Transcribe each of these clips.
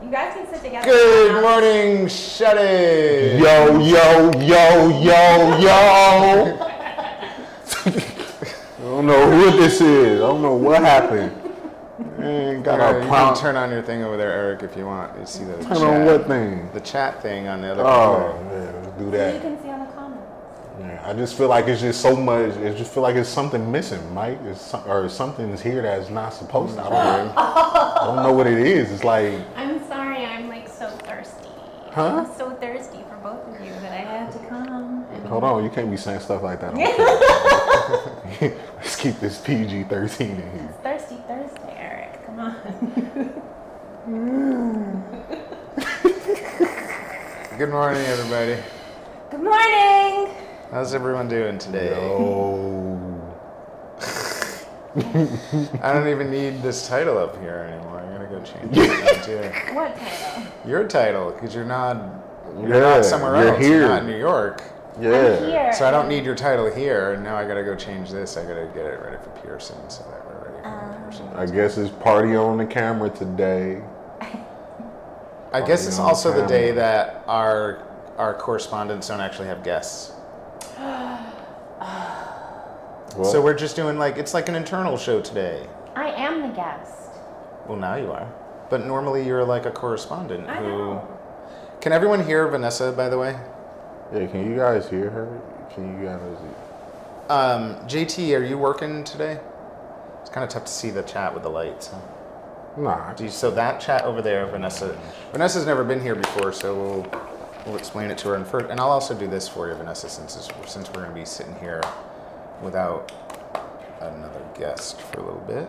You guys can sit together. Good morning, shut it. Yo, yo, yo, yo, yo. I don't know who this is. I don't know what happened. Man, got You can turn on your thing over there, Eric, if you want. You see the Turn chat. on what thing? The chat thing on the other Oh, computer. yeah, let's do So that. you can see on the comments. Yeah, I just feel like it's just so much. It just feel like it's something missing, Mike. Or something's here that's not supposed to. I don't know what it is. It's like, I'm sorry, I'm like so thirsty. huh? I'm so thirsty for both of you that I had to come. And Hold on, you can't be saying stuff like that. Let's keep this PG-13 in here. It's thirsty Thursday, Eric. Come on. Good morning, everybody. Good morning. How's everyone doing today? Yo. I don't even need this title up here anymore. I'm gonna go change it. What title? Your title, because you're not Yeah, somewhere you're else. here. You're not in New York. I'm Yeah. here. So I don't need your title here, and now I gotta go change this. I gotta get it ready for Pearson, so that we're ready for Pearson. I guess it's party on the camera today. I guess it's Party on also the camera. day that our correspondents don't actually have guests. What? So we're just doing it's like an internal show today. I am the guest. Well, now you are. But normally you're like a correspondent I who... know. Can everyone hear Vanessa, by the way? Yeah, can you guys hear her? Can you guys? JT, are you working today? It's kind of tough to see the chat with the lights. Huh? Nah. So that chat over there, Vanessa's never been here before, so we'll explain it to her. And I'll also do this for you, Vanessa, since we're going to be sitting here without another guest for a little bit,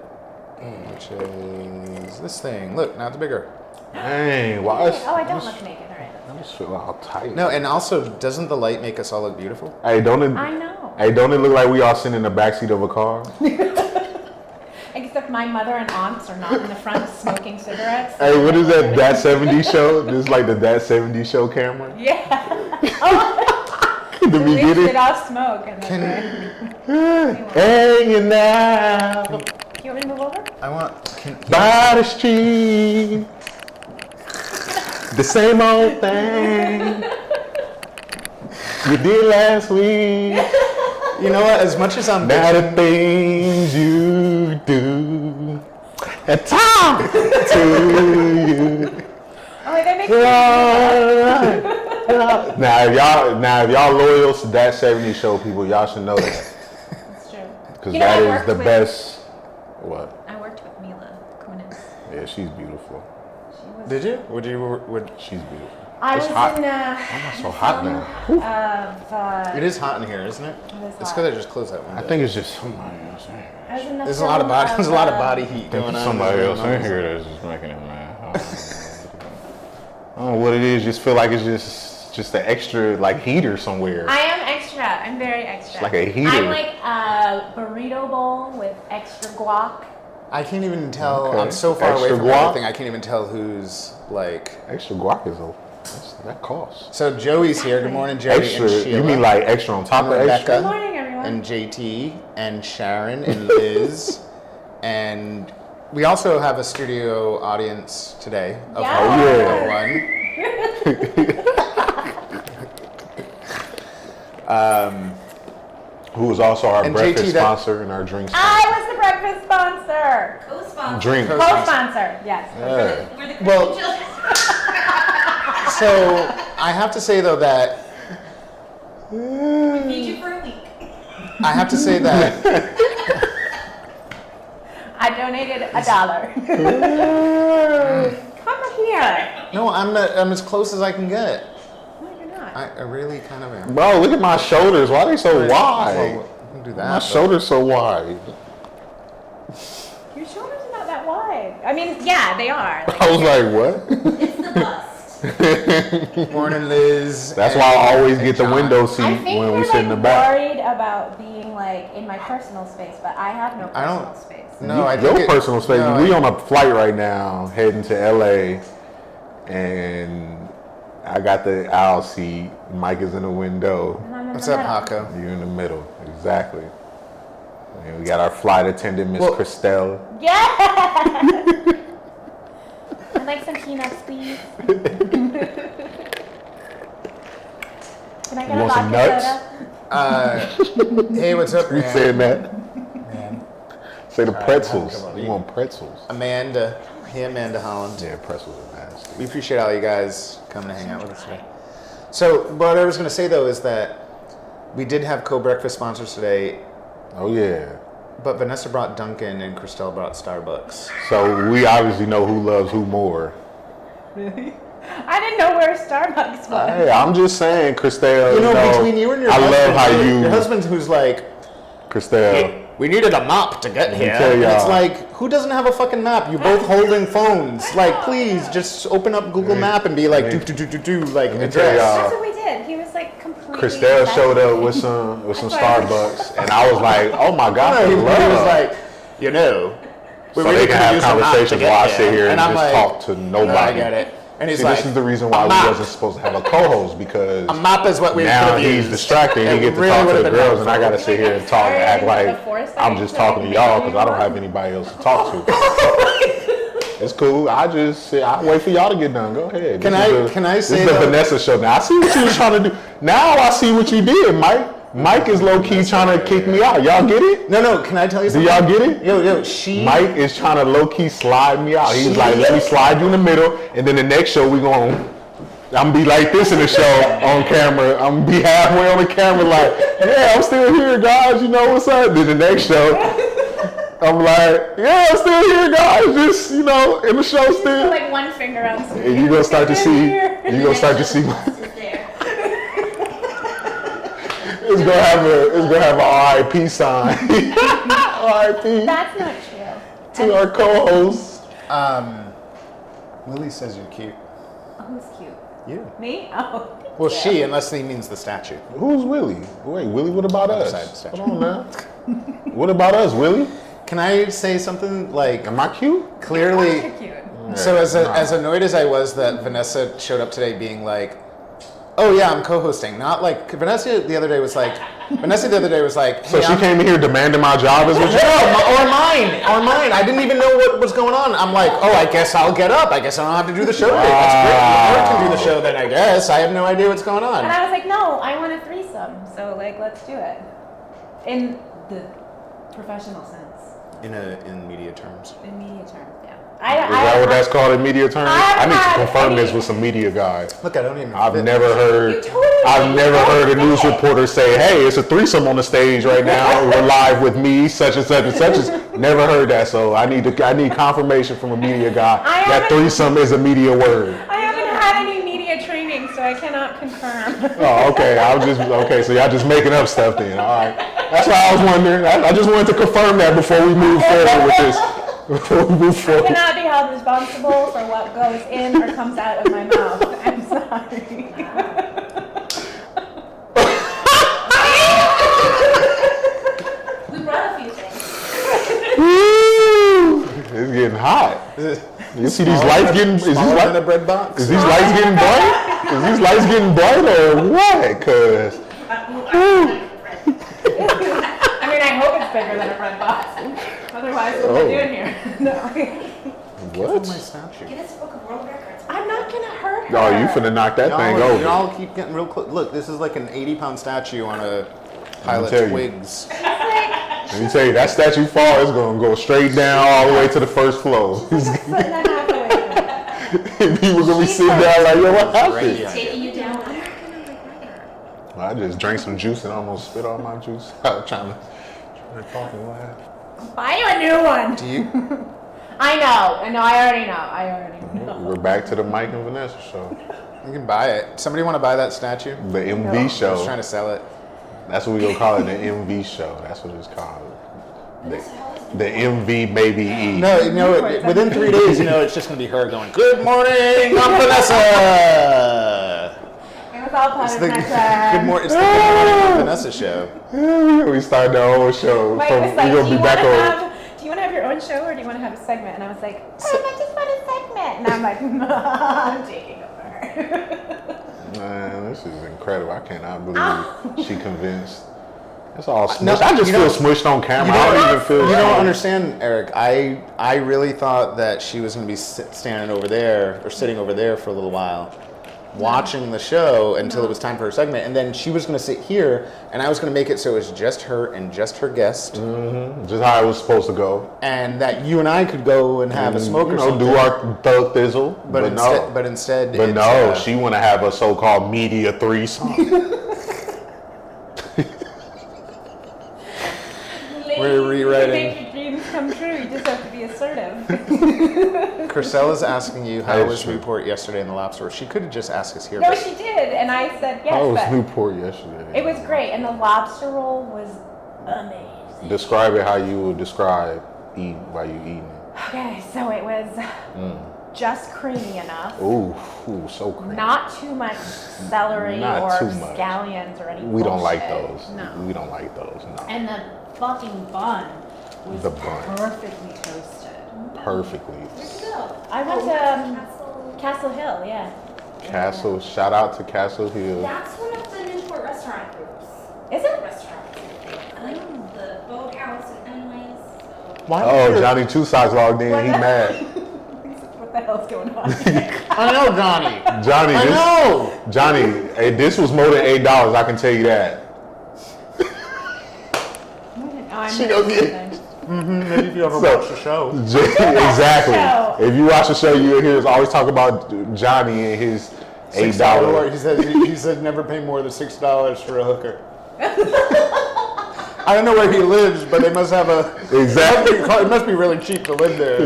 which is this thing. Look, now it's bigger. Dang, why? Oh, I don't look naked. All right. I just feel all tight. No, and also, doesn't the light make us all look beautiful? Hey, don't it? I know. Hey, don't it look like we all sitting in the backseat of a car? Except my mother and aunts are not in the front smoking cigarettes. Hey, what is that? That 70s show? This is like the That 70s show camera. Yeah. The We beginning. shit off smoke. And then Hanging out you want me to move over? I want... by the street. The same old thing we did last week. You know what? As much as I'm Now the bitching, things you do and talk to you. Oh, wait, that makes Now if y'all loyal to that 70s show people, y'all should know that. That's true. Because You know, that I is worked the with- best. What? I worked with Mila Kunis. Yeah, she's beautiful. She was. did you? Would She's beautiful. I It's was hot. in so hot now. It is hot in here, isn't it? It is It's hot. because I just closed that window. I think it's just somebody else in here. I was in the There's a lot of film body. There's a lot of body heat I think going there's on. somebody else in here that's just making it mad. I don't know what it is. Just feel like it's just an extra heater somewhere. I am extra. I'm very extra. It's like a heater. I'm like a burrito bowl with extra guac. I can't even tell. Okay. I'm so far away Extra from guac? everything. I can't even tell who's like. Extra guac is that costs. So Joey's here. Good morning, Joey Extra? and Sheila. You mean like extra on top of Rebecca. extra? Good morning, everyone. And JT and Sharon and Liz and we also have a studio audience today of one. Who is also our And breakfast JT, that- sponsor and our drink sponsor. I was the breakfast sponsor. Co-sponsor. Drink. Co-sponsor, yes. Yeah. We're the Well- children. So I have to say though that Feed you for a week. I have to say that I donated $1. Come here. no, I'm as close as I can get. No, you're not. I really kind of am. Bro, look at my shoulders. Why are they so wide? Well, we can do that. My but- shoulders so wide. Your shoulders are not that wide. I mean, yeah, they are. Like, I was like, what? It's the bust. Morning, Liz. That's and- why I always and get the John. window I seat think when we you're sit in the back. worried about being in my personal space, but I have no I don't- personal space. No, I Your think personal space. no, We on a flight right now, heading to LA, and I got the aisle seat. Mike is in the window. And I'm in What's the up, middle. Hako? You're in the middle, exactly. And we got our flight attendant, Miss Well- Christelle. Yeah. And like some peanuts, please. Can I get You a want some vodka soda? Hey, what's up, We man? said that. Man. Say the All right, pretzels. come on, You eat. want pretzels? Amanda. Hey, Amanda Holland. Yeah, pretzels are nasty. We appreciate all you guys coming to hang out with us today. So, what I was going to say, though, is that we did have co-breakfast sponsors today, Oh yeah. but Vanessa brought Dunkin' and Christelle brought Starbucks. So we obviously know who loves who more. Really? I didn't know where Starbucks was. Hey, I'm just saying, Christelle. You know, between you and your I husband, love how your husband who's like, Christelle. we needed a map to get here. tell And it's y'all. like, who doesn't have a fucking map? You're both holding phones. Like, please, just open up Google Map and be like, Let me- like, let me address. tell y'all. That's what we did. He was like completely. Christelle showed up with fascinated. some Starbucks, and I was like, "Oh my God!" He for was love. like, you know, we So really they could can have use a map to conversations get while I here. sit here and I'm just like, talk to nobody. I get it. And he's See, like, this is the reason why a we map. wasn't supposed to have a co-host, because A map is what we could now have he's used. distracted. It He get to really talk to would've the been girls, and I helpful. gotta sit here and talk and act like I'm just talking to y'all because I don't have anybody else to talk to. It's cool. I wait for y'all to get done. Go ahead. Can I say this is the though- Vanessa show? Now I see what you was trying to do. Now I see what you did, Mike. Mike is low key trying to kick me out. Y'all get it? No, can I tell you Do something? y'all get it? Yo, she... Mike is trying to low key slide me out. He's like, let me slide you in the middle, and then the next show I'm gonna be like this in the show on camera. I'm gonna be halfway on the camera like, yeah, I'm still here, guys. You know what's up? Then the next show, I'm like, yeah, I'm still here, guys. Just, in the show Put still. like one finger on screen. And you gonna start to see, you gonna start to see. It's gonna have a RIP sign. RIP That's not true. to our co-host. Willie says you're cute. Who's cute? You. Me? Oh. Well, she, unless he means the statue. Who's Willie? Wait, Willie, what about Other us? side of the statue. Hold on now. What about us, Willie? Can I say something like Am I cute? clearly? You're cute. So as annoyed as I was that Vanessa showed up today being like, oh yeah, I'm co-hosting. Not like Vanessa the other day was like, hey, So she came in here demanding my job as what you or mine. I didn't even know what was going on. I'm like, oh, I guess I'll get up. I guess I don't have to do the show today. That's great. Laura can do the show then, I guess. I have no idea what's going on. And I was like, no, I want a threesome. So like, let's do it. In the professional sense. In media terms. In media terms, yeah. Is that what that's called in media terms? I need to had confirm any- this with some media guys. Look, I don't even. I've fit. never heard a news reporter say, hey, it's a threesome on the stage right now. We're live with me, such and such and such. Never heard that, so I need confirmation from a media guy that haven't- threesome is a media word. I haven't had any media training, so I cannot confirm. Oh, okay. So y'all just making up stuff then. All right. That's why I was wondering. I just wanted to confirm that before we move forward with this. Before we move I forward. cannot be held responsible for what goes in or comes out of my mouth. I'm sorry. We brought a few things. Woo! It's getting hot. You see these lights getting? Is these Smaller than a lights? bread box? Is these lights getting bright? Is these lights getting bright or what? Cause. I mean, I hope it's bigger than a bread box. Otherwise, what am I doing here? No. What? My statue. Guinness Book of World Records. I'm not gonna hurt her. Oh, you finna knock that thing over. Y'all keep getting real close. Look, this is like an 80-pound statue on a pile of tell you. twigs. Let me tell you, that statue fall is gonna go straight down all the way to the first floor. Foot and a half away from me. People gonna be sitting down like, yo, what happened? Right. Taking you down. Well, I just drank some juice and almost spit all my juice out trying to talk and what happened. Buy you a new one. Do you? I know. I already know. We're back to the Mike and Vanessa show. You can buy it. Somebody want to buy that statue? The MV I was show. trying to sell it. That's what we gonna call it, the MV show. That's what it's called. The MV Baby E. No, within 3 days, it's just going to be her going, good morning, I'm Vanessa. It was all part It's of the my Good plan. Morning, it's the Good Morning I'm Vanessa show. We started the whole show. Mike From, was like, we gonna be back on. do you want to have your own show or do you want to have a segment? And I was like, I just want a segment. And I'm like, I'm taking over. Man, this is incredible. I cannot believe she convinced It's all smushed. No, I just feel smushed on camera. I don't even feel. You don't understand, Eric. I really thought that she was going to be standing over there or sitting over there for a little while, watching the show until it was time for her segment, and then she was going to sit here, and I was going to make it so it was just her and just her guest, just how it was supposed to go, and that you and I could go and have a smoke or something. do our thug thizzle. But instead, she want to have a so-called media threesome. We're rewriting. You make your dreams come true. You just have to be assertive. Chrisella's asking you how was Newport yesterday in the lobster roll. She could have just asked us here. No, she did, and I said yes. How was but Newport yesterday? it was great, and the lobster roll was amazing. Describe it how you would describe while you eating it. Okay, so it was just creamy enough. Ooh, so creamy. Not too much celery or scallions or anything. We don't like those. No. We don't like those. No. And the fucking bun was perfectly toasted. Perfectly. Where'd you go? I went to Castle Hill, yeah. Castle, shout out to Castle Hill. That's one of the Newport restaurant groups. Is it? Restaurants. Like the Boathouse and Fenway's. Johnny Two Socks logged in. He mad. What the hell's going on? I know, Johnny. Johnny, hey, this was more than $8. I can tell you that. She gonna get. Maybe if you ever watch the show. Exactly. If you watch the show, you'll hear us always talk about Johnny and his $8. He said never pay more than $6 for a hooker. I don't know where he lives, but they must have a. Exactly. It must be really cheap to live there.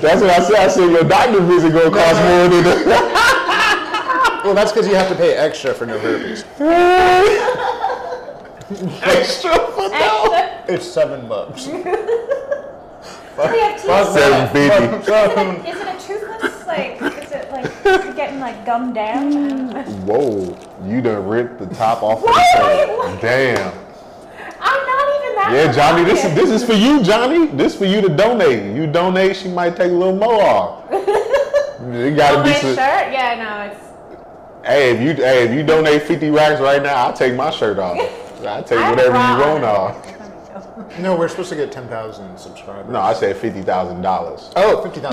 That's what I said. I said your doctor visit gonna cost more than. Well, that's because you have to pay extra for no herpes. Extra for no? It's $7. $7.50. Is it a toothless? Is it getting gummed down? Whoa, you done ripped the top off of Why the are shirt. Damn. I'm not even that. Yeah, Johnny, this is for you, Johnny. This for you to donate. You donate, she might take a little more off. It gotta be my shirt? Yeah, no, it's. Hey, if you donate 50 racks right now, I'll take my shirt off. I'll take whatever you want off. No, we're supposed to get 10,000 subscribers. No, I said $50,000. Oh, $50,000. I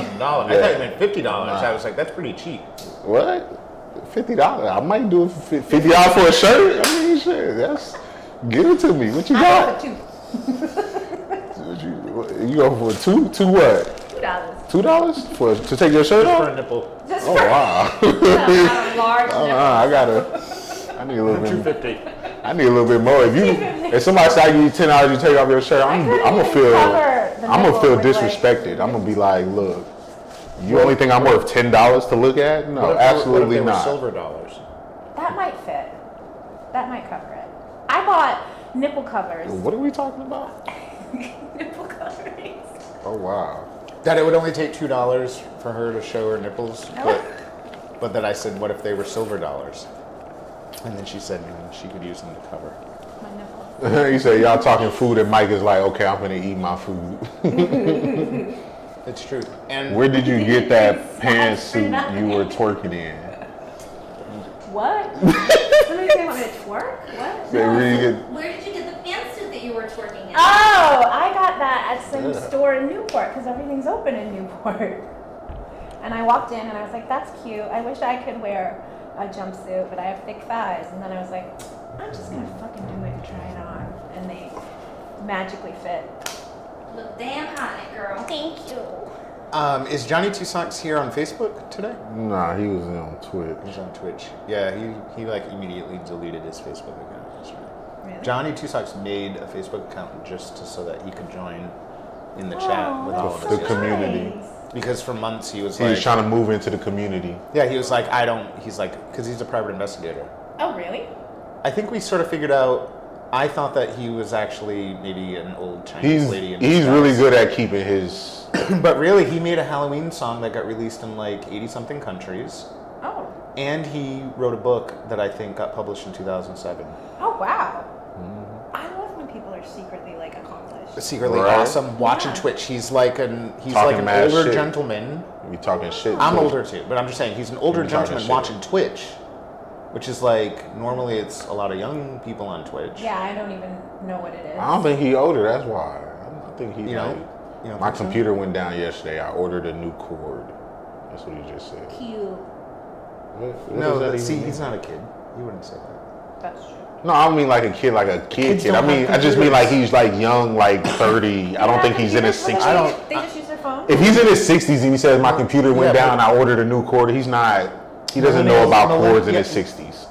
thought you meant $50. I was like, that's pretty cheap. What? $50? I might do it for $50 for a shirt. I mean, shit. Give it to me. What you got? You go for two? Two what? $2 to take your shirt off? For a nipple. Oh wow! Large I need a little bit. $2.50. I need a little bit more. If somebody say I give you $10, you take off your shirt, I'm gonna feel disrespected. I'm gonna be like, look, you only think I'm worth $10 to look at? No, absolutely what if they were not. silver dollars. That might fit. That might cover it. I bought nipple covers. What are we talking about? Nipple coverings. Oh wow. That it would only take $2 for her to show her nipples, but that I said, what if they were silver dollars? And then she said she could use them to cover. My nipples. You say y'all talking food, and Mike is like, okay, I'm gonna eat my food. It's true. And where did you get that pantsuit you were twerking in? What? Somebody say want me to twerk? What? Where did you get the pantsuit that you were twerking in? Oh, I got that at some store in Newport because everything's open in Newport. And I walked in and I was like, that's cute. I wish I could wear a jumpsuit, but I have thick thighs. And then I was like, I'm just gonna fucking do it and try it on. And they magically fit. Look damn hot, girl. Thank you. Is Johnny Two Socks here on Facebook today? Nah, he was on Twitch. He's on Twitch. Yeah, he immediately deleted his Facebook account. That's right. Really? Johnny Two Socks made a Facebook account just so that he could join in the chat with all of us. The community. Because for months he was trying to move into the community. Yeah, he was like, because he's a private investigator. Oh, really? I think we sort of figured out, I thought that he was actually maybe an old Chinese lady in disguise. He's really good at keeping his... But really, he made a Halloween song that got released in 80-something countries. Oh. And he wrote a book that I think got published in 2007. Oh, wow. Mm-hmm. I love when people are secretly accomplished. Secretly awesome. Watching Twitch, he's like an older gentleman. You talking shit? I'm older too, but I'm just saying he's an older gentleman watching Twitch. which is like normally it's a lot of young people on Twitch. Yeah, I don't even know what it is. I don't think he older. That's why. I think he. You know, my think so? computer went down yesterday. I ordered a new cord. That's what he just said. Cute. What No, does that see, even he's mean? not a kid. You wouldn't say that. That's true. No, I don't mean like a kid Kids kid. don't have I just mean like computers. he's like young, like 30. I don't think he's in his 60s. I don't- They just use their phone. If he's in his 60s and he says my computer went Yeah, down, but- I ordered a new cord. He doesn't know about cords in his 60s.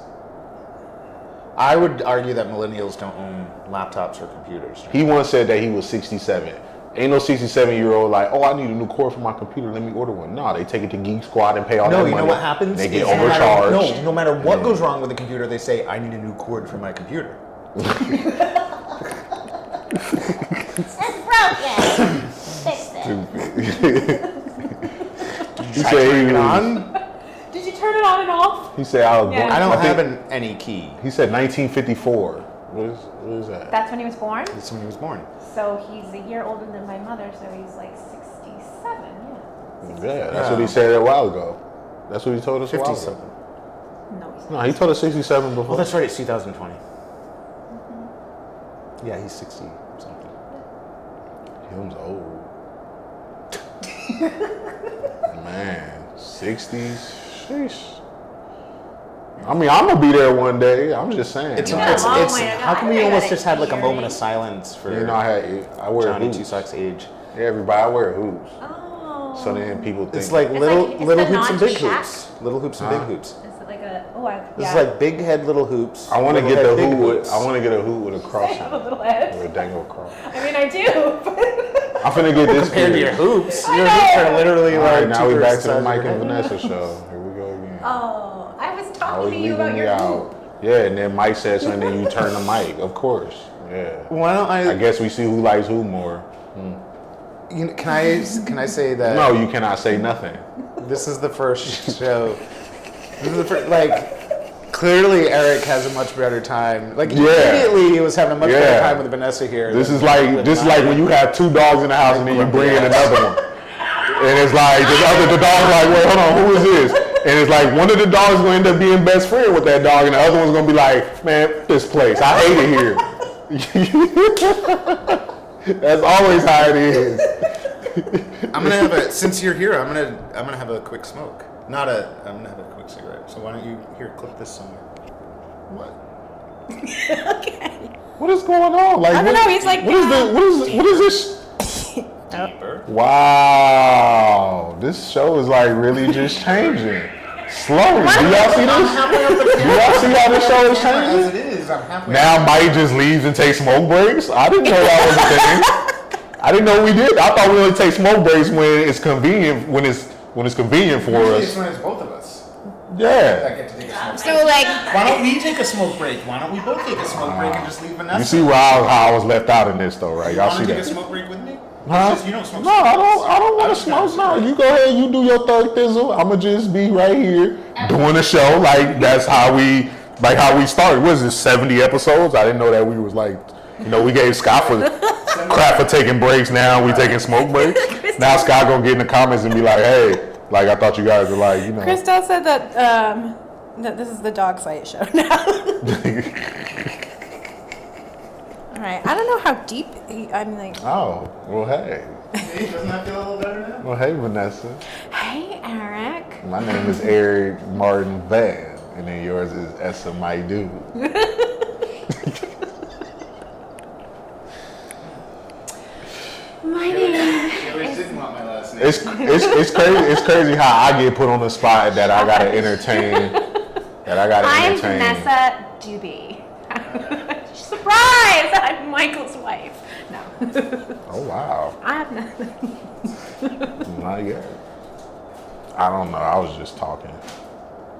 I would argue that millennials don't own laptops or computers. He once said that he was 67. Ain't no 67-year-old like, oh, I need a new cord for my computer. Let me order one. No, they take it to Geek Squad and pay all that No, money. you know what happens? They get is no matter- overcharged. No matter what goes wrong with the computer, they say, I need a new cord for my computer. It's broken. Fix it. He said he was, on? Did you turn it on and off? He said I was Yeah. born. I don't think- have any key. He said 1954. What is that? That's when he was born. That's when he was born. So he's a year older than my mother, so he's like 67. Yeah. Yeah, that's what he said a while ago. That's what he told us a while 57. ago. No, he's No, not. he told us 67 before. Well, that's right. It's 2020. Yeah, he's 60 something. Him's old. Man, 60s. Sheesh. I mean, I'm gonna be there one day. I'm just saying. It's, You got it's, a long it's way to go. how come I we think I almost got just had like a a moment of earring. silence for you know, I wear Johnny hoops. Tusack's age? Everybody, I wear hoops. Oh. So then people think It's like It's little like- it's little the hoops and Nazi big shack. hoops. Little hoops and Huh? big hoops. Is it like a? This is like big head, little hoops. I want to little get the head, big hoop with. hoops. I want to get a hoop with a cross I have a on it. little head. With a dangle cross. I mean, I do. I'm finna get this Compared to your for hoops, I your hoops know. are literally you. All like right, now we two-thirds back the to the size of Mike your and head. Vanessa show. Here we go again. Oh, I was talking Always to you leaving about me your out. hoop. Yeah, and then Mike said something, and you turn the mic. Of course. Yeah. Why don't I guess we see who likes who more. You know, can I say that? No, you cannot say nothing. This is the first show. This is the first, like. Clearly, Eric has a much better time. Like immediately, he was having a much better Yeah. time with Vanessa here. This than is like with like when you have two dogs in the house and then you bring in another one, and it's like the dog's like, wait, hold on, who is this? And it's like one of the dogs gonna end up being best friend with that dog, and the other one's gonna be like, man, this place, I hate it here. That's always how it is. I'm gonna have a. Since you're here, I'm gonna have a quick smoke. I'm gonna have a quick cigarette. So why don't you clip this somewhere? What? Okay. What is going on? Like, I don't know, he's like, what is this? Deeper. Wow, this show is like really just changing. Slowly. Do y'all see this? Do y'all see how this show is As changing? it is, I'm halfway. Now Mike just leaves and takes smoke breaks? I didn't know that was a thing. I didn't know we did. I thought we only take smoke breaks when it's convenient, when it's convenient for Usually it's us. when it's both of us Yeah. that get to take a smoke break. So like, Why don't we take a smoke break? Why don't we both take a smoke break and just leave Vanessa? You see how I was left out in this though, right? Y'all Want see to take a that? smoke break with me? Huh? You don't smoke No, I don't want to was gonna smoke. No, say. you go ahead. You do your third thizzle. I'ma just be right here doing the show. Like that's how we started. What is this? 70 episodes? I didn't know that we was like, we gave Scott for crap for taking breaks. Now we taking smoke breaks. Now Scott gonna get in the comments and be like, hey, like I thought you guys were like, Christelle said that that this is the dog fight show now. All right, I don't know how deep. I'm like, Oh, well, hey. Doesn't that feel a little better now? Well, hey, Vanessa. hey, Eric. My name is Eric Martin Van, and then yours is Essa My Dude. My name. She always didn't want my last name. It's crazy. It's crazy how I get put on the spot that I gotta entertain. I'm Vanessa Dube. Surprise! I'm Michael's wife. No. Oh wow. I have nothing. Not yet. I don't know. I was just talking.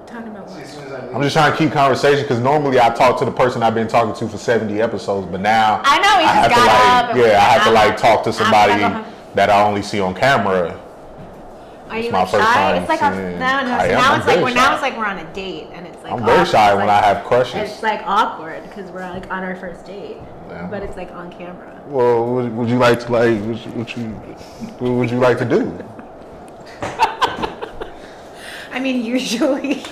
Talking about what? As soon as I leave. I'm just trying to keep conversation because normally I talk to the person I've been talking to for 70 episodes, but now I know, he I have just to got up and I have to went, talk to I'm somebody gonna go that I only see on camera. Are you my like first shy? time It's like seeing- no. I So am. now I'm it's like very we're shy. on a date, and it's like I'm very awkward. shy It's when like- I have crushes. It's like awkward because we're like on our first date, Yeah. but it's like on camera. Well, would you like to what would you like to do? I mean, usually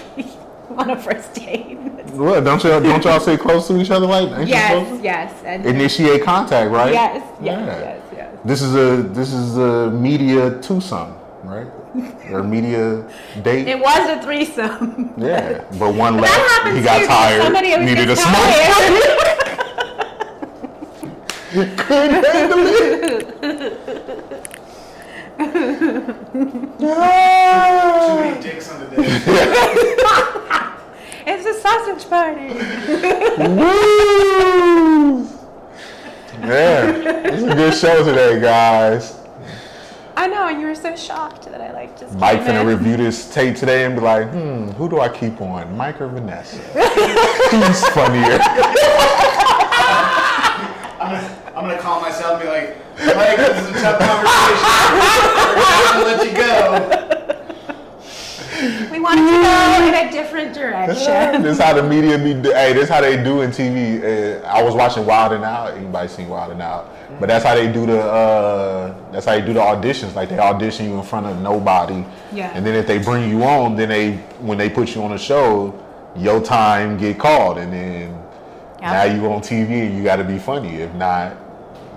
on a first date. What? Don't y'all stay close to each other like? Ain't you supposed to? Yes. And Initiate contact, right? Yes. Yeah. This is a media twosome, right? Or media date. It was a threesome. Yeah, but one But left. that happens He got too, tired. somebody always Needed a gets smoke. Couldn't handle it. Too many dicks on the day. It's a sausage party. Woo! Yeah, it's a good show today, guys. I know, and you were so shocked that I like just. Mike came finna in. review this tape today and be like, who do I keep on, Mike or Vanessa? Who's funnier? I'm gonna call myself and be like, Mike, this is a tough conversation. I'm gonna let you go. We wanted to go in a different direction. This how the media be. Hey, this how they do in TV. I was watching Wild 'N Out. Anybody seen Wild 'N Out? But that's how they do the. That's how they do the auditions. Like they audition you in front of nobody. Yeah. And then if they bring you on, then when they put you on a show, your time get called, and then now you on TV and you got to be funny. If not,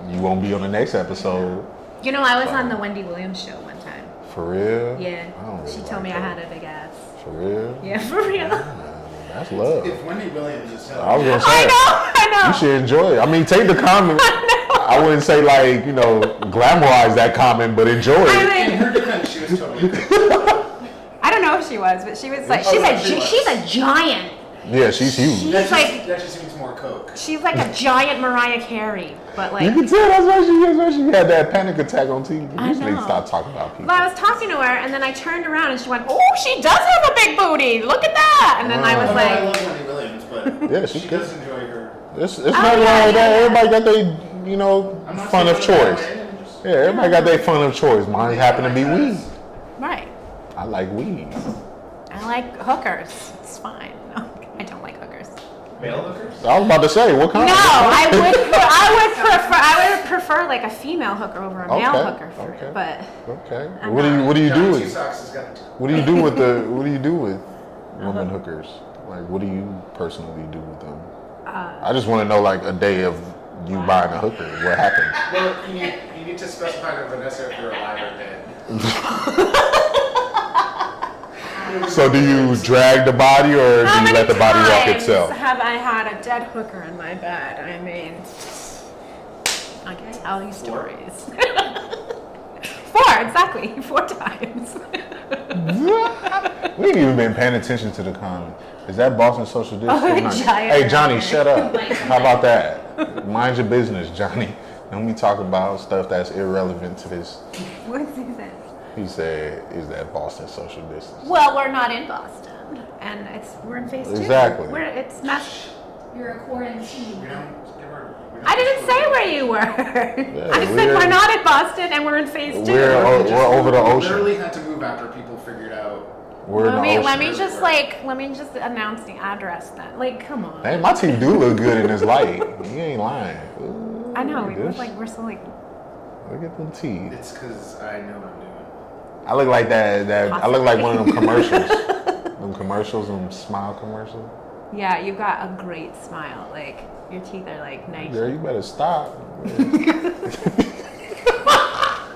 you won't be on the next episode. You know, I was on the Wendy Williams show one time. For real? Yeah. I don't really She told me like I that. had a big ass. For real? Yeah, for real. That's love. If Wendy Williams is telling I was gonna say. I know. You should enjoy it. I mean, take the comment. I wouldn't say like, glamorize that comment, but enjoy it. I in mean, her defense, she was totally I don't know who she was, but she was like, Oh, no, she was. she's a giant. Yeah, she's huge. She's like, that just seems more coke. she's like a giant Mariah Carey, but You like. can tell that's why she had that panic attack on TV. I You just need to know. stop talking about people. But I was talking to her, and then I turned around, and she went, "Oh, she does have a big booty. Look at that!" And then I was I like, love Wendy Williams, but Yeah, she she does enjoy her. It's not wrong with that. Everybody got their, I'm not fun saying of that choice. way, I'm just- Yeah, everybody got their fun of choice. Mine happen to be weed. "Right, I like weed. I like hookers. It's fine. No, I don't like hookers." Male hookers? I was about to say, what kind? No, I what kind? would prefer like a female hooker over a male Okay, hooker, okay. but Okay. I'm What do you do Johnny Two with? Socks has got What do you do with women hookers? Like, what do you personally do with them? I just want to know, like, a day of you buying a hooker. What happened? Well, you need to specify to Vanessa if you're alive or dead. So do you drag the body or do how you many let the body walk times itself? have I had a dead hooker in my bed? I mean, I can tell you stories. 4, exactly, 4 times. We ain't even been paying attention to the comment. Is that Boston social distancing? Oh, giant. Hey, Johnny, shut up. How about that? Mind your business, Johnny. Don't be talking about stuff that's irrelevant to this. What is it? He said, is that Boston social distance? Well, we're not in Boston, and we're in phase 2. Exactly. It's mass. You're a quarantine. We don't give her. we don't I didn't give say her- where you were. I said we're not in Boston, and we're in phase 2. We're over the We ocean. literally had to move after people figured out. We're in the ocean. Let me just announce the address then. Like, come on. Hey, my team do look good in this light. You ain't lying. Ooh, I know. look at We look this. like we're so like. Look at them teeth. It's because I know what I'm doing. I look like that. I look like one of them commercials. Them smile commercials. Yeah, you got a great smile. Like your teeth are like nice. Girl, you better stop.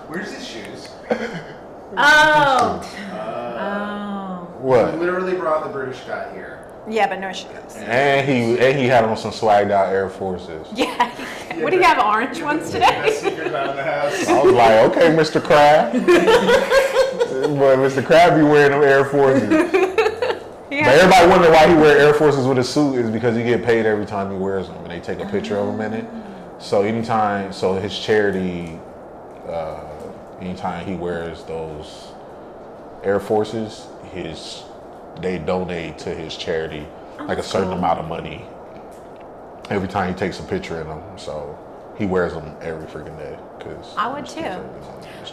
Where's his shoes? Oh. We What? literally brought the British guy here. Yeah, but no shoes. And he had on some swagged out Air Forces. Yeah. What do you have? Orange ones Best today? sneakers out of the house. I was like, okay, Mr. Crab. But Mr. Crab be wearing them Air Forces. But everybody wonder why he wear Air Forces with a suit is because he get paid every time he wears them, and they take a picture of him in it. So his charity, anytime he wears those Air Forces, they donate to his charity like a certain amount of money every time he takes a picture in them. So he wears them every freaking day. I would too.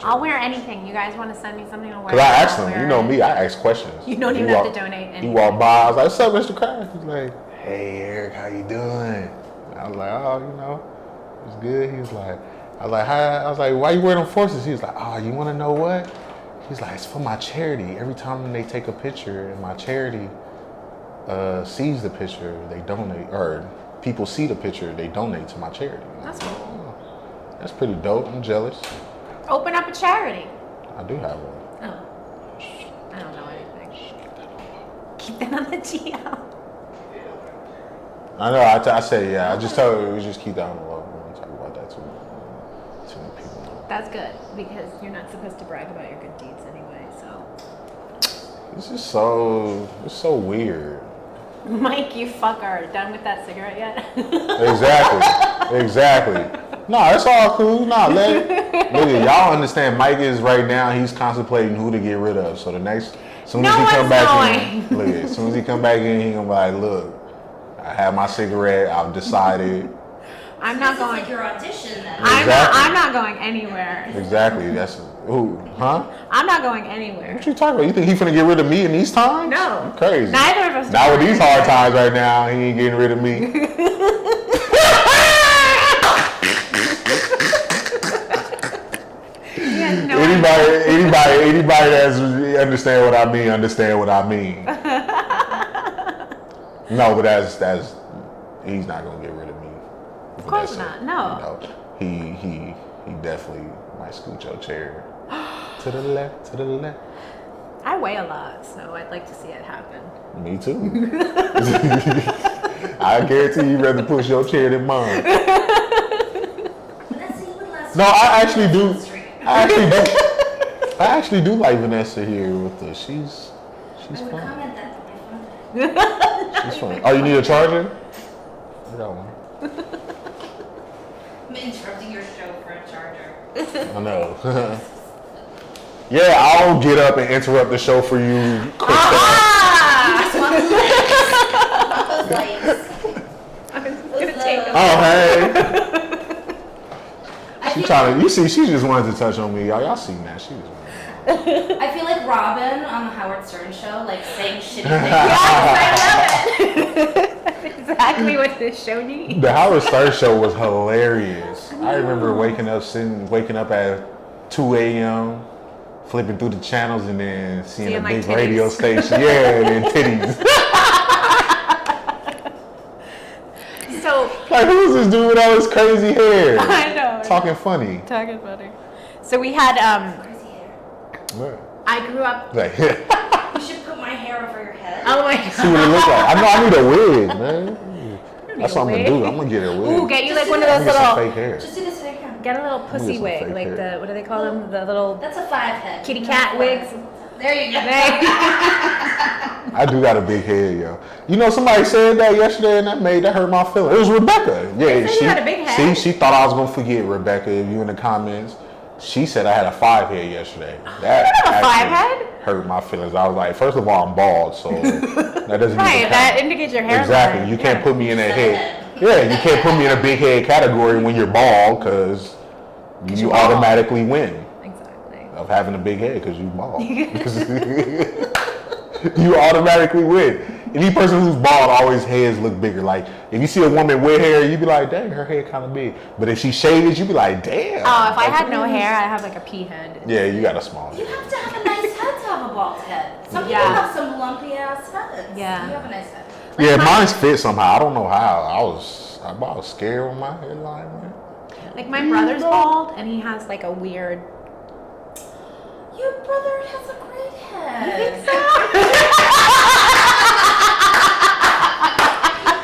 I'll wear anything. You guys want to send me something? I'll wear. Because I asked I'll him, wear you know it. me, I ask questions. You don't even have to donate He anything. walked by, I was like, what's up, Mr. Crab? He's like, hey, Eric, how you doing? I was like, oh, it's good. He was like, I was like, why you wearing them forces? He was like, oh, you want to know what? He's like, it's for my charity. Every time they take a picture in my charity, sees the picture, they donate, or people see the picture, they donate to my charity. That's cool. That's pretty dope. I'm jealous. Open up a charity. I do have one. Oh. I don't know anything. Keep that on the GL. I know. I say yeah. I just tell her we just keep that on the low. We don't talk about that too many people know. That's good because you're not supposed to brag about your good deeds anyway. So. It's just so weird. Mike, you fucker. Done with that cigarette yet? Exactly. No, it's all cool. No, look, y'all understand. Mike is right now. He's contemplating who to get rid of. So as soon as he come back in, as soon as he come back in, he gonna be like, look, I have my cigarette. I've decided. I'm not going. Like your audition then. I'm not going anywhere. Exactly. That's who, huh? I'm not going anywhere. What you talking about? You think he finna get rid of me in these times? No. You crazy. Neither of us. Not with these hard times right now. He ain't getting rid of me. No Anybody that's understand what I mean. No, but that's he's not gonna get rid of me. Of course not. No. You know, he definitely might scoot your chair to the left. I weigh a lot, so I'd like to see it happen. Me too. I guarantee you'd rather push your chair than mine. No, I actually do. I actually do like Vanessa here with us. She's fun. Comment that She's fun. Oh, you need a charger? I got one. I'm interrupting your show for a charger. I know. Yeah, I'll get up and interrupt the show for you. Quick Just want the legs. I'm gonna take them. Oh, hey. She just wanted to touch on me. Y'all seen that. She just wanted I feel like Robin on the Howard Stern show, like saying shitty things. That's exactly what this show needs. The Howard Stern show was hilarious. I remember waking up at 2 a.m., flipping through the channels and then seeing a like big titties. radio station. Yeah, and then titties. So Like, who's this dude with all his crazy hair? I know. Talking funny. Talking funny. So we had Crazy hair. What? I grew up. Like, You should put my hair over your head. Oh my god. see what it look like. I know I need a wig, man. That's what I'm gonna wig. do. I'm gonna get a wig. Ooh, get you like one of I'm those gonna get some little. fake hair. Just do this so you can. Get a little pussy some wig, fake like hair. the what do they call them? The little That's a 5-head. kitty cat wigs. There you go. I do got a big head, yo. You know, somebody said that yesterday, and that hurt my feelings. It was Rebecca. Yeah, said you had a big head. See, she thought I was gonna forget Rebecca. If you in the comments, she said I had a 5 head yesterday. That You have a 5 actually head? hurt my feelings. I was like, first of all, I'm bald, so that doesn't Right, even that count. indicates your hair. Exactly. You can't put me in that head. Yeah, you can't put me in a big head category when you're bald, because you you're bald. automatically win Exactly. of having a big head because you bald. You automatically win. Any person who's bald, always heads look bigger. Like, if you see a woman with hair, you be like, dang, her head kind of big. But if she shaved, you be like, damn. Oh, if I had no hair, I'd have like a pea head. Yeah, you got a small You head. have to have a nice head to have a bald head. Some people Yeah. have some lumpy ass heads. Yeah. You have a nice head. Yeah, mine's fit somehow. I don't know how. I was scared when my hairline went. Like my brother's bald, and he has like a weird. Your brother has a great head. You think so?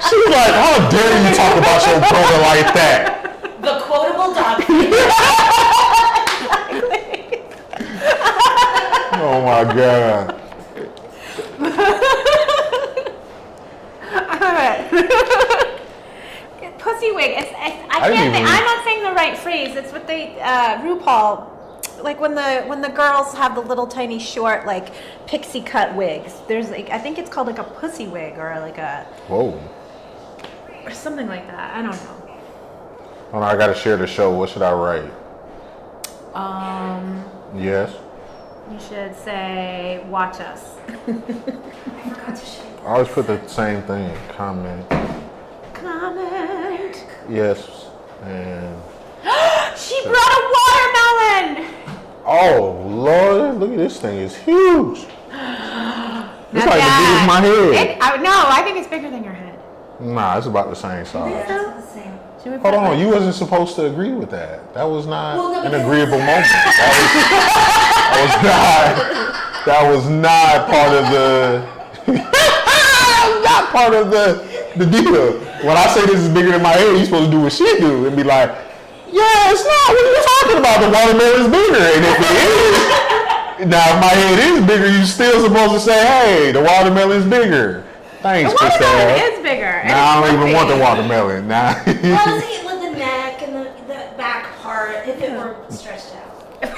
She's like, how dare you talk about your brother like that? The quotable dog. Oh my god. Pussy wig. even- I'm not saying the right phrase. It's what they RuPaul. Like when the girls have the little tiny short like pixie cut wigs. There's like I think it's called like a pussy wig or like a Whoa. or something like that. I don't know. Oh, I gotta share the show. What should I write? Yes. You should say watch us. I forgot to show you. I always put the same thing. Comment. Comment. Yes. And She brought a watermelon. oh Lord, look at this thing. It's huge. It's like as big as my head. No, I think it's bigger than your head. Nah, it's about the same size. Yeah, it's the same. Should we Hold put, on, like- you wasn't supposed to agree with that. That was not Well, no, an because- agreeable moment. That was not part of the. Not part of the deal. When I say this is bigger than my head, you're supposed to do what she do and be like, yeah, it's not. What are you talking about? The watermelon's bigger, and if it is, now if my head is bigger, you're still supposed to say, hey, the watermelon's bigger. Thanks, The watermelon Christelle. is bigger. and Now I it's don't even want the fluffy. watermelon. Now. Well, see, with the neck and the back part, if it were stretched out.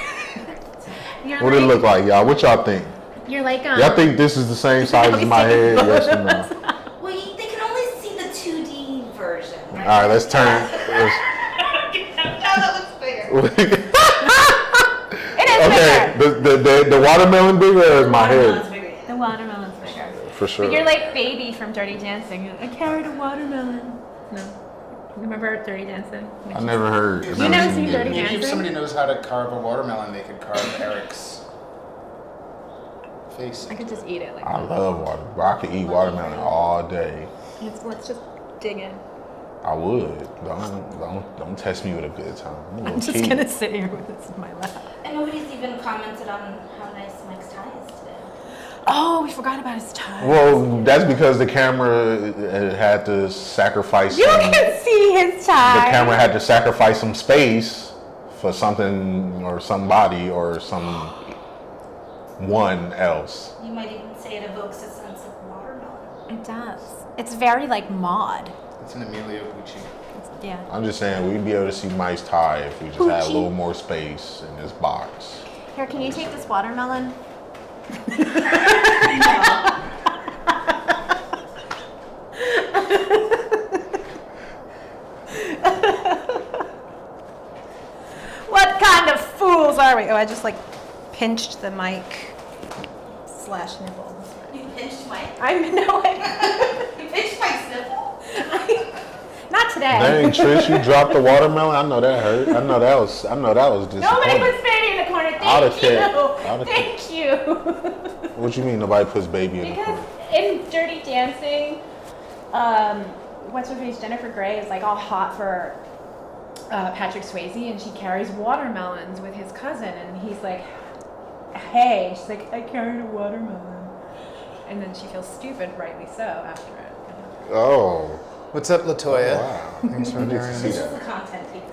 You're What it look like, y'all? What y'all think? You're like Y'all think this is the same size as my head? Yes or no? Well, they can only see the 2D version. All right, let's turn. Now that looks bigger. It is Okay, bigger. the watermelon bigger or is my Watermelon's head? bigger, yeah. The watermelon's bigger. For sure. But you're like Baby from Dirty Dancing. You're like, I carried a watermelon. No. Remember Dirty Dancing? I never heard. You never seen Dirty Maybe if Dancing? somebody knows how to carve a watermelon, they could carve Eric's face. I could just eat it. Like, I love water. But I could eat watermelon all day. let's just dig in. I would. Don't test me with a good time. I'm a I'm little just kid. gonna sit here with this in my lap. And nobody's even commented on how nice Mike's tie is today. Oh, we forgot about his tie. Well, that's because the camera had to sacrifice. You some- can see his tie. The camera had to sacrifice some space for something or somebody or someone else. You might even say it evokes a sense of watermelon. It does. It's very like Maud. It's an Emilio Pucci. Yeah. I'm just saying we'd be able to see Mike's tie if we just had a Poochie. little more space in this box. Here, can you take this watermelon? What kind of fools are we? Oh, I just like pinched the mic slash nipple. You pinched Mike? I'm no, I, You pinched Mike's nipple? not today. Dang, Trish, you dropped the watermelon. I know that hurt. I know that was Nobody disappointing. puts baby in the corner. I'd have Thank you. kept- I'd have Thank you. What you mean nobody puts baby in the Because corner? in Dirty Dancing, what's her face, Jennifer Grey is like all hot for Patrick Swayze, and she carries watermelons with his cousin, and he's like, "Hey," she's like, "I carried a watermelon," and then she feels stupid, rightly so, after it. Oh, What's up, Latoya? wow. Thanks for I need to joining see This us. is that. the content people.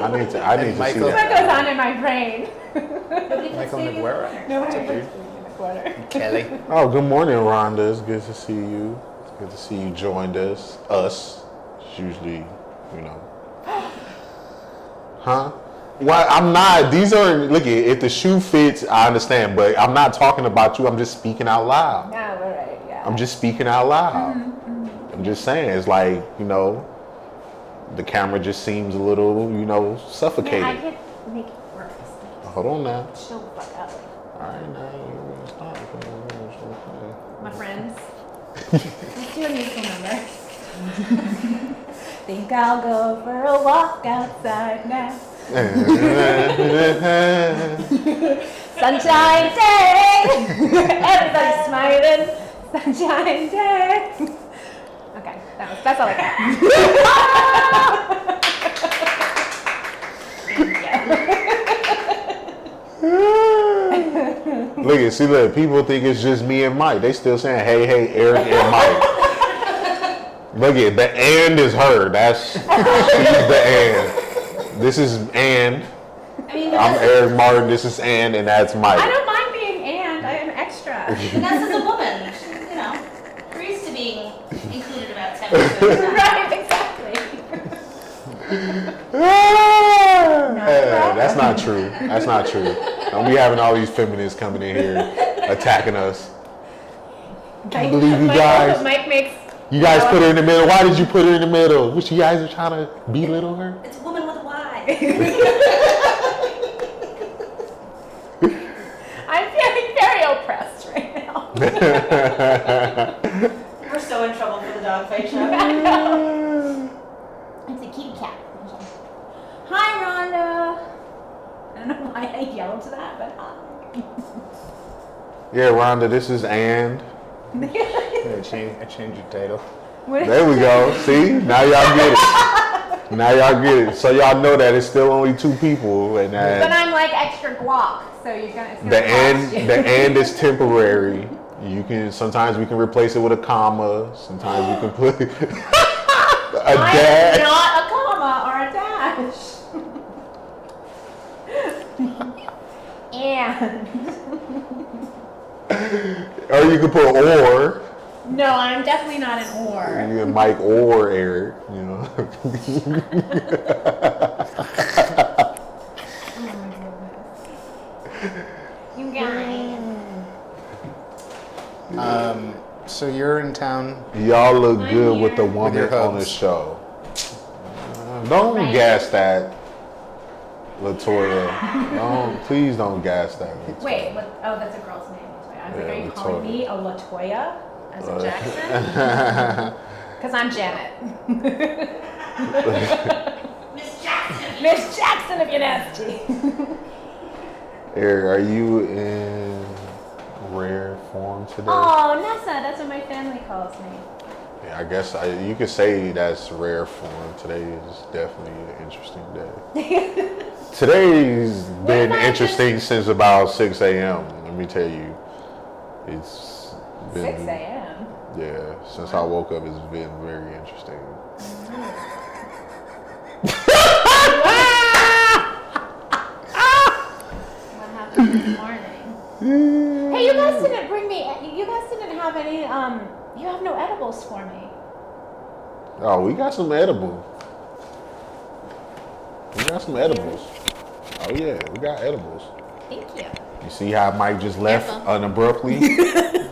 I need to see Michael. What that. goes on in my brain? Nobody puts Michael baby in the Naguera. corner. Nobody What's up, puts dude? baby in the corner. Kelly. Oh, good morning, Rhonda. It's good to see you. It's good to see you joined us. Us. It's usually, you know. Huh? Well, I'm not. These are, look, if the shoe fits, I understand, but I'm not talking about you. I'm just speaking out loud. Yeah, we're right. Yeah. I'm just speaking out loud. I'm just saying, it's like, you know, the camera just seems a little, you know, suffocated. Yeah, I could make it work. Hold on now. Chill the fuck out. All right, now you're stop. My friends. Let's do a musical number. Think I'll go for a walk outside now. Sunshine day. Everybody's smiling. Sunshine day. Okay, that's all I got. Look at, see, look, people think it's just me and Mike. They still saying, hey, hey, Eric and Mike. Look at, the and is her. She's the and. This is and. I mean, I'm Eric Martin, this is and that's Mike. I don't mind being and. I am extra. Vanessa's a woman. She's, you know, we're used to being included about 10 minutes at a time. Right, exactly. That's not true. That's not true. Don't be having all these feminists coming in here attacking us. Can't believe you guys. Mike makes. You guys put her in the middle. Why did you put her in the middle? Which you guys are trying to belittle her? It's a woman with a Y. I'm feeling very oppressed right now. We're so in trouble for the dog fight show. It's a kitty cat. Hi, Rhonda. I don't know why I yelled that, but hi. Yeah, Rhonda, this is and. I changed your title. There we go. See? Now y'all get it. Now y'all get it. So y'all know that it's still only 2 people, and But that I'm like extra guac, so you're gonna. It's gonna the cost you. end is temporary. You can sometimes we can replace it with a comma. Sometimes we can put a dash. Not a comma or a dash. And. Or you could put or. No, I'm definitely not an or. You can Mike or Eric, you know. Oh my goodness. You guys. So you're in town. Y'all look I'm good with the here. woman With your on the hubs. show. Don't Right. gas that, Latoya. Please don't gas that. Latoya. Wait, what? Oh, that's a girl's name, Latoya. I was like, Yeah, are you Latoya. calling me a Latoya as a Jackson? Because I'm Janet. Miss Jackson. Miss Jackson, if you're nasty. Eric, are you in rare form today? Oh, Nessa, that's what my family calls me. Yeah, I guess you could say that's rare form. Today is definitely an interesting day. Today's been if I interesting since about 6 a.m. Let me tell you. It's been 6 a.m. Yeah, since I woke up, it's been very interesting. What happened this morning? Hey, you guys didn't bring me. You guys didn't have any. You have no edibles for me. Oh, we got some edibles. We got some edibles. Oh yeah, we got edibles. Thank you. You see how Mike just left Careful. unabruptly?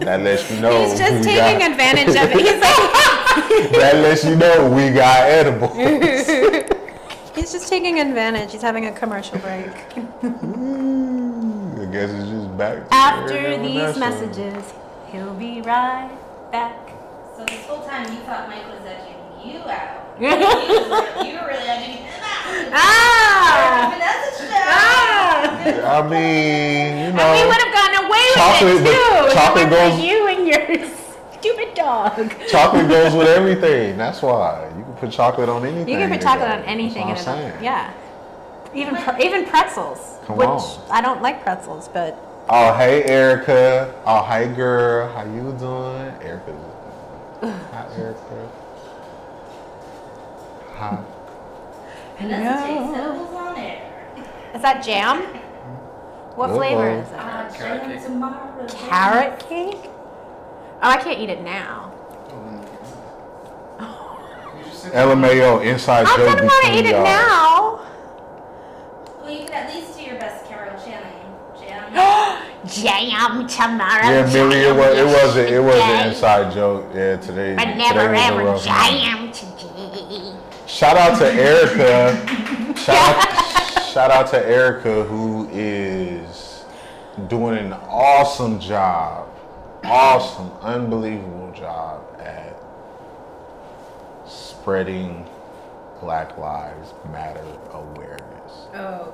That lets you know. He's just we taking got, advantage of it. He's like. That lets you know we got edibles. He's just taking advantage. He's having a commercial break. I guess it's just back. to After Eric these Vanessa. messages, he'll be right back. So this whole time you thought Mike was edging you out. You were really edging him out. Ah! Vanessa show. Ah! I mean, you And we know, would have gotten away with chocolate- it too. but chocolate It wasn't goes- you and your stupid dog. chocolate goes with everything. That's why you can put chocolate on anything. You can put chocolate on anything, That's what I'm saying. yeah. Even pretzels, Come which on. I don't like pretzels, but Oh, hey, Erica. Oh, hey, girl. How you doing? Erica. Hi, Erica. Hi. Vanessa takes edibles on air. is that jam? What Uh-oh. flavor is it? Jam tomorrow. Carrot cake? Oh, I can't eat it now. LMAO, inside I'm joke gonna want to between eat it y'all. now. Well, you can at least do your best Carol Channing. Jam. Jam tomorrow. Yeah, Millie, it wasn't an today. inside joke. Yeah, today. But today never was a ever rough night. jam today. Shout out to Erica. Shout out to Erica, who is doing an awesome job. Awesome, unbelievable job at spreading Black Lives Matter awareness. Oh.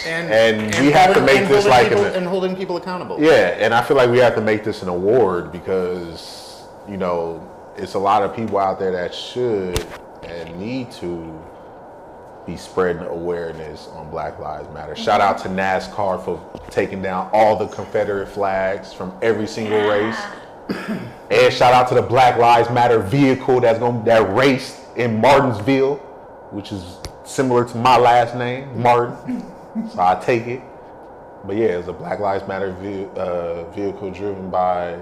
And we have to make this like and holding people accountable. Yeah, and I feel like we have to make this an award because, you know, it's a lot of people out there that should and need to be spreading awareness on Black Lives Matter. Shout out to NASCAR for taking down all the Confederate flags from every single race. And shout out to the Black Lives Matter vehicle that raced in Martinsville, which is similar to my last name, Martin. So I take it. But yeah, it's a Black Lives Matter vehicle driven by,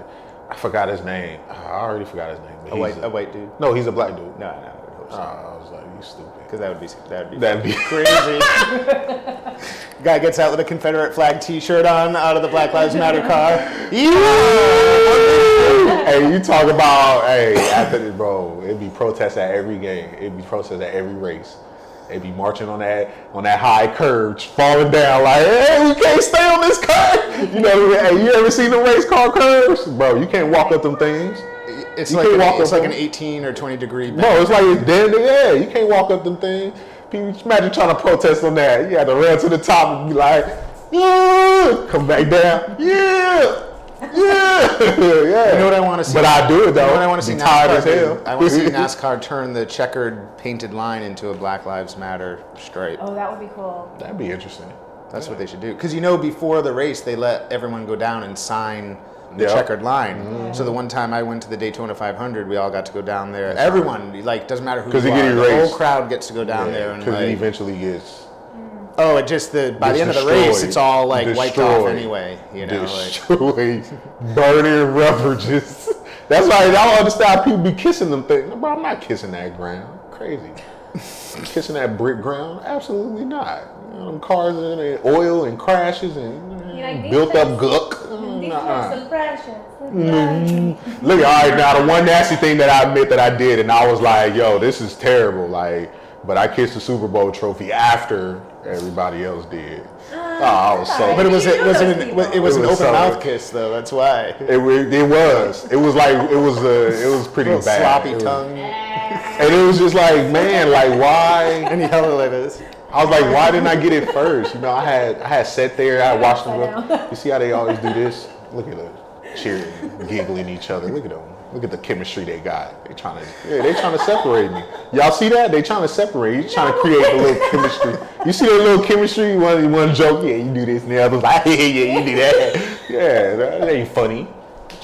I forgot his name. I already forgot his name. But A white dude. No, he's a black dude. No. I was like, you stupid. Because that'd That'd be crazy. Guy gets out with a Confederate flag T-shirt on out of the Black Lives Matter car. Hey, you talk about, after this, bro, it'd be protests at every game. It'd be protests at every race. They'd be marching on that high curve, falling down like, hey, we can't stay on this curve. You know, hey, you ever seen the race car curves? Bro, you can't walk up them things. It's You like can't walk it's up like an on- 18 or 20 degree. No, it's like it's dead in the air. You can't walk up them things. People, imagine trying to protest on that. You had to run to the top and be like, Yeah. Come back down. Yeah. Yeah. Yeah. You know what I want to see? But I do it though. You know what I want to see Be tired NASCAR as hell. do? I want to see NASCAR turn the checkered painted line into a Black Lives Matter stripe. Oh, that would be cool. That'd be interesting. That's what they should do. Because before the race, they let everyone go down and sign the Yep. checkered line. So the one time I went to the Daytona 500, we all got to go down there. Everyone, doesn't matter who 'Cause you it get are, the erased. whole crowd gets to go down there. And Because it eventually gets oh, it just by the end of the destroyed. race, it's all wiped off Destroyed. anyway. destroyed, burning rubber. Just that's why I don't understand how people be kissing them things. Bro, I'm not kissing that ground. Crazy. Kissing that brick ground? Absolutely not. Them cars in it, oil and crashes and built up guck. These Nuh-uh. are so precious. Look, all right, now the one nasty thing that I admit that I did, and I was like, yo, this is terrible. But I kissed the Super Bowl trophy after everybody else did. I was so. But it was You know those an people. open mouth kiss though. That's why. It was. It was pretty Little bad. sloppy It was- tongue. And it was just like, man, like why? And he held it like this. I was like, why didn't I get it first? I had sat there, I watched them go. You see how they always do this? Look at them cheering, giggling each other. Look at them. Look at the chemistry they got. They trying to separate me. Y'all see that? They trying to separate. You trying to create a little chemistry. You see that little chemistry? One joke, yeah, you do this, and the other's like, yeah, you do that. Yeah, that ain't funny.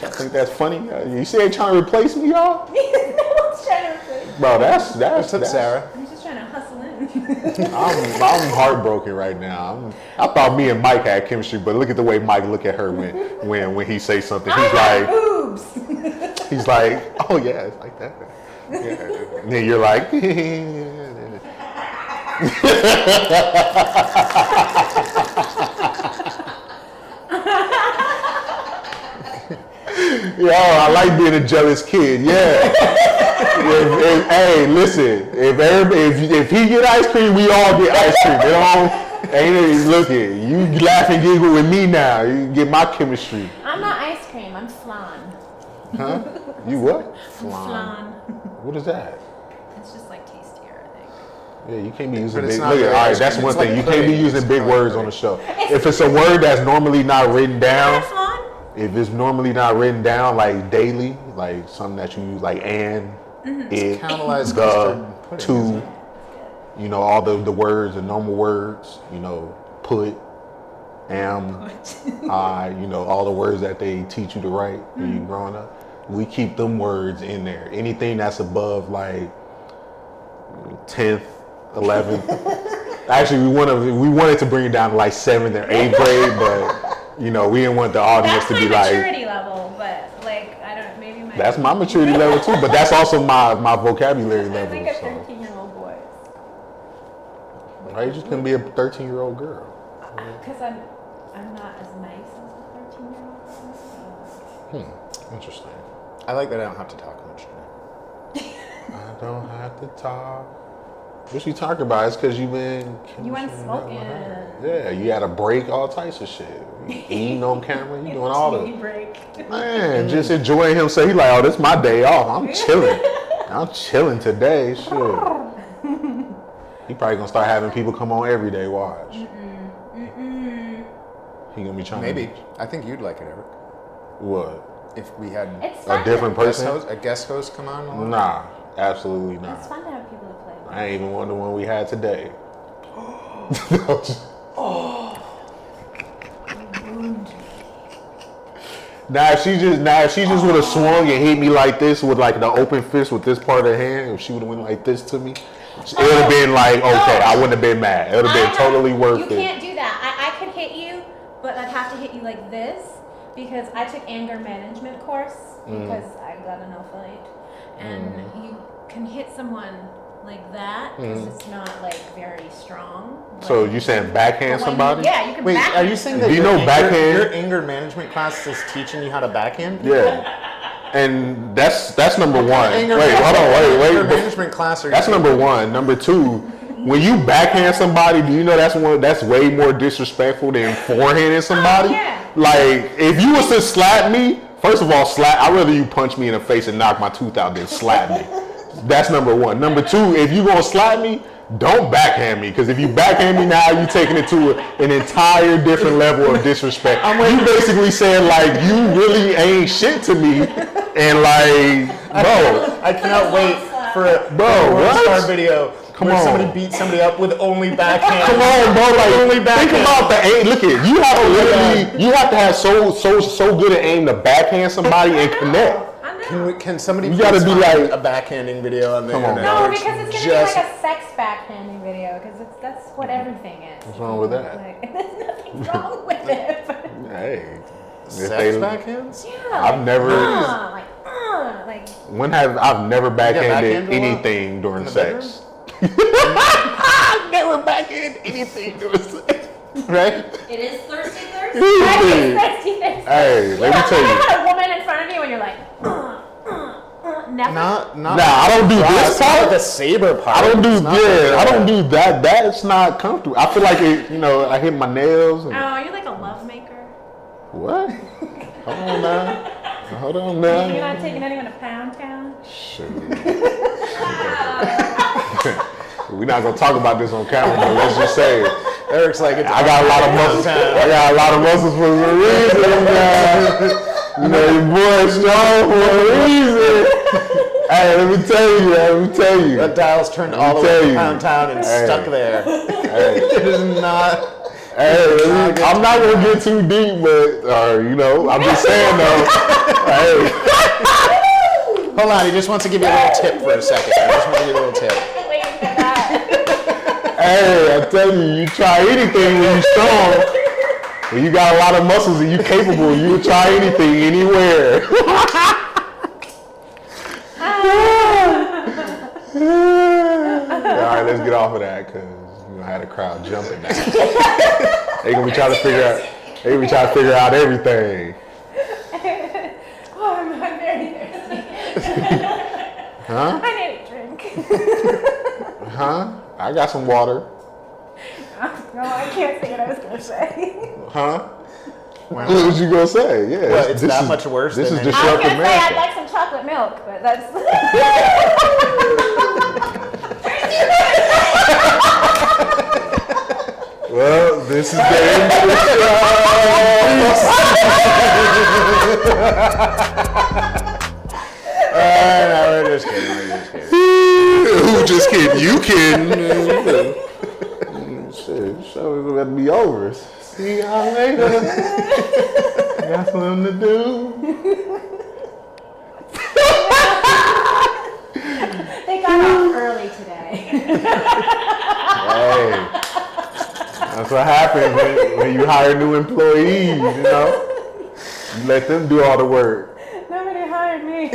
I think that's funny. You see they trying to replace me, y'all? No one's trying to replace. Bro, that's What's up, Sarah? I'm just trying to hustle in. I'm heartbroken right now. I thought me and Mike had chemistry, but look at the way Mike look at her when he says something. He's like, boobs. he's like, oh yeah, it's like that. Yeah. And then you're like, yo, I like being a jealous kid. Yeah. Hey, listen. If he get ice cream, we all get ice cream. Look it. You laugh and giggle with me now. You get my chemistry. I'm not ice cream. I'm flan. Huh? You what? Flan. What is that? It's just like tastier, I think. Yeah, you can't be using But big. it's Look not at, really all right, ice that's cream. one It's thing. like You can't be pudding. using It's big probably words on pudding. the show. If it's a word that's normally not written down, Flan? if it's normally not written down like daily, like something that you use like and, it, Caramelized the, custard pudding, to, isn't it? all the words, the normal words, put, am, I, all the words that they teach you to write when you growing up. We keep them words in there. Anything that's above like 10th, 11th. Actually, we wanted to bring it down to like 7th or 8th grade, but we didn't want the audience That's to my be like. maturity level, but I don't, maybe my. That's my maturity level too, but that's also my vocabulary I'm level. like a So 13-year-old boy. why you just couldn't be a 13-year-old girl? Because I'm not as nice as a 13-year-old. Interesting. I like that I don't have to talk much. I don't have to talk. What you talking about? It's because you went smoking. Yeah, you had to break all types of shit. You eating on camera, you doing all TV that. break. Man, just enjoying him. Say he like, oh, this is my day off. I'm chilling. I'm chilling today. Shit. He probably gonna start having people come on every day. Watch. He gonna be trying. Maybe. I think you'd like it, Eric. What? If we had It's A fun. different person? a guest host come on. along? Nah, absolutely It's not. fun to have people to play with. I ain't even one the one we had today. Now if she just would have swung and hit me like this with like the open fist with this part of her hand, if she would have went like this to me, it would have been like, okay, I wouldn't have been mad. It would have been totally worth You it. can't do that. I could hit you, but I'd have to hit you like this because I took anger management course because I got in a fight. And you can hit someone like that because it's not like very strong. So Like, you saying backhand but when somebody? Yeah, you can Wait, backhand. are you saying that Do you your know backhand? your anger management class is teaching you how to backhand? people? Yeah. And that's number one. Anger Wait, hold on, Anger wait. management class. That's number one. Number two, when you backhand somebody, do you know that's way more disrespectful than forehanding somebody? Oh, yeah. Like, if you was to slap me, first of all, I'd rather you punch me in the face and knock my tooth out than slap me. That's number one. Number two, if you gonna slap me, don't backhand me, because if you backhand me now, you're taking it to an entire different level of disrespect. You basically saying like you really ain't shit to me, and like, bro, I cannot wait for a what? Star video where on. somebody beats somebody up with only backhand. Come on, bro. Like, think about the aim. Look at you have to literally, you have to have so good an aim to backhand somebody and connect. Can somebody You gotta please be find like a backhanding video on the Come on. internet? No, where because it's gonna just- be like a sex backhanding video, because that's what everything is. What's wrong with that? Like, there's nothing wrong with it. But Hey, sex backhands? yeah, I've never. like. When have I've never backhanded backhanded a lot? anything during In the sex? I've never backhanded anything during sex. Right? It is thirsty Thursday. Hey, let me tell You you. had a woman in front of you and you're like, never. Not. Nah, I don't do this part. The saber part. I don't do It's not I don't do that. That's not comfortable. I feel like it. I hit my nails. And, Oh, you're like a lovemaker. what? Hold on now. Hold on You're now. not taking anyone to Pound Town? Shit. We're not gonna talk about this on camera, but let's just say Eric's like, I got a lot of muscles. I got a lot of muscles for a reason, man. Your boy strong for a reason. Hey, let me tell you. That dial's turned all the way to Pound Town and stuck there. It is not. Hey, I'm not gonna get too deep, but I'm just saying though. Hey, Hold on, he just wants to give you a little tip for a second. I just want to give you a little tip. Wait for that. hey, I tell you, you try anything when you're strong. When you got a lot of muscles and you're capable, you will try anything, anywhere. All right, let's get off of that because I had a crowd jumping now. They gonna be trying to figure out everything. Oh, I'm very thirsty. Huh? I need a drink. Huh? I got some water. No, I can't say what I was going to say. Huh? What was you gonna say? Yeah. Well, it's that much worse This than is any- I was disruptive going to say I'd America. like some chocolate milk, but that's... Well, this is the end of the No, we're just kidding. Who just kidding? You kidding? Shit, show is about to be over. See y'all later. Got something to do. They got off early today. Hey, that's what happens when you hire new employees, You let them do all the work. Nobody hired me.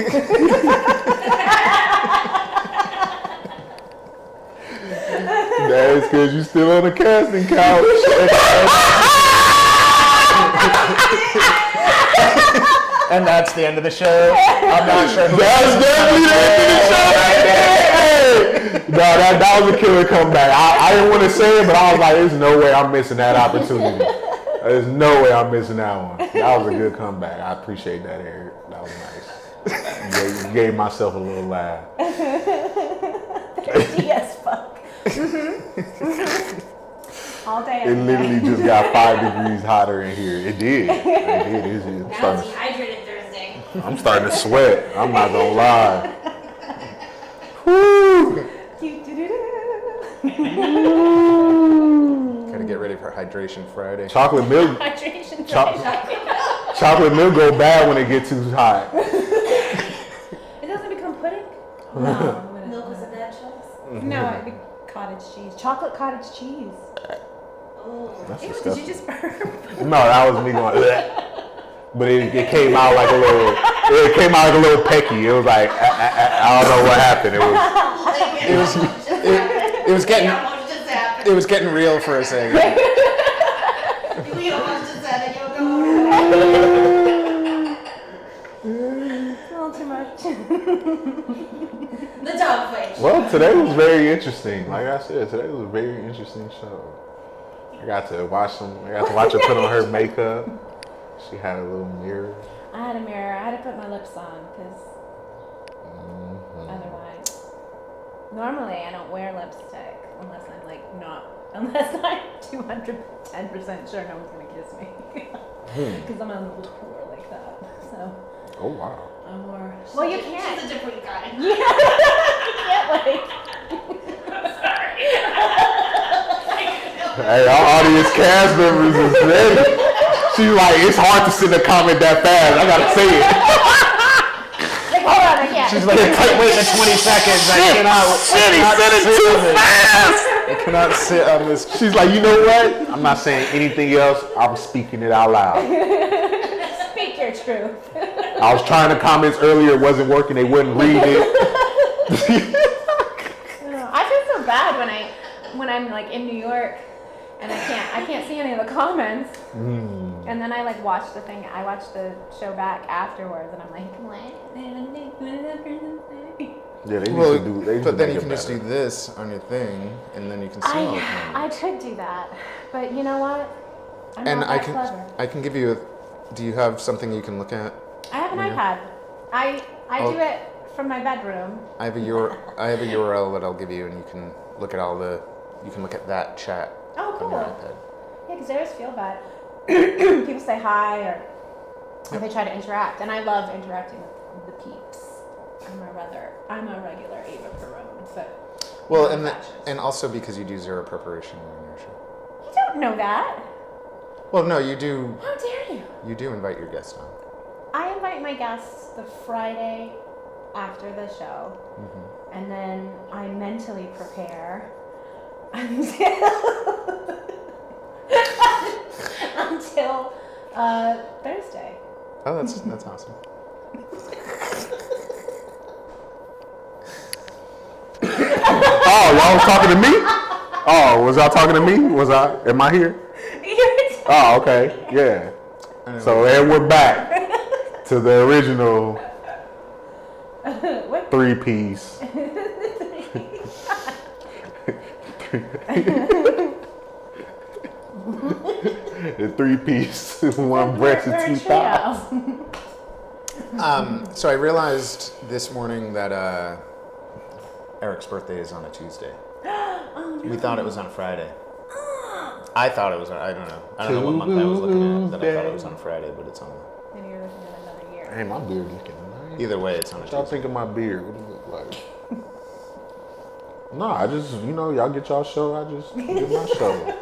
That is because you still on the casting couch. And that's the end of the show. I'm not sure. That's definitely the end of the show right there. Hey. No, that was a killer comeback. I didn't want to say it, but I was like, there's no way I'm missing that opportunity. There's no way I'm missing that one. That was a good comeback. I appreciate that, Eric. That was nice. Gave myself a little laugh. Thirsty as fuck. All day. It every literally day. just got 5 degrees hotter in here. It did. It's Now it's starting, dehydrated Thursday. I'm starting to sweat. I'm not gonna lie. Woo. Gotta get ready for Hydration Friday. Chocolate milk. Hydration. Chocolate milk go bad when it gets too hot. It doesn't become pudding? No. Milk was a bad choice. No, it'd be cottage cheese. Chocolate cottage cheese. Oh. That's Ew, did disgusting. you just burp? No, that was me going. Ugh. But it came out like a little. It came out like a little pecky. It was like I don't know what happened. It was getting. Yeah, what just happened? It was getting real for a second. We almost just said it. You'll go. It's a little too much. The dog fight. Well, today was very interesting. Like I said, today was a very interesting show. I got to watch her put on her makeup. She had a little mirror. I had a mirror. I had to put my lips on because otherwise. Normally, I don't wear lipstick unless I'm like unless I'm 210% sure no one's gonna kiss me. Because I'm a little poor like that. So. Oh wow. I'm more. Well, you can't. She's a different guy. Yeah. You can't like. I'm sorry. Hey, our audience cast members is ready. She's like, it's hard to send a comment that fast. I gotta say it. Like, hold on, I can't. She's like, wait the 20 seconds. I cannot. Shit, he said it too fast. I cannot sit on this. She's like, you know what? I'm not saying anything else. I'm speaking it out loud. Speak your truth. I was trying to comments earlier. It wasn't working. They wouldn't read it. I feel so bad when I'm like in New York and I can't see any of the comments. And then I like watch the thing. I watch the show back afterwards, and I'm like, what? Yeah, they Well, used to do. They used but to then make you it can just better. do this on your thing, and then you can see all the I comments. could do that, but you know what? I'm And not that clever. I can give you. Do you have something you can look at? I have an Yeah. iPad. I Oh. do it from my bedroom. I have a URL that I'll give you, and you can look at all the. You can look at that chat Oh, on cool. your Yeah, iPad. because I always feel bad. People say hi or they try to interact, and I love interacting with the peeps. I'm a regular Ava Perone, but Well, no fashions. and also because you do zero preparation on your show. You don't know that. Well, no, you do. How dare you? You do invite your guests on. I invite my guests the Friday after the show, and then I mentally prepare until Thursday. Oh, that's awesome. Oh, y'all was talking to me? Oh, was y'all talking to me? Am I here? Oh, okay. Yeah. So and we're back to the original What? 3-piece. The 3-piece, one breast and 2 thighs. So I realized this morning that Eric's birthday is on a Tuesday. Oh, no. We thought it was on Friday. I thought it was on, I don't know what month I was looking at, that I thought it was on Friday, but it's on. Maybe you're looking at another year. Hey, my beard looking nice. Either way, it's on a What y'all Tuesday. think of my beard? What does it look like? No, I just, y'all get y'all show, I just get my show.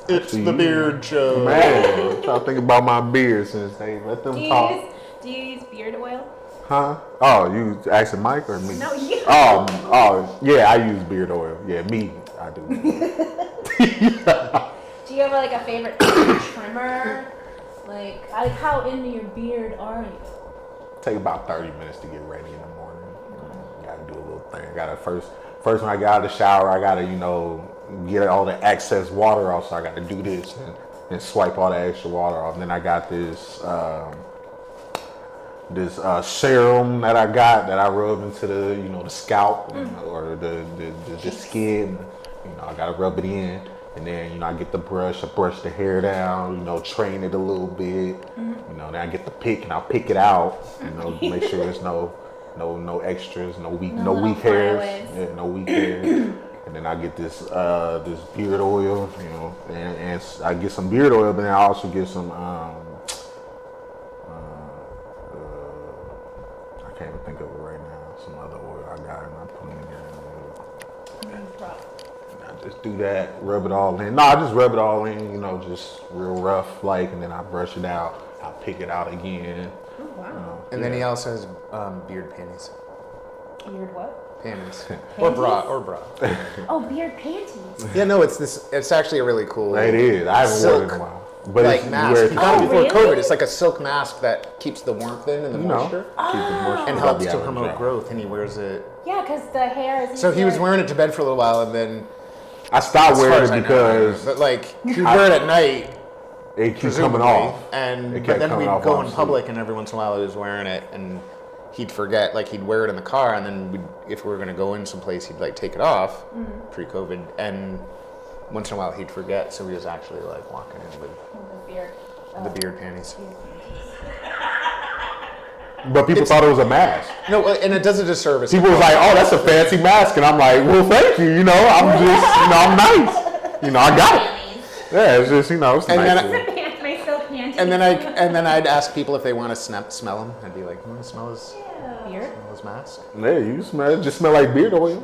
It's the beard show. Man, what y'all think about my beard since they let them talk? Do you use beard oil? Huh? Oh, you asking Mike or me? No, you. Oh, yeah, I use beard oil. Yeah, me, I do. Do you have like a favorite trimmer? Like how into your beard are you? Take about 30 minutes to get ready in the morning. Gotta do a little thing. First when I get out of the shower, I gotta, get all the excess water off. So I gotta do this and swipe all the extra water off. And then I got this serum that I got that I rub into the, the scalp or the skin. I gotta rub it in. And then, I get the brush, I brush the hair down, train it a little bit. Then I get the pick and I'll pick it out, make sure there's no extras, no weak hairs. flyaways. Yeah, no weak hairs. And then I get this beard oil, and I get some beard oil, but then I also get some I can't even think of it right now. Some other oil I got and I put them together. I just do that, rub it all in. No, I just rub it all in, just real rough, and then I brush it out. I pick it out again. Oh wow. And then he also has beard panties. Beard what? Panties. Or bra. Oh, beard panties. Yeah, no, it's actually a really cool. It is. I haven't worn it in a silk, while. But like it's you mask. wear You it got it before really? COVID. It's like a silk mask that keeps the warmth in and the moisture. keep the moisture And out helps the to allergy promote out. growth, and he wears it. Yeah, because the hair is. So he was easier. wearing it to bed for a little while, and then I stopped as far wearing as it I know, because but he'd wear it at night, it keeps presumably, coming off. and It but kept then coming we'd off go while in I'm public, and every once in a while he was wearing it, and he'd forget, he'd wear it in the car, and then if we were going to go in someplace, he'd take it off pre-COVID, and once in a while he'd forget, so he was actually walking in with The beard. the beard panties. But people thought it was a mask. No, and it does a disservice. People was like, "Oh, that's a fancy mask," and I'm like, "Well, thank you. You know, I'm just, I'm nice. You know, I got it. Yeah, it's just, it's nice." My silk panties. And then I'd ask people if they want to smell them. I'd be like, "You want to smell his beard? smell his mask?" Yeah, you smell. It just smell like beard oil.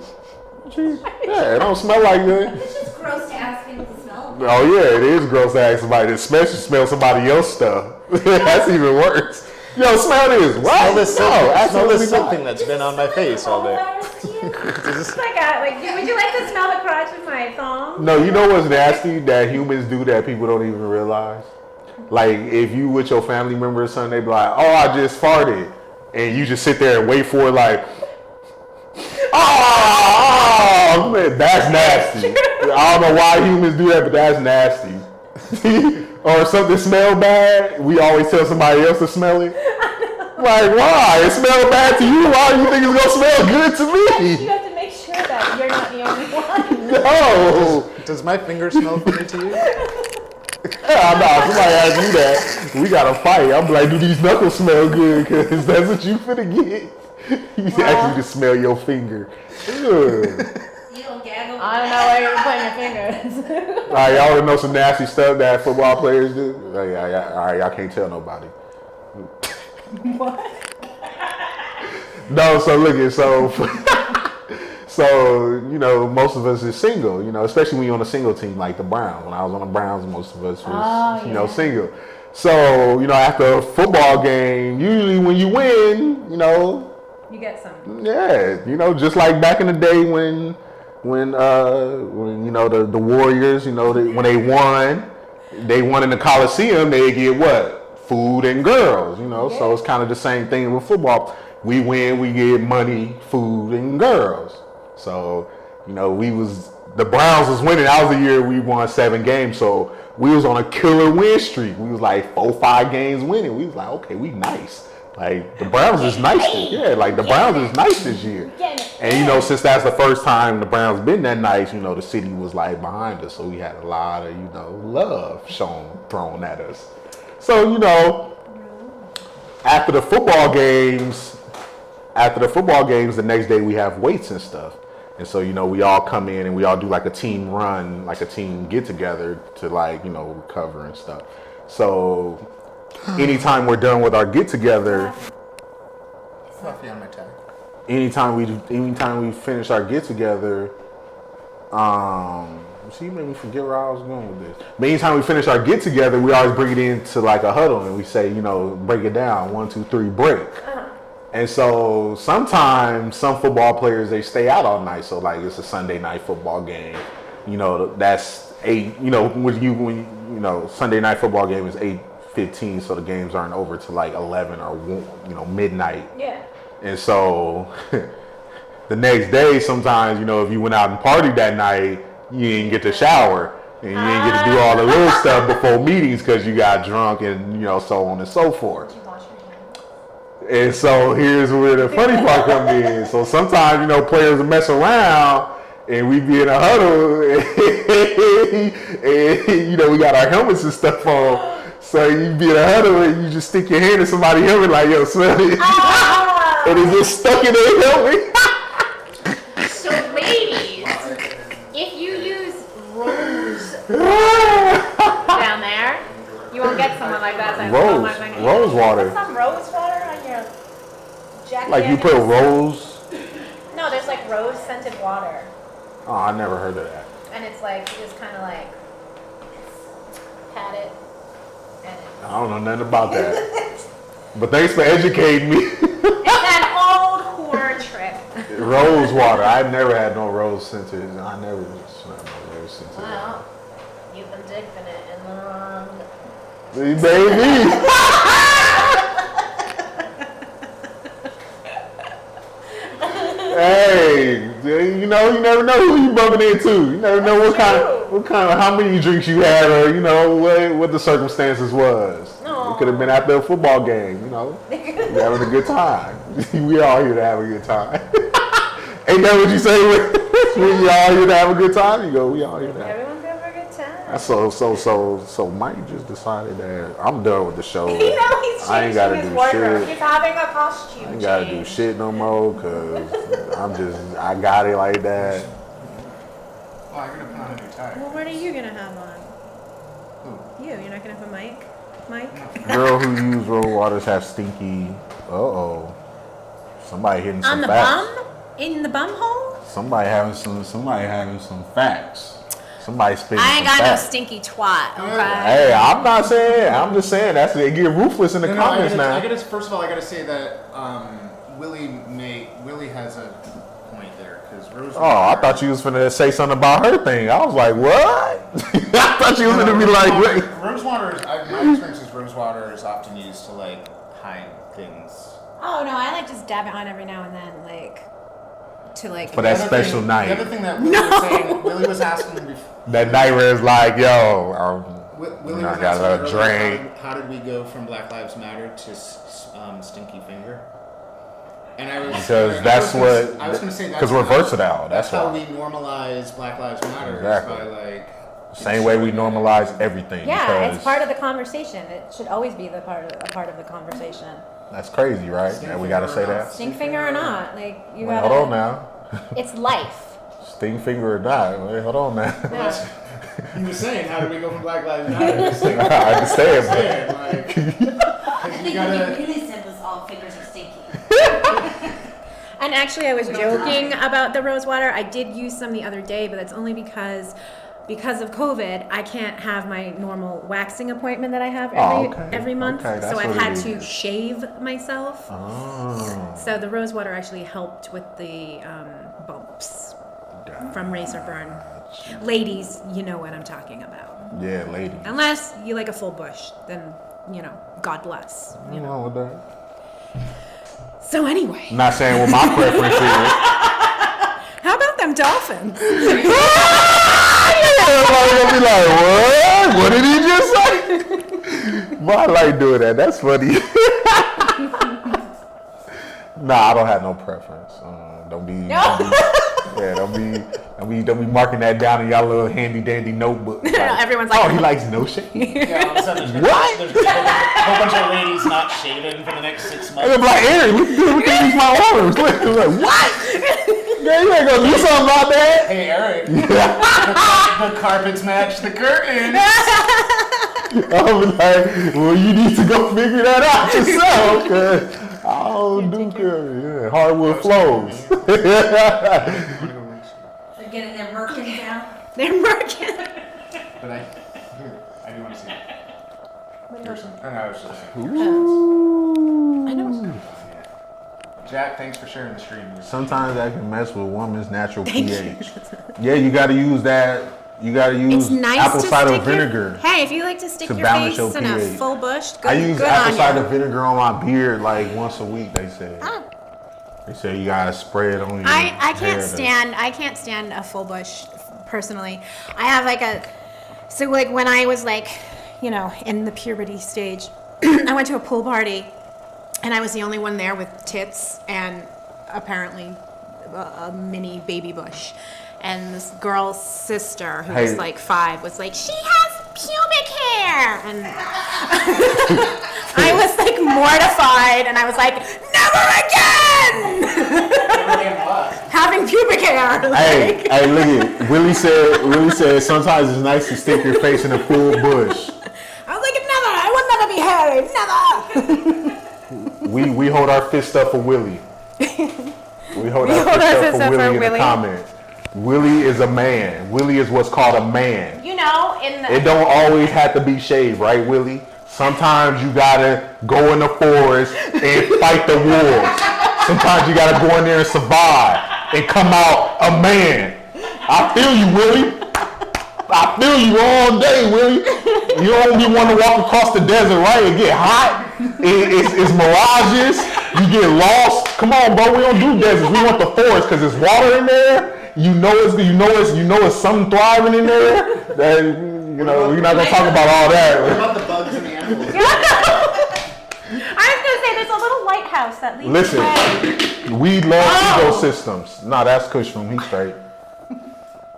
Yeah, it don't smell like that. It's just gross to ask people to smell. Oh yeah, it is gross to ask somebody, especially smell somebody else's stuff. That's even worse. Yo, smell this. What? Smell this No, something. Smell absolutely this not. something that's been on my face all day. Would you like to smell the crotch of my thong? No, you know what's nasty that humans do that people don't even realize? Like if you with your family member or something, they be like, "Oh, I just farted," and you just sit there and wait for it, like, "Oh, man, that's nasty." I don't know why humans do that, but that's nasty. Or if something smell bad, we always tell somebody else to smell it. Like, why? It smells bad to you. Why do you think it's gonna smell good to me? You have to make sure that you're not the only one. No. Does my finger smell funny to you? Yeah, no, somebody asked me that. We gotta fight. I'm like, do these knuckles smell good? Because that's what you finna get. You ask me to smell your finger. Ugh. You don't gaggle. I don't know where you're putting your fingers. All right, y'all wanna know some nasty stuff that football players do? All right, y'all can't tell nobody. What? No, so look at so you know, most of us is single, you know, especially when you're on a single team like the Browns. When I was on the Browns, most of us was, you know, single. So, you know, after a football game, usually when you win, you know, You get some. yeah, you know, just like back in the day when you know the Warriors, you know, when they won in the Coliseum, they get what? Food and girls, you know. So it's kind of the same thing with football. We win, we get money, food, and girls. So, you know, the Browns was winning. That was the year we won 7 games. So we was on a killer win streak. We was like 4-5 games winning. We was like, okay, we nice. Like the Browns is nice. Like the Browns is nice this year. And you know, since that's the first time the Browns been that nice, you know, the city was like behind us. So we had a lot of, you know, love thrown at us. So, you know, after the football games, the next day we have weights and stuff. And so, you know, we all come in and we all do like a team run, like a team get together to like, you know, recover and stuff. So anytime we're done with our get together, Fluffy on my tag. anytime we finish our get together, see, you made me forget where I was going with this. But anytime we finish our get together, we always bring it into like a huddle and we say, you know, break it down, 1, 2, 3, break. And so sometimes some football players, they stay out all night. So like it's a Sunday night football game, you know, that's 8, you know, when you know, Sunday night football game is 8:15, so the games aren't over till like 11 or 1, you know, midnight. Yeah. And so the next day, sometimes, you know, if you went out and partied that night, you didn't get to shower and you didn't get to do all the little stuff before meetings because you got drunk and, you know, so on and so forth. And so here's where the funny part comes in. So sometimes, you know, players will mess around and we be in a huddle and you know, we got our helmets and stuff on. So you be in a huddle and you just stick your hand in somebody's helmet like, yo, smell it. And it's just stuck in their helmet. So ladies, if you use rose down there, you won't get someone like that. Rose water. Put some rose water on your jacket. Like you put rose? No, there's like rose scented water. Oh, I never heard of that. And it's like, you just kind of like pat it. And I don't know nothing about that. But thanks for educating me. it's an old whore trick. Rose water. I've never had no rose scented. I never smelled no rose scented. Well, you've been digging it in the wrong. Baby. Hey, you know, you never know who you bumping into. You never know what kind of, how many drinks you had, or you know what the circumstances was. No. It could have been after a football game. You know, you having a good time. We all here to have a good time. Ain't that what you say when you all here to have a good time? You go, we all here to have. Everyone's here for a good time. So Mike just decided that I'm done with the show. You know, he's I ain't changing gotta his do wardrobe. shit. He's having a costume I ain't gotta do change. shit no more because I got it like that. Well, I'm gonna put on a new tie. Well, what are you gonna have on? Who? You're not gonna have a mic? Mike? Girl who use rose waters have stinky. Somebody hitting some On the facts. bum? In the bum hole? Somebody having some facts. Somebody spitting I ain't some got no facts. stinky twat, okay? Hey, I'm not saying. I'm just saying that's they get ruthless in the comments now. First of all, I gotta say that Willie has a point there because Rose. Oh, I thought you was finna say something about her thing. I was like, what? I thought you was gonna be like, wait. Rosewater. My experience is rosewater is often used to like hide things. Oh no, I like just dab it on every now and then, like to like. For that special night. The other thing that Willie was saying, Willie was asking before. That night where it's like, yo, Willie I was got a asking earlier, drink. how did we go from Black Lives Matter to Stinky Finger? And I was Because I was gonna say because we're versatile. That's how why. we normalize Black Lives Matter. Exactly. Is by like Same way we normalize everything. Yeah, because it's part of the conversation. It should always be a part of the conversation. That's crazy, right? And we gotta say that. Stink finger or not, like you Wait, gotta. hold on now. It's life. Sting finger or not? Wait, hold on now. Yeah. he was saying, how did we go from Black Lives Matter to Stinky I understand, Finger? I think what you really said was all fingers are stinky. And actually, I was joking about the rose water. I did use some the other day, but that's only because of COVID, I can't have my normal waxing appointment that I have every month. Okay, that's so I've what had it to is. shave myself. Oh. So the rose water actually helped with the bumps from razor burn. Ladies, you know what I'm talking about. Yeah, lady. Unless you like a full bush, then, God bless. Nothing wrong with that. So anyway, Not saying what my preference is. how about them dolphins? Everybody's gonna be like, what? What did he just say? But I like doing that. That's funny. Nah, I don't have no preference. Don't be marking that down in y'all little handy dandy notebook. Like, Everyone's like, oh, he likes no shade. Yeah, all of a sudden What? there's a whole bunch of ladies not shaving for the next 6 And months. I'm like, Aaron, look at these my arms. Look, I'm like, what? Yeah, you ain't gonna do something about that. Hey, Eric, the carpets match the curtains. I'm like, well, you need to go figure that out yourself, cause I don't do good. Yeah, hardwood flows. They're getting their merkins out. they're working. But I do want to see it. Pearson. Oh, no, I was just saying. Ooh. I know. Jack, thanks for sharing the stream. Sometimes that can mess with woman's natural pH. Yeah, you gotta use that. You gotta use It's nice apple to cider stick vinegar. Hey, if you like to stick to your balance face your in a pH. full bush, good, I use good apple on cider you. vinegar on my beard like once a week. They say. Ah. They say you gotta spray it on your I hair can't stand a full bush personally. I have like when I was in the puberty stage, I went to a pool party and I was the only one there with tits and apparently a mini baby bush. And this girl's sister, who was like 5, was like, she has pubic hair. And I was like mortified, and I was like, never again! Having pubic hair. Hey, look at Willie said sometimes it's nice to stick your face in a full bush. I was like, never, I would never be hairy, never. We hold our fist up for Willie. We hold our fist up for Willie in the comments. Willie is a man. Willie is what's called a man. It don't always have to be shaved, right, Willie? Sometimes you gotta go in the forest and fight the wolves. Sometimes you gotta go in there and survive and come out a man. I feel you, Willie. I feel you all day, Willie. You don't be wanting to walk across the desert, right? It get hot. It's mirages. You get lost. Come on, bro. We don't do deserts. We want the forest because there's water in there. You know it's something thriving in there. That, we're not gonna talk about all that. What about the bugs and the animals? I was going to say, there's a little lighthouse that leads Listen, we love ecosystems. Nah, that's Kushroom. He's straight.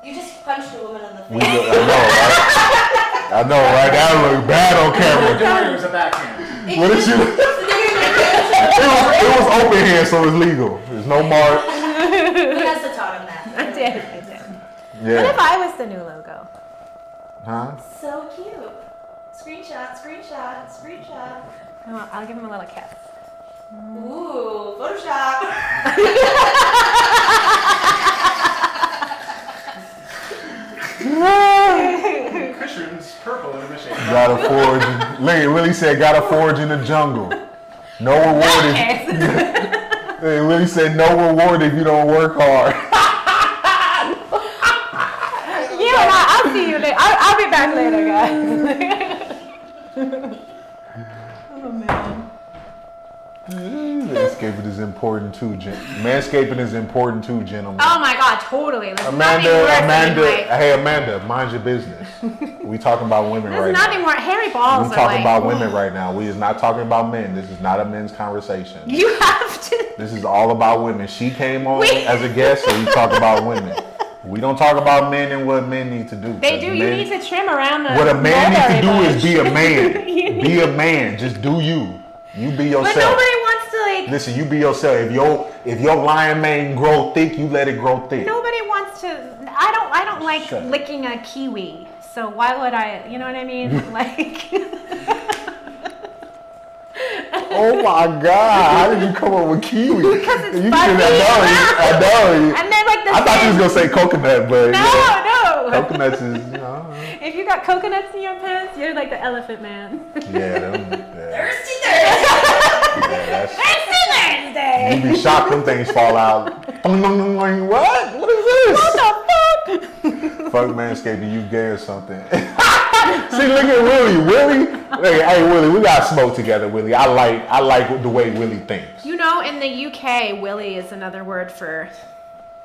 You just punched a woman in the face. I know, right? I know, right? That look bad on camera. It was a backhand. What did you? It was open hand, so it's legal. There's no mark. Vanessa taught him that. I did. Yeah. What if I was the new logo? Huh? So cute. Screenshot. Oh, I'll give him a little kiss. Ooh, Photoshop. Christian's purple in the mission. Gotta forge. Look, Willie said, gotta forge in the jungle. No reward if Willie said, no reward if you don't work hard. I'll see you later. I'll be back later, guys. Oh man. Manscaping is important too, Manscaping is important too, gentlemen. Oh my God, totally. There's Amanda, like, hey Amanda, mind your business. We talking about women right now. There's nothing more. Hairy balls. We talking about women right now. We is not talking about men. This is not a men's conversation. You have to. This is all about women. She came on as a guest, so we talk about women. We don't talk about men and what men need to do. They do. You need to trim around the. What a man needs to do bush. is be a man. Be a man. Just do you. You be yourself. But nobody wants to like. Listen, you be yourself. If your lion mane grow thick, you let it grow thick. Nobody wants to. I don't like licking a kiwi. So why would I? You know what I mean? Like. Oh my God! How did you come up with kiwi? Because it's you funny. I know. And then like the. I thought you was gonna say coconut, but No. coconuts is If you got coconuts in your pants, you're like the elephant man. Thirsty. Thirsty Thursday. You be shocked when things fall out. What? What is this? What the fuck? Fuck Manscaping, you gay or something. See, look at Willie. Hey, Willie, we got smoke together, Willie. I like the way Willie thinks. You know, in the UK, willy is another word for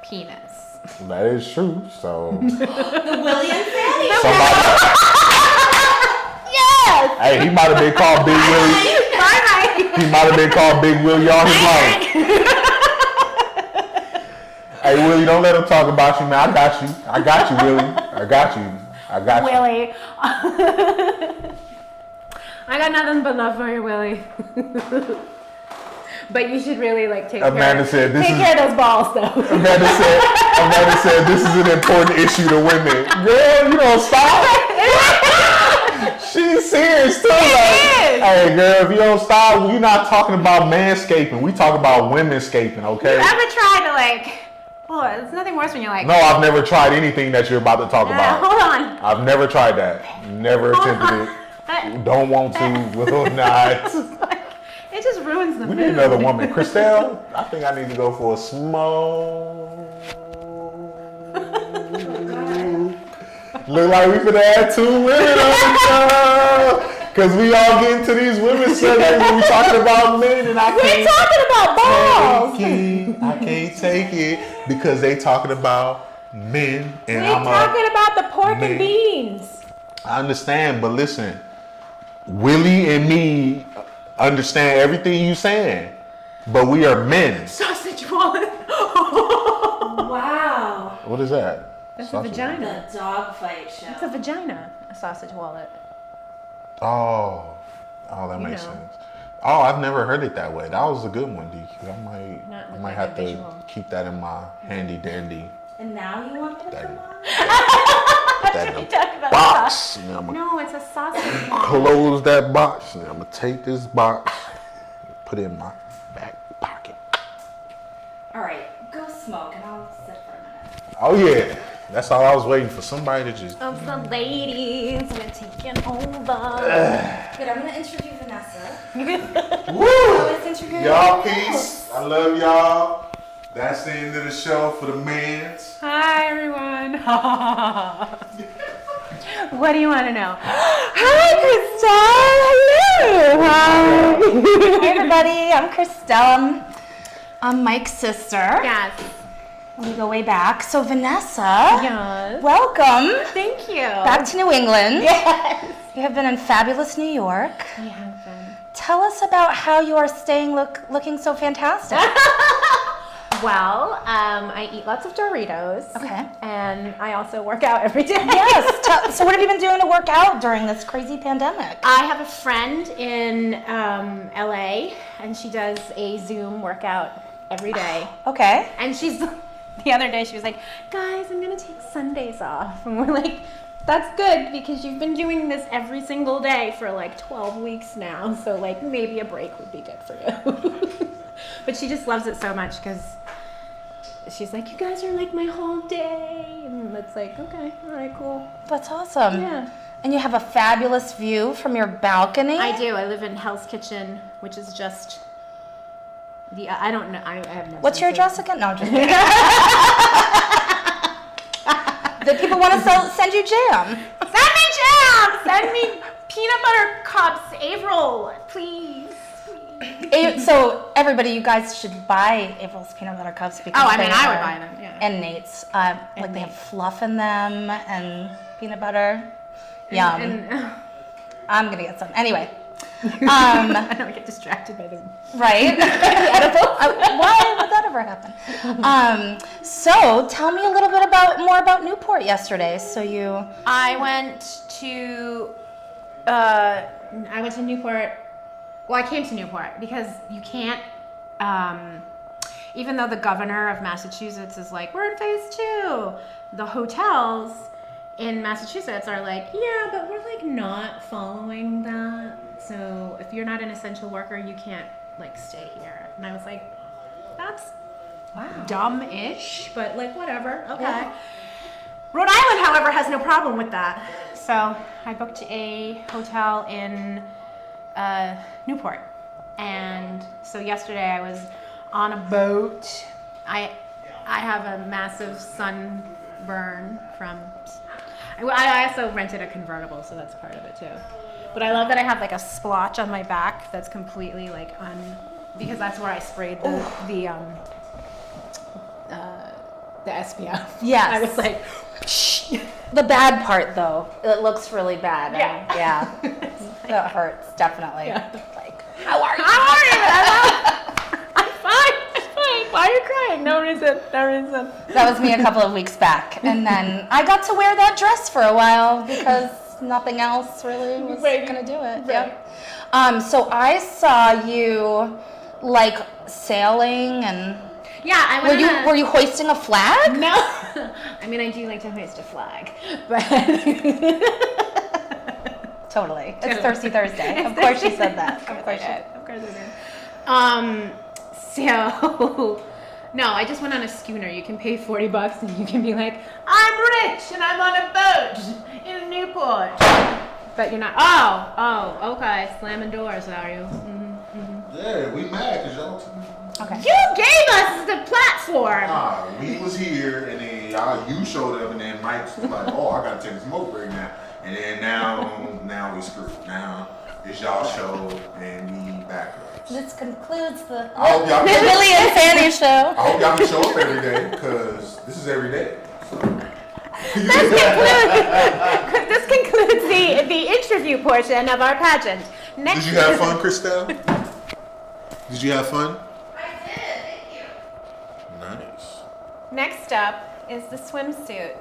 penis. That is true. So The William family. Yes. hey, he might have been called Big Willie. Bye. He might have been called Big Willie all his life. Hey, Willie, don't let him talk about you, man. I got you, Willie. I got you. Willie. I got nothing but love for you, Willie. But you should really like take care of those balls, though. Amanda said this is an important issue to women. Girl, you don't stop. She's serious too. Hey, girl, if you don't stop, we're not talking about manscaping. We talk about women-scaping, okay? You ever tried to like? Oh, it's nothing worse when you're like. No, I've never tried anything that you're about to talk about. Hold on. I've never tried that. Never attempted it. Don't want to. Will not. It just ruins the We mood. need another woman. Christelle, I think I need to go for a smoke. Look like we finna add 2 women on the show. Cause we all get into these women segments when we talking about men and I We're talking about balls. I can't take it because they talking about men and We're talking about the pork man. and beans. I understand, but listen, Willie and me understand everything you saying, but we are men. Sausage wallet. Wow. What is that? That's Sausage. a vagina. The dog fight show. It's a vagina. A sausage wallet. Oh, that makes know. sense. Oh, I've never heard it that way. That was a good one, DQ. I might like have a to visual. keep that in my handy dandy. And now you want me to come on? Put that in a box. And I'm gonna No, it's a sausage wallet. close that box. And I'm gonna take this box, put it in my back pocket. All right, go smoke and I'll sit for a minute. Oh yeah, that's all I was waiting for. Somebody to just. Of the ladies, we're taking over. Good, I'm gonna interview Vanessa. Woo! Let's interview Y'all, everyone peace. else. I love y'all. That's the end of the show for the mans. Hi, everyone. What do you want to know? Hi, Christelle. Hello. Hi. Hey everybody, I'm Christelle. I'm Mike's sister. Yes. We go way back. So Vanessa, Yes. welcome Thank you. back to New England. Yes. You have been in fabulous New York. We have been. Tell us about how you are staying looking so fantastic. well. I eat lots of Doritos. Okay. And I also work out every day. Yes. So what have you been doing to work out during this crazy pandemic? I have a friend in LA, and she does a Zoom workout every day. Okay. And the other day she was like, guys, I'm gonna take Sundays off. And we're like, that's good because you've been doing this every single day for like 12 weeks now. So like maybe a break would be good for you. But she just loves it so much because she's like, you guys are like my whole day. And it's like, okay, all right, cool. That's awesome. Yeah. And you have a fabulous view from your balcony. I do. I live in Hell's Kitchen, which is just I don't know. I have no What's sense your of- address again? No, just kidding. The people want to send you jam. Send me jam! Send me peanut butter cups, April, please. So everybody, you guys should buy April's peanut butter cups because I they would are- buy them. Yeah. And Nate's, like they have fluff in them and peanut butter. Yum. And I'm gonna get some anyway. I don't get distracted by the Right? Why would that ever happen? So tell me a little bit more about Newport yesterday. So you. I went to Newport. Well, I came to Newport because you can't. Even though the governor of Massachusetts is like, we're in phase 2, the hotels in Massachusetts are like, yeah, but we're like not following that. So if you're not an essential worker, you can't like stay here. And I was like, that's dumb-ish, but like whatever. Okay. Yeah. Rhode Island, however, has no problem with that. So I booked a hotel in Newport. And so yesterday I was on a boat. I have a massive sunburn from. I also rented a convertible, so that's part of it too. But I love that I have like a splotch on my back that's completely like because that's where I sprayed the SPF. Yes. I was like, The bad part, though, it looks really bad. Yeah. That hurts definitely. Yeah. Like, how are you? how are you? I'm fine. Why are you crying? No reason. That was me a couple of weeks back, and then I got to wear that dress for a while because nothing else really was gonna do it. Right. Yep. So I saw you like sailing and. Yeah, I went Were you hoisting a flag? No. I mean, I do like to hoist a flag, but Totally. It's Thirsty Thursday. Of course you said that. Of course I did. So no, I just went on a schooner. You can pay $40 and you can be like, I'm rich and I'm on a boat in Newport. But you're not. Oh, okay. Slamming doors, are you? Yeah, we mad because y'all. Okay. You gave us the platform. We was here and then you showed up and then Mike's was like, oh, I gotta take a smoke break now. And then now we screwed. Now it's y'all show and we back up. This concludes the I hope y'all Billy and Fanny show. I hope y'all can show up every day because this is every day. This concludes the interview portion of our pageant. Next. Did you have fun, Christelle? Did you have fun? I did, thank you. Nice. Next up is the swimsuit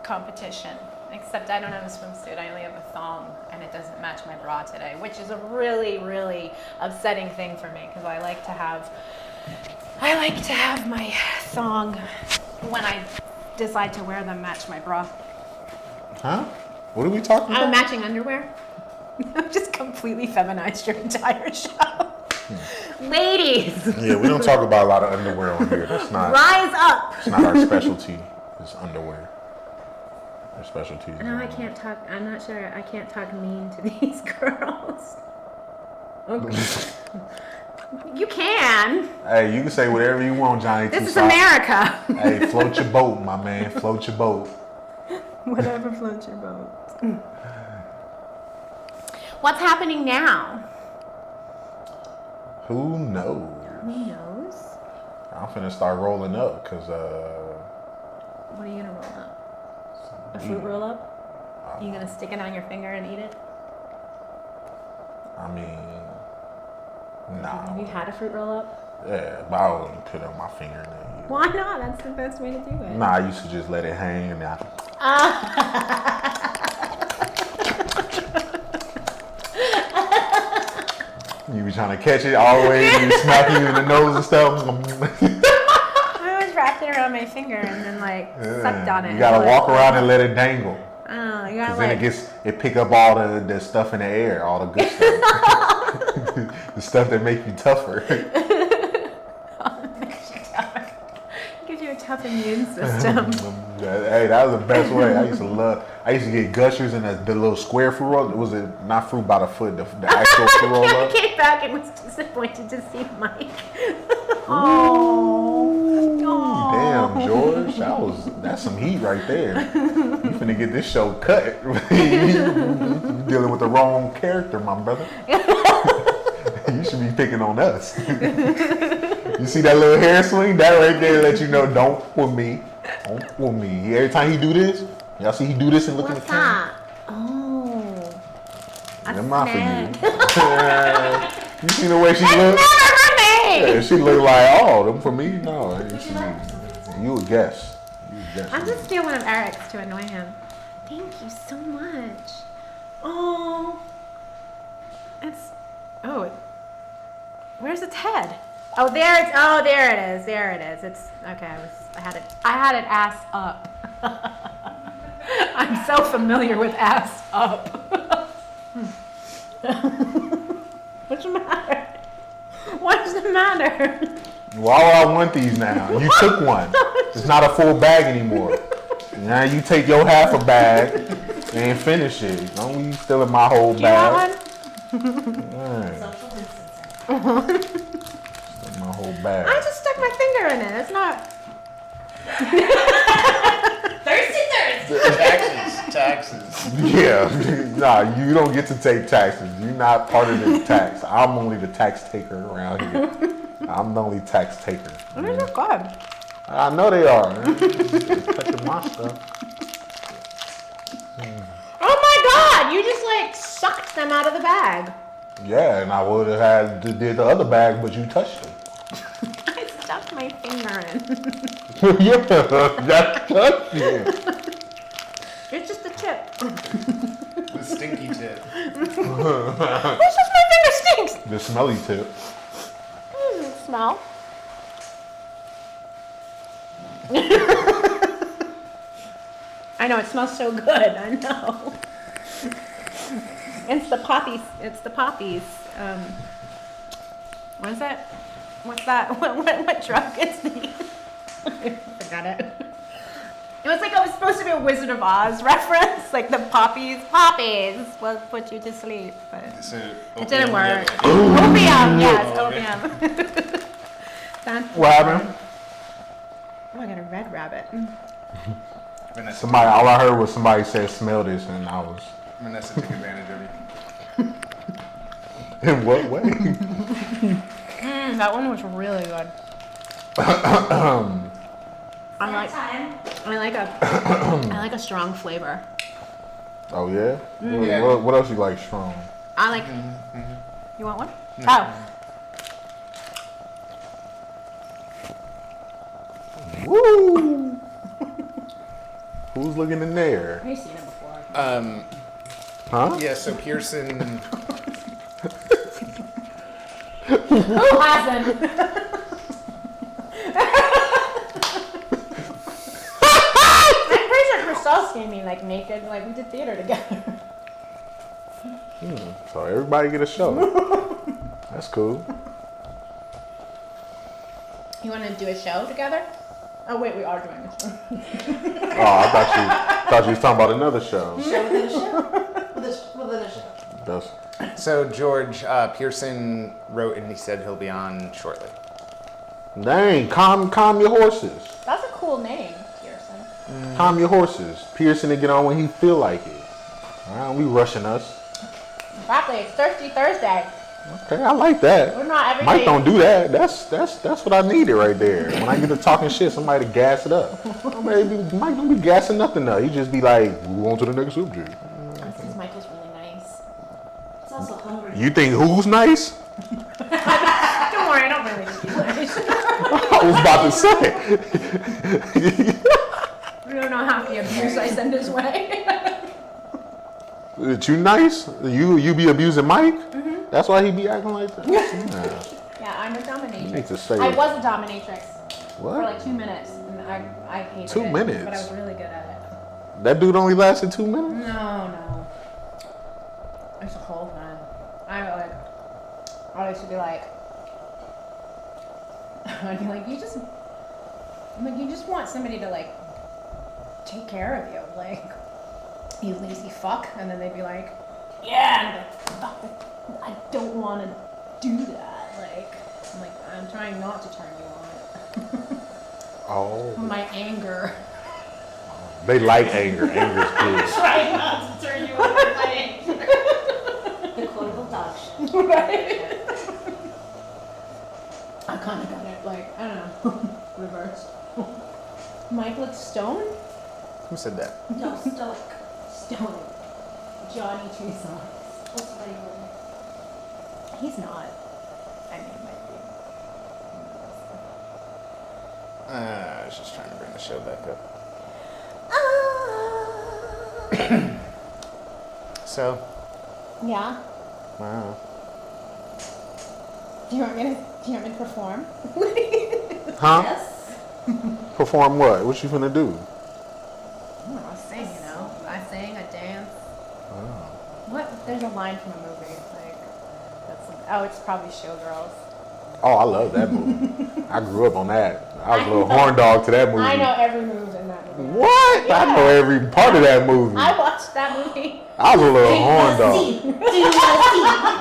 competition. Except I don't have a swimsuit. I only have a thong, and it doesn't match my bra today, which is a really, really upsetting thing for me because I like to have my thong when I decide to wear them match my bra. Huh? What are we talking Oh, about? matching underwear. I've just completely feminized your entire show. Ladies, Yeah, we don't talk about a lot of underwear on here. That's not. rise up. It's not our specialty. It's underwear. Our specialty. No, I can't talk. I'm not sure. I can't talk mean to these girls. Okay. You can. Hey, you can say whatever you want, Johnny. This is Tucson. America. Hey, float your boat, my man. Float your boat. Whatever floats your boat. What's happening now? Who knows? Who knows? I'm finna start rolling up, cause What are you gonna roll up? A fruit roll up? You gonna stick it on your finger and eat it? I mean, nah. Have you had a fruit roll up? Yeah, but I wouldn't put it on my finger. Why not? That's the best way to do it. Nah, I used to just let it hang and you be trying to catch it all the way and you smack you in the nose and stuff. I always wrapped it around my finger and then like sucked on it. You gotta walk around and let it dangle. Oh, you gotta Cause then it pick up all the stuff in the air, all the good stuff. The stuff that make you tougher. Gives you a tough immune system. Hey, that was the best way. I used to get gushers and the little square fruit roll. Was it not fruit by the foot, the actual fruit roll I up? came back and was disappointed to see Mike. Oh. Damn, George, that's some heat right there. You finna get this show cut. You dealing with the wrong character, my brother. You should be picking on us. You see that little hair swing? That right there let you know, don't fool me. Don't fool me. Every time he do this, y'all see he do this and look in the camera? Oh. That's not for you. You see the way she look? Never for me! Yeah, she look like, oh, them for me? No, you a guess. I'm just stealing one of Eric's to annoy him. Thank you so much. Oh. Where's its head? Oh, there it is. There it is. It's okay. I had it ass up. I'm so familiar with ass up. What's the matter? What's the matter? Why would I want these now? You took one. It's not a full bag anymore. Now you take your half a bag and finish it. Don't be stealing my whole bag. Right. My whole bag. I just stuck my finger in it. It's not. Thirsty. Taxes. Yeah. Nah, you don't get to take taxes. You're not part of the tax. I'm only the tax taker around here. I'm the only tax taker. They're so good. I know they are. Touching my stuff. Oh my God! You just like sucked them out of the bag. Yeah, and I would have had to did the other bag, but you touched it. I stuck my finger in. Yeah, that's touching. It's just a tip. The stinky tip. It's just my finger stinks. The smelly tip. Smell. I know, it smells so good. I know. It's the poppies. What is it? What's that? What drug is the? I forgot it. It was like it was supposed to be a Wizard of Oz reference, like the poppies will put you to sleep, but it didn't work. Opium, yes, opium. What happened? Oh, I got a red rabbit. Vanessa, Somebody, all I heard was somebody said, "Smell this," and I was. Vanessa took advantage of you. In what way? That one was really good. I like a strong flavor. Oh yeah. Yeah. What else you like strong? I like. You want one? Oh. Woo! Who's looking in there? Have you seen it before? Huh? Yeah, so Pearson. Who hasn't? I'm pretty sure Christelle seen me like naked, like we did theater together. So everybody get a show. That's cool. You want to do a show together? Oh wait, we are doing a show. Oh, I thought you was talking about another show. Show within a show. Within a show. That's, So George Pearson wrote and he said he'll be on shortly. dang, calm your horses. That's a cool name, Pearson. Calm your horses. Pearson to get on when he feel like it. All right, don't be rushing us. Exactly, it's Thirsty Thursday. Okay, I like that. We're not every Mike day. don't do that. That's what I needed right there. When I get to talking shit, somebody to gas it up. Mike don't be gassing nothing up. He just be like, move on to the next subject. Because Michael's really nice. It's also hungry. You think who's nice? Don't worry, I don't really think he's nice. I was about to say. You don't know half the abuse I send his way. That you nice? You be abusing Mike? Mm-hmm. That's why he be acting like that? Yeah, I'm a dominatrix. You need to say I it. was a dominatrix What? for like 2 minutes. And I hated 2 it. minutes? But I was really good at it. That dude only lasted 2 minutes? No. It's a whole thing. I used to be like, I'd be like, you just want somebody to like take care of you, like, you lazy fuck, and then they'd be like, yeah, and I'd be like, fuck, I don't want to do that, like, I'm trying not to turn you on. Oh. My anger. They like anger. Anger's good. Trying not to turn you on with my anger. The quotable dog shit. Right? I kind of got it, like, I don't know, reversed. Mike looks stoned? Who said that? No, stoic. Stoned. Johnny Tucson. What's the buddy word? He's not. I mean, he might be. I was just trying to bring the show back up. So, Yeah. wow. Do you want me to perform? Huh? Yes. Perform what? What you finna do? I sing, you know. I sing, I dance. Oh. What? There's a line from a movie. Like, it's probably Showgirls. Oh, I love that movie. I grew up on that. I was a little horn dog to that movie. I know every move in that movie. What? Yeah. I know every part of that movie. I watched that movie. I was a little horn dog.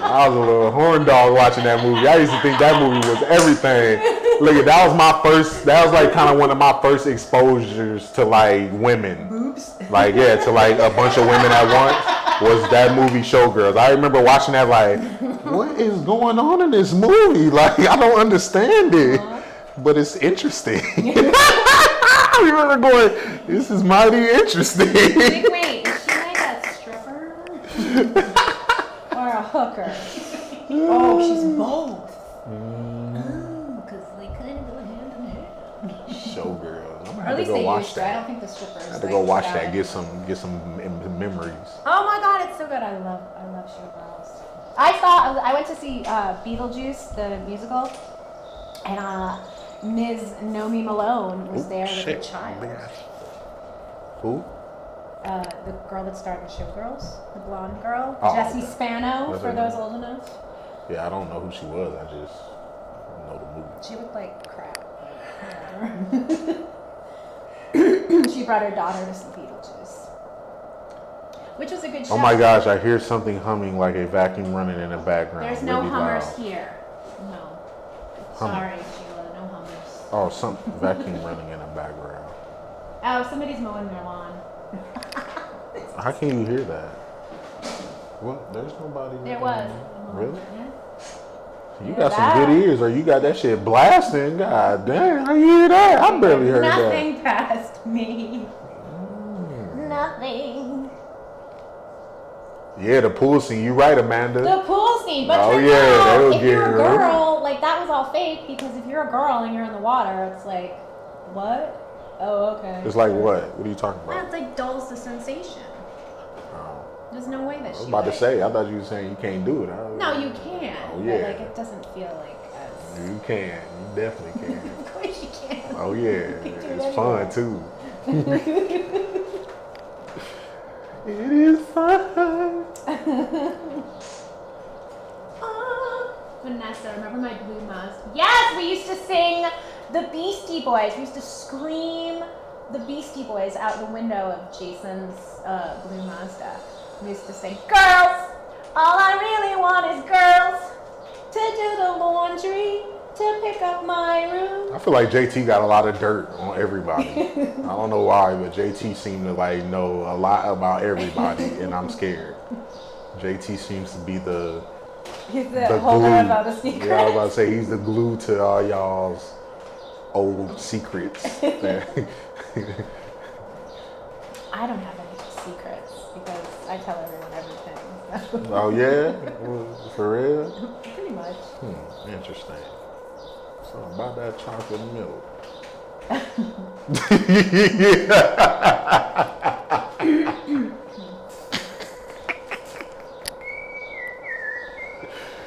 I was a little horn dog watching that movie. I used to think that movie was everything. Look, that was like kind of one of my first exposures to like women. Boobs? Like, yeah, to like a bunch of women at once was that movie Showgirls. I remember watching that like, what is going on in this movie? Like, I don't understand it, but it's interesting. I remember going, this is mighty interesting. Wait, is she like a stripper? Or a hooker? Oh, she's both. Because they kind of go hand in hand. Showgirls. I'm gonna Or at have to least go they watch used to. I that. don't think the strippers. I have to go watch that. Get some memories. Oh my god, it's so good. I love Showgirls. I went to see Beetlejuice, the musical, and Ms. Nomi Malone was there with a child. Who? The girl that starred in Showgirls, the blonde girl, Oh, Jessie okay. Spano, What's for her those name? old enough. Yeah, I don't know who she was. I just know the movie. She looked like crap. Whatever. She brought her daughter to see Beetlejuice, which was a good show. Oh my gosh, I hear something humming like a vacuum running in the background. There's no really hummers loud. here. No. Humming. Sorry, Sheila, no hummers. Oh, some vacuum running in the background. Oh, somebody's mowing their lawn. How can you hear that? Well, there's nobody. There looking. was. Really? Yeah. You Hear got some that? good ears, or you got that shit blasting. God damn, how you hear that? I barely heard that. Nothing past me. Nothing. Yeah, the pool scene. You right, Amanda. The pool scene, but Oh, turns yeah, out, that'll if you're a get her. girl, like that was all fake, because if you're a girl and you're in the water, it's like, what? Oh, okay. It's like what? What are you talking Well, about? it's like dulls the sensation. Oh. There's no way that I was she about to would. say. I thought you were saying you can't do it. No, you can. Oh, But yeah. like it doesn't feel like as. You can. You definitely can. Of course you can. Oh yeah, can do it it's fun anywhere. too. It is fun. Vanessa, remember my blue mask? Yes, we used to sing the Beastie Boys. We used to scream the Beastie Boys out the window of Jason's blue Mazda. We used to sing, girls, all I really want is girls to do the laundry, to pick up my room. I feel like JT got a lot of dirt on everybody. I don't know why, but JT seemed to like know a lot about everybody, and I'm scared. JT seems to be the He's the holder glue. of all the secrets. Yeah, I was about to say he's the glue to all y'all's old secrets. I don't have any secrets because I tell everyone everything. So. Oh yeah, for real. Pretty much. Interesting. So buy that chocolate milk.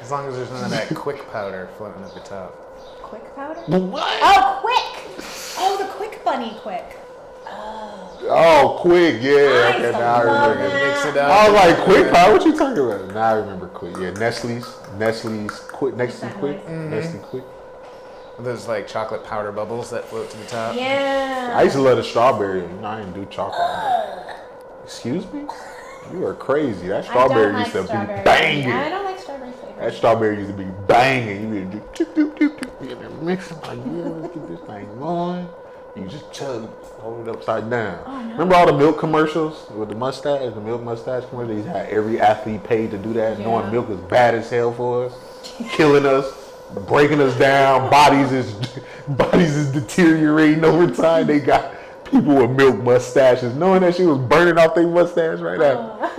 As long as there's none of that quick powder floating at the top. Quick powder? What? Oh, quick! Oh, the quick bunny quick. Oh, quick, yeah. I Okay, used to now I love remember. that. Mix it up. I was like, quick power? What you talking about? Now I remember quick. Yeah, Nestle's quick. Nestle that quick. noise? Nestle quick. Those like chocolate powder bubbles that float to the top. Yeah. I used to love the strawberry. You know, I didn't do chocolate. Excuse me? You are crazy. That strawberry used to be banging. I don't like strawberry flavor. That strawberry used to be banging. You would do doop, doop, doop, doop. You gotta mix it like, yeah, let's get this thing going. You just chug, hold it upside down. Oh, no. Remember all the milk commercials with the mustache, the milk mustache commercials? They had every athlete paid to do that, Yeah. knowing milk is bad as hell for us, killing us, breaking us down. Bodies is deteriorating over time. They got people with milk mustaches, knowing that she was burning off their mustache right now.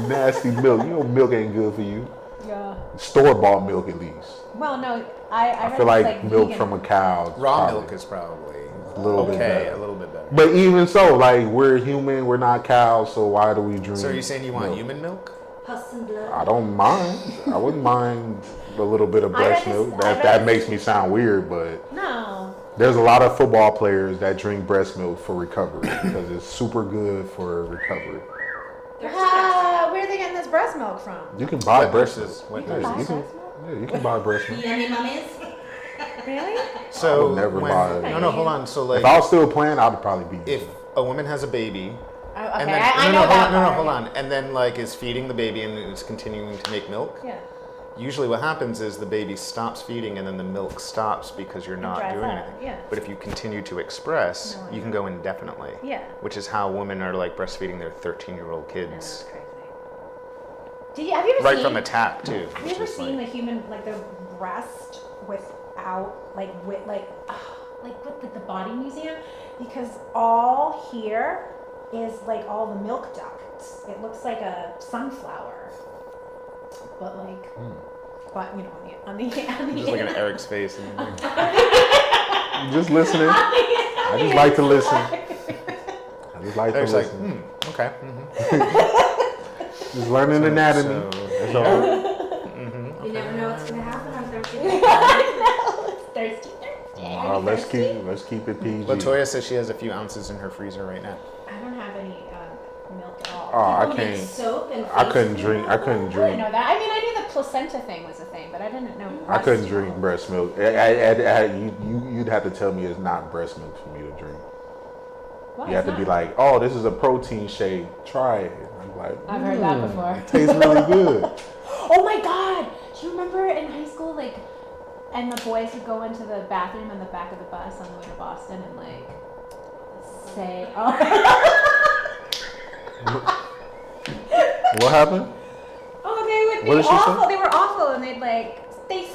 Nasty milk. You know milk ain't good for you. Yeah. Store-bought milk at least. Well, no, I I feel like it's milk vegan. from a cow. Raw probably milk is probably a little bit okay, better. a little bit better. But even so, like, we're human, we're not cows, so why do we drink? So are you saying you want milk? human milk? Puss and blood. I don't mind. I wouldn't mind a little bit of I read breast this- milk. I read That this- makes me sound weird, but No. there's a lot of football players that drink breast milk for recovery because it's super good for recovery. Where are they getting this breast milk from? You can buy Wet breast nurses, milk. wet Yeah, nurses. you can, yeah, you can buy breast milk. Yummy mummies. Really? So would never when, buy it. no, hold on. So like, If I was still playing, I'd probably be. if a woman has a baby, Oh, okay, and then I know that. hold on, and then like is feeding the baby and is continuing to make milk. Yeah. Usually, what happens is the baby stops feeding and then the milk stops because you're not dries doing out, anything. yeah. But if you continue to express, No, I you can go indefinitely. Yeah. Which is how women are like breastfeeding their 13-year-old That's kids, crazy. Have you ever right seen, from the tap too. Have you which ever is seen like- the human, like the breast without, like with the body museum? Because all here is like all the milk ducts. It looks like a sunflower, but like, but you know, on the just looking at Eric's face. And Just listening. I just like to listen. I just like to Eric's like, listen. okay. Just learning anatomy. So, That's all. You never know what's gonna happen on Thursday. thirsty. Let's keep it PG. Latoya says she has a few ounces in her freezer right now. I don't have any milk at all. Oh, I People make caned. soap and I face couldn't cream drink. I out of couldn't I didn't drink. know that. I mean, I knew the placenta thing was a thing, but I didn't know. I couldn't breast drink milk. breast milk. You'd have to tell me it's not breast milk for me to drink. Why? You have It's to be not. like, oh, this is a protein shake. Try it. I'm like, I've heard that before. It tastes really good. Oh my god! Do you remember in high school, like, and the boys would go into the bathroom on the back of the bus on the way to Boston and like say, What happened? oh, they would What be did she say? awful. They were awful, and they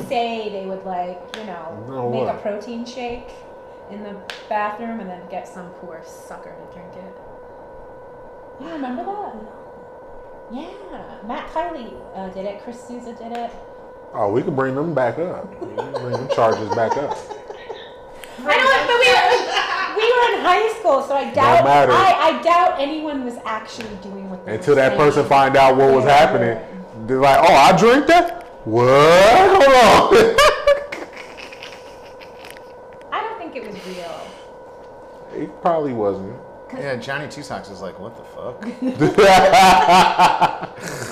say they would like, No, make what? a protein shake in the bathroom and then get some poor sucker to drink it. You remember that? Yeah, Matt Kiley did it. Chris Souza did it. Oh, we can bring them back up. We can bring them charges back up. I know, but we were in high school, so I doubt matter. I doubt anyone was actually doing what they Until were that saying. person find out what was Yeah. happening, they're like, "Oh, I drank that? What? Hold on." I don't think it was real. It probably wasn't. Yeah, Johnny Two Socks is like, what the fuck?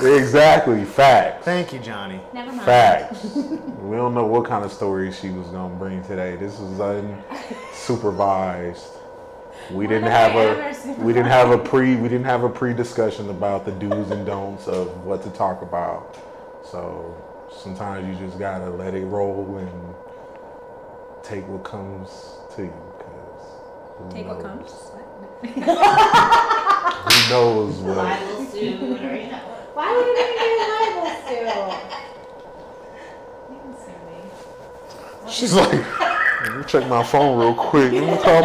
Exactly. Facts. Thank you, Johnny. Never mind. Facts. We don't know what kind of story she was gonna bring today. This was unsupervised. We didn't have a pre-discussion about the do's and don'ts of what to talk about. So sometimes you just gotta let it roll and take what comes to you. 'Cause who Take what knows? comes. Who knows what? Libel suit or Why would it even be a libel suit? You can sue me. She's like, let me check my phone real quick. Let me call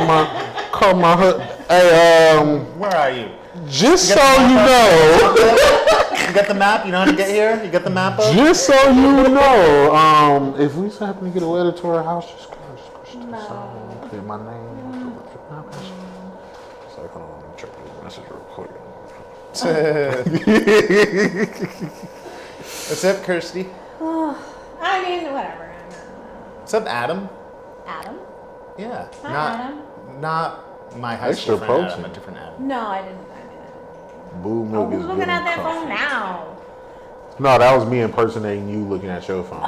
my husband. Hey, Where are you? just so you know, You got the map? You know how to get here? You got the map up? just so you know, if we just happen to get a letter to our house, just call. song, clear my name. It's like, hold on, let me check this message real quick. What's up, Kirsty? I mean, whatever. What's up, Adam? Adam? Yeah. Hi, not, Adam. Not my high Extra school friend protein. Adam, a different Adam. No, I didn't. Boo Oh, milk who's is looking good at in that coffee. phone now? No, that was me impersonating you looking at your phone.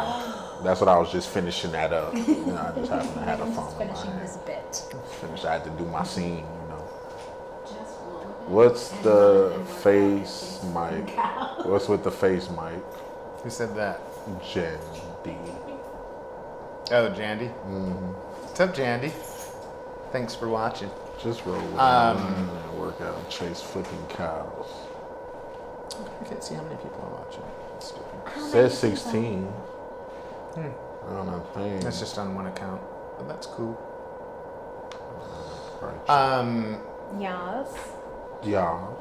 That's what I was just finishing that up. You know, I just happened to have a I'm phone just in my finishing hand. this bit. Finish. I had to do my scene, you know. Just one. What's the face mic? What's with the face mic? Who said that? Jen D. Oh, Jandy. What's up, Jandy? Thanks for watching. Just roll with workout and chase flipping cows. I can't see how many people are watching. That's stupid. Says 16. I don't know. That's just on one account, but that's cool. Right. Yes. Yas.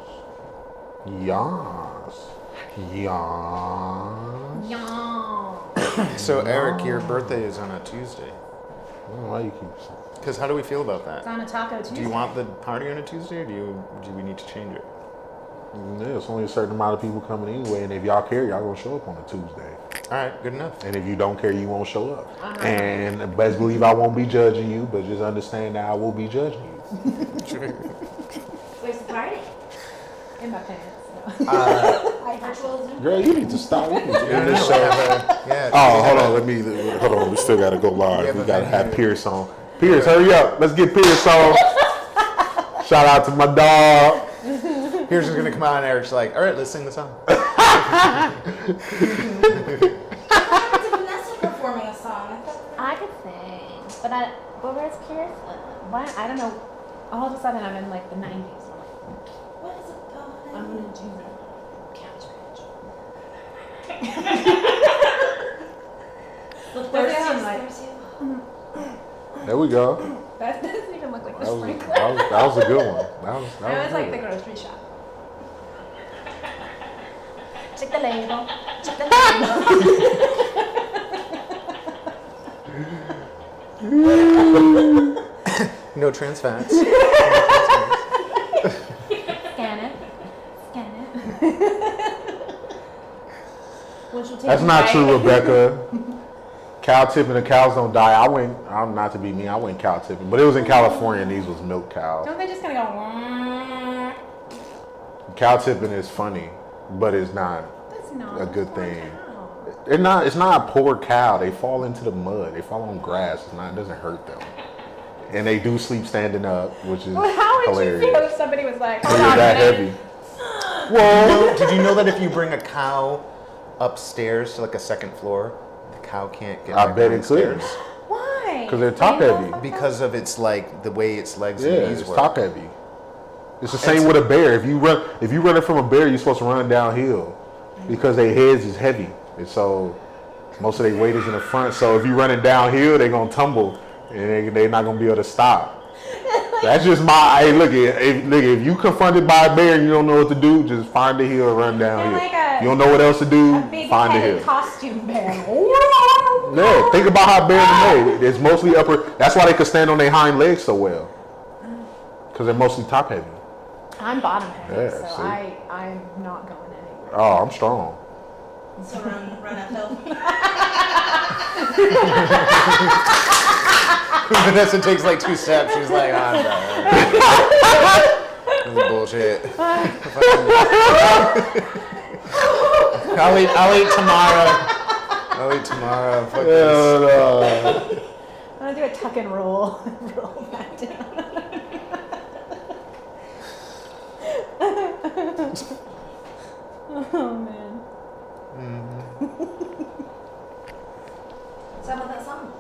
Yeah. So, Eric, your birthday is on a Tuesday. I don't know why you keep. Because how do we feel about It's that? on a Taco Tuesday. Do you want the party on a Tuesday, or do we need to change it? Yeah, it's only a certain amount of people coming anyway, and if y'all care, y'all gonna show up on a Tuesday. All right, good enough. And if you don't care, you won't show up. And best believe I won't be judging you, but just understand that I will be judging you. Where's the party? In my pants. Virtual Zoom? Girl, you need to stop. You need to end this we show. have yeah. Oh, hold on. Hold on. We still got to go live. Yeah, We but got to then have you- Pierce on. Pierce, hurry up. Let's get Pierce on. Shout out to my dog. Here's who's gonna come out, and Eric's like, all right, let's sing the song. What happened to Vanessa performing a song? I thought I could sing, but where's Pierce? Why? I don't know. All of a sudden, I'm in like the 90s. what is it? Oh, I'm gonna do Couch The What's it sound thirstiest. There we go. That doesn't even look like the That was, sprinkler. that was a good one. That was I was like the good. grocery shop. Check the label. Check the label. No trans fats. Scan it. Scan it. Which will take That's you not right- true, Rebecca. Cow tipping, the cows don't die. I'm not to be mean, I went cow tipping. But it was in California and these was milk cows. Don't they just kind of go? Cow tipping is funny, but it's not. That's not A good poor thing. cow. It's not a poor cow. They fall into the mud. They fall on grass. It doesn't hurt them. And they do sleep standing up, which is Well, how would hilarious. you feel if somebody was like, They're hold on a that minute. heavy. Well, did you know that if you bring a cow upstairs to like a second floor, the cow can't get I back bet it downstairs? could. Why? 'Cause they're top Rainbow heavy. fuck Because of its like the way its legs Yeah, and knees it's work. top heavy. It's the same with a bear. If you run it from a bear, you're supposed to run downhill because their heads is heavy, and so most of their weight is in the front. So if you running downhill, they're gonna tumble, and they're not gonna be able to stop. That's just my. Hey, look, if you confronted by a bear and you don't know what to do, just find the hill, run downhill. like a- you don't know what else to do, A big find the headed hill. costume bear. Yeah, think about how bears are made. It's mostly upper. That's why they can stand on their hind legs so well, because they're mostly top heavy. I'm bottom heavy, Yeah, so see? I'm not going anywhere. Oh, I'm strong. So run uphill. Vanessa takes like 2 steps. She's like, I'm done. This is bullshit. I'll eat tomorrow. I'll eat tomorrow. Fuck this. I'm gonna do a tuck and roll. Roll back down. Oh man. So how about that song?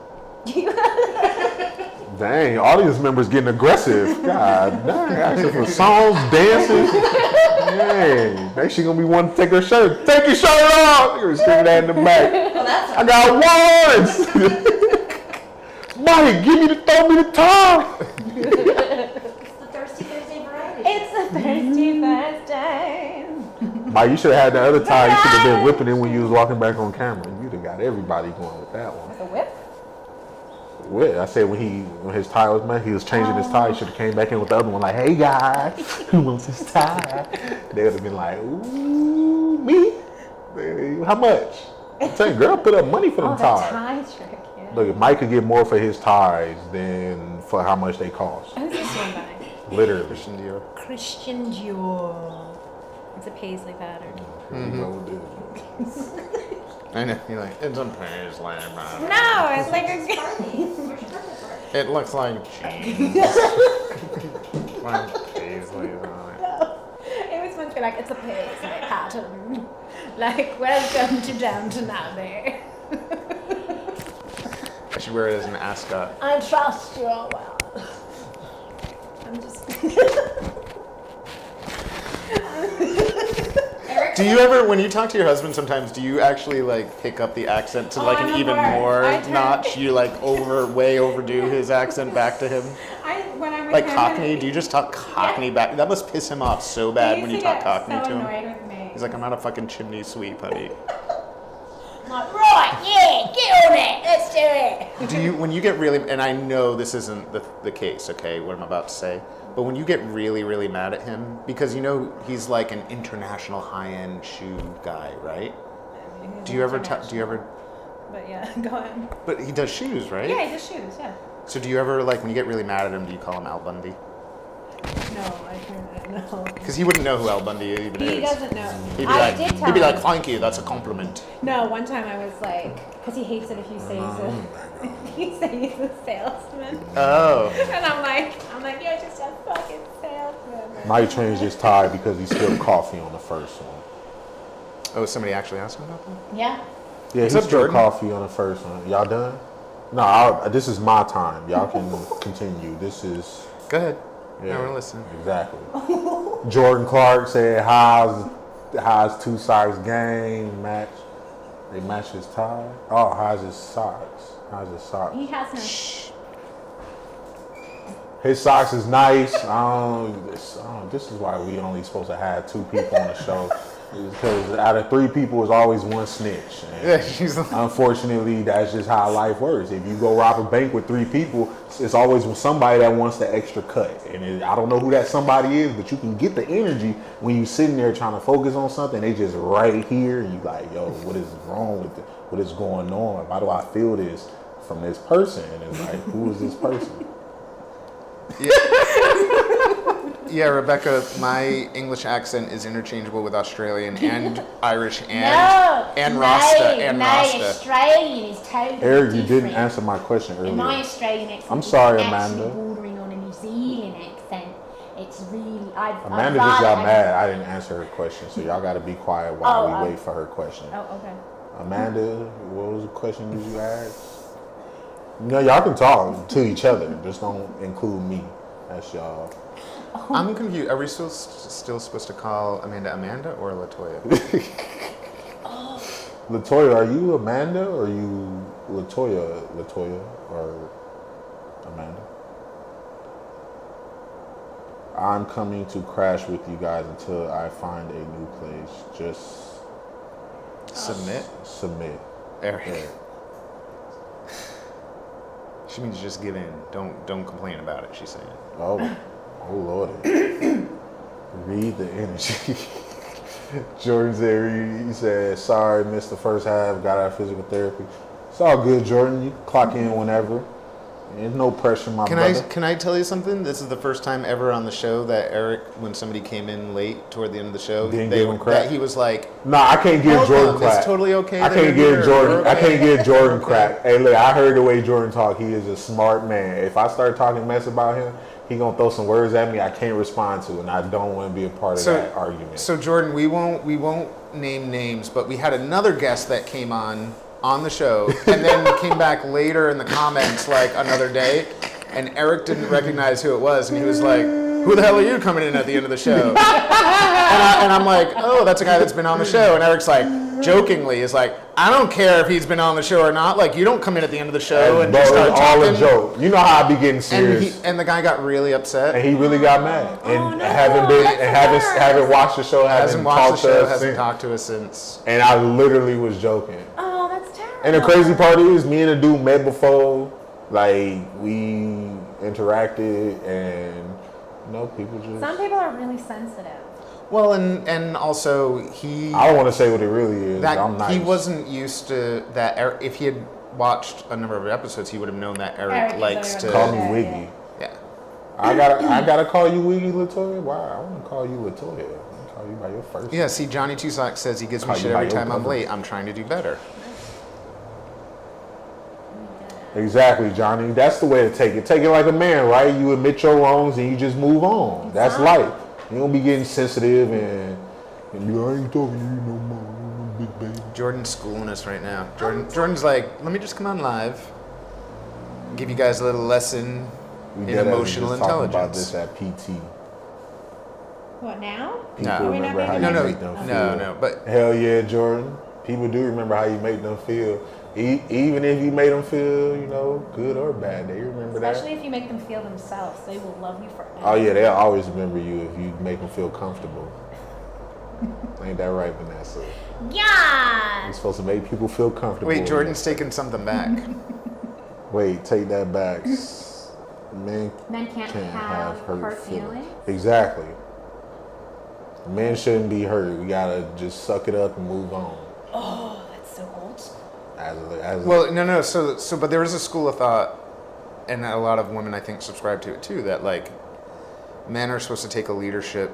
Dang, audience members getting aggressive. God dang, asking for songs, dances. Dang, they she gonna be wanting to take her shirt. Take your shirt off. You're screaming that in the back. Well, that's I got ones. Mike, throw me the top. it's the Thirsty Thursday variety. It's a thirsty Thursday. Mike, you should have had the other tie. You should have been whipping it when you was walking back on camera. You'd have got everybody going with that one. With a whip? What? I said when his tie was made, he was changing his tie. He should have came back in with the other one like, hey guys, who wants this tie? They would have been like, ooh, me? How much? I'm saying, girl, put up money for them ties. tie trick, yeah. Look, if Mike could get more for his ties than for how much they cost. Who's this one by? Literally. Christian Dior. Christian Dior. It's a paisley pattern. I know. You're like, it's a paisley pattern. No, it's like a. It looks like cheese. Like paisley on it. It was meant to be like, it's a paisley pattern. Like, welcome to Downton Abbey. I should wear it as an ascot. I trust you all well. I'm just. Do you ever, when you talk to your husband sometimes, do you actually like pick up the accent to like I'm an a even mark. more I turn- notch? You like way overdo his accent back to him? When I'm with Like him, Cockney? Do you just talk Cockney back? That must piss him off so bad when you talk Cockney so to him. annoyed with me. He's like, I'm not a fucking chimney sweep, honey. I'm like, right, yeah, get on it, let's do it. Do you, when you get really, and I know this isn't the case, okay, what I'm about to say, but when you get really, really mad at him, because you know he's like an international high-end shoe guy, right? Do you ever? But yeah, go ahead. But he does shoes, right? Yeah, he does shoes, yeah. So do you ever, like, when you get really mad at him, do you call him Al Bundy? No, I can't, no. Because he wouldn't know who Al Bundy even is. He doesn't know. He'd be I like, did tell he'd be like, him. thank you, that's a compliment. No, one time I was like, because he hates it if you say he's a salesman. Oh. And I'm like, you're just a fucking salesman. Mike changed his tie because he spilled coffee on the first one. Oh, somebody actually asked him about that? Yeah. Yeah, What's he up, spilled Jordan? coffee on the first one. Y'all done? No, this is my time. Y'all can continue. This is... Go ahead. Yeah, we're listening. Exactly. Jordan Clark said, how's Two Socks game match? They match his tie? Oh, how's his socks? How's his socks? He has no. His socks is nice. This is why we only supposed to have 2 people on the show. Because out of 3 people, there's always one snitch. And Yeah, she's like, unfortunately, that's just how life works. If you go rob a bank with 3 people, it's always somebody that wants the extra cut. And I don't know who that somebody is, but you can get the energy when you sitting there trying to focus on something. They just right here, and you like, yo, what is wrong with it? What is going on? Why do I feel this from this person? And it's like, who is this person? yeah, Rebecca, my English accent is interchangeable with Australian and Irish and Rasta. Australian is totally Eric, you different. didn't answer my question earlier. And my Australian accent I'm sorry, is Amanda. actually bordering on a New Zealand accent. It's really... Amanda just got mad. I didn't answer her question, so y'all got to be quiet while we wait for her question. Oh, okay. Amanda, what was the question that you asked? No, y'all can talk to each other. Just don't include me. That's y'all. I'm confused. Are we still supposed to call Amanda or Latoya? Latoya, are you Amanda or are you Latoya or Amanda? I'm coming to crash with you guys until I find a new place. Just Submit? submit. Eric. Yeah. She means just give in. Don't complain about it, she's saying. Oh Lord. Read the energy. Jordan said, he said, sorry, missed the first half, got out of physical therapy. It's all good, Jordan. You can clock in whenever. There's no pressure, my brother. Can I tell you something? This is the first time ever on the show that Eric, when somebody came in late toward the end of the show, Didn't give him crap? that he was like, Nah, I can't give Jordan welcome, crap. it's totally okay I that can't you're give here. Jordan. You're I okay. can't give Jordan Okay. crap. Hey, look, I heard the way Jordan talk. He is a smart man. If I start talking mess about him, he gonna throw some words at me I can't respond to, and I don't want to be a part of that argument. So Jordan, we won't name names, but we had another guest that came on the show and then came back later in the comments like another day, and Eric didn't recognize who it was, and he was like, who the hell are you coming in at the end of the show? and I'm like, oh, that's a guy that's been on the show. And Eric's like, jokingly, is like, I don't care if he's been on the show or not. Like, you don't come in at the end of the show and Bro, just start it's all talking. a joke. You know how I be getting serious. And the guy got really upset. And he really got mad, and no, haven't watched the show, Hasn't haven't watched the talked to show, us hasn't since. talked to us since. And I literally was joking. Oh, that's terrible. And the crazy part is, me and the dude met before. Like we interacted, and you know, people just. Some people are really sensitive. Well, and also he. I don't want to say what it really is. That I'm nice. he wasn't used to that. If he had watched a number of episodes, he would have known that Eric is likes to Call me Yeah, Wiggy. Yeah. I gotta call you Wiggy Latoya. Why? I want to call you Latoya. I want to call you by your first. Yeah. See, Johnny Tusac says he gives me Call you shit by every your time I'm brother. late. I'm trying to do better. Exactly, Johnny. That's the way to take it. Take it like a man, right? You admit your wrongs and you just move on. That's life. You don't be getting sensitive and be like, I ain't talking to you no more, big baby. Jordan's schooling us right now. Jordan's like, let me just come on live, give you guys a little lesson We in dead ass emotional just talking about intelligence. this at PT. What now? People No. Are we not remember how making you No, make them feel. no. But Hell yeah, Jordan. People do remember how you make them feel. Even if you made them feel, you know, good or bad, they remember Especially that. if you make them feel themselves, they will love you forever. Oh yeah, they'll always remember you if you make them feel comfortable. Ain't that right, Vanessa? Yeah. You're supposed to make people feel comfortable. wait, Jordan's taking something back. Wait, take that back. Men Men can't have hurt feelings. Exactly. Men shouldn't be hurt. We gotta just suck it up and move on. Oh, that's so old school. Well, no. So, but there is a school of thought, and a lot of women I think subscribe to it too. That like, men are supposed to take a leadership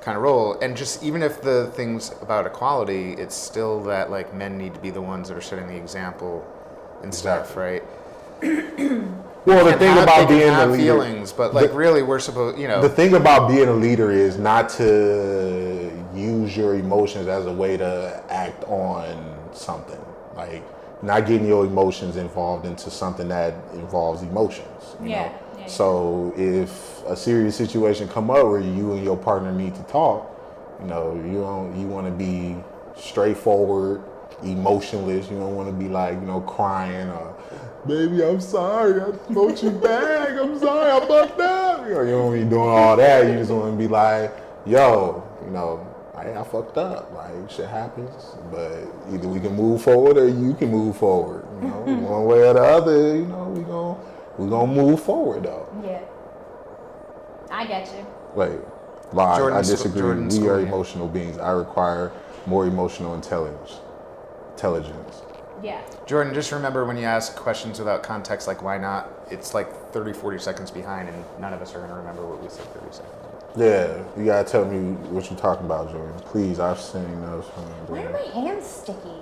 kind of role, and just even if the things about equality, it's still that like men need to be the ones that are setting the example and stuff, right? well, the thing about they being can a have leader, feelings, but like really, we're supposed, you know. the thing about being a leader is not to use your emotions as a way to act on something. Like not getting your emotions involved into something that involves emotions. You know? Yeah. So if a serious situation come up where you and your partner need to talk, you know, you want to be straightforward, emotionless. You don't want to be like, you know, crying or, baby, I'm sorry, I wrote you back. I'm sorry, I fucked up. You know, you don't be doing all that. You just want to be like, yo, you know, I fucked up. Like shit happens, but either we can move forward or you can move forward. You know, one way or the other. You know, we gonna move forward though. Yeah. I get you. Wait, lie. I Jordan's- disagree. Jordan's We are school, yeah. emotional beings. I require more emotional intelligence. Yeah. Jordan, just remember when you ask questions without context, like why not, it's like 30, 40 seconds behind, and none of us are going to remember what we said 30 seconds ago. Yeah, you gotta tell me what you're talking about, Jordan. Please, I've seen those from Why are my hands sticky?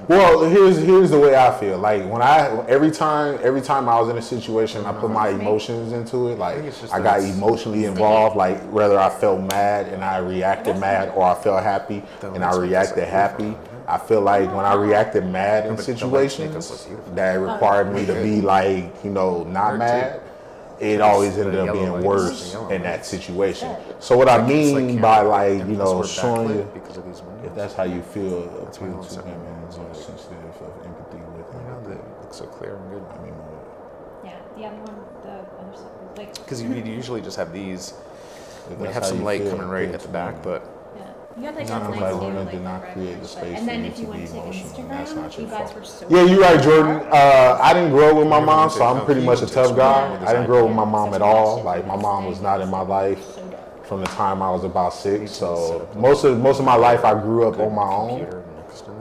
Well, here's the way I feel. Like when every time I was in a situation, I put my emotions into it. Like it's just I got that it's emotionally involved. Like whether I felt mad and I reacted mad, or I felt happy and I reacted happy. I feel like when I reacted mad in but the lights make us situations look beautiful. that required me to be like, you know, not Hurt mad, it always ended up yellow being lights, worse the yellow in that lights. situation. So what I Like, it's mean like by camera- like, and you because know, we're showing backlit you, because of these windows. if that's how you feel, That's why I appeal don't to set him my and windows. sensitive of empathy with You know, him. they look so clear and good. I mean, Yeah. The other one, the other side, like. Because you usually just have these. if We that's have how some you light feel, coming right appeal at the to back, him. but Yeah. You had like None a of nice my view, women like, did not right create the next to it. space And then for me if you to went be to emotional. That's Instagram, not you your guys fault. were so. Yeah, you're right, Jordan. I didn't grow up with my You're mom, gonna so say, I'm no, pretty he much a went to tough school guy. with I didn't grow up with my Yeah, mom so at you all. watched it Like my the mom next was day, not in my so life dark. from the time I was about 6. So most of my life I grew up on my own.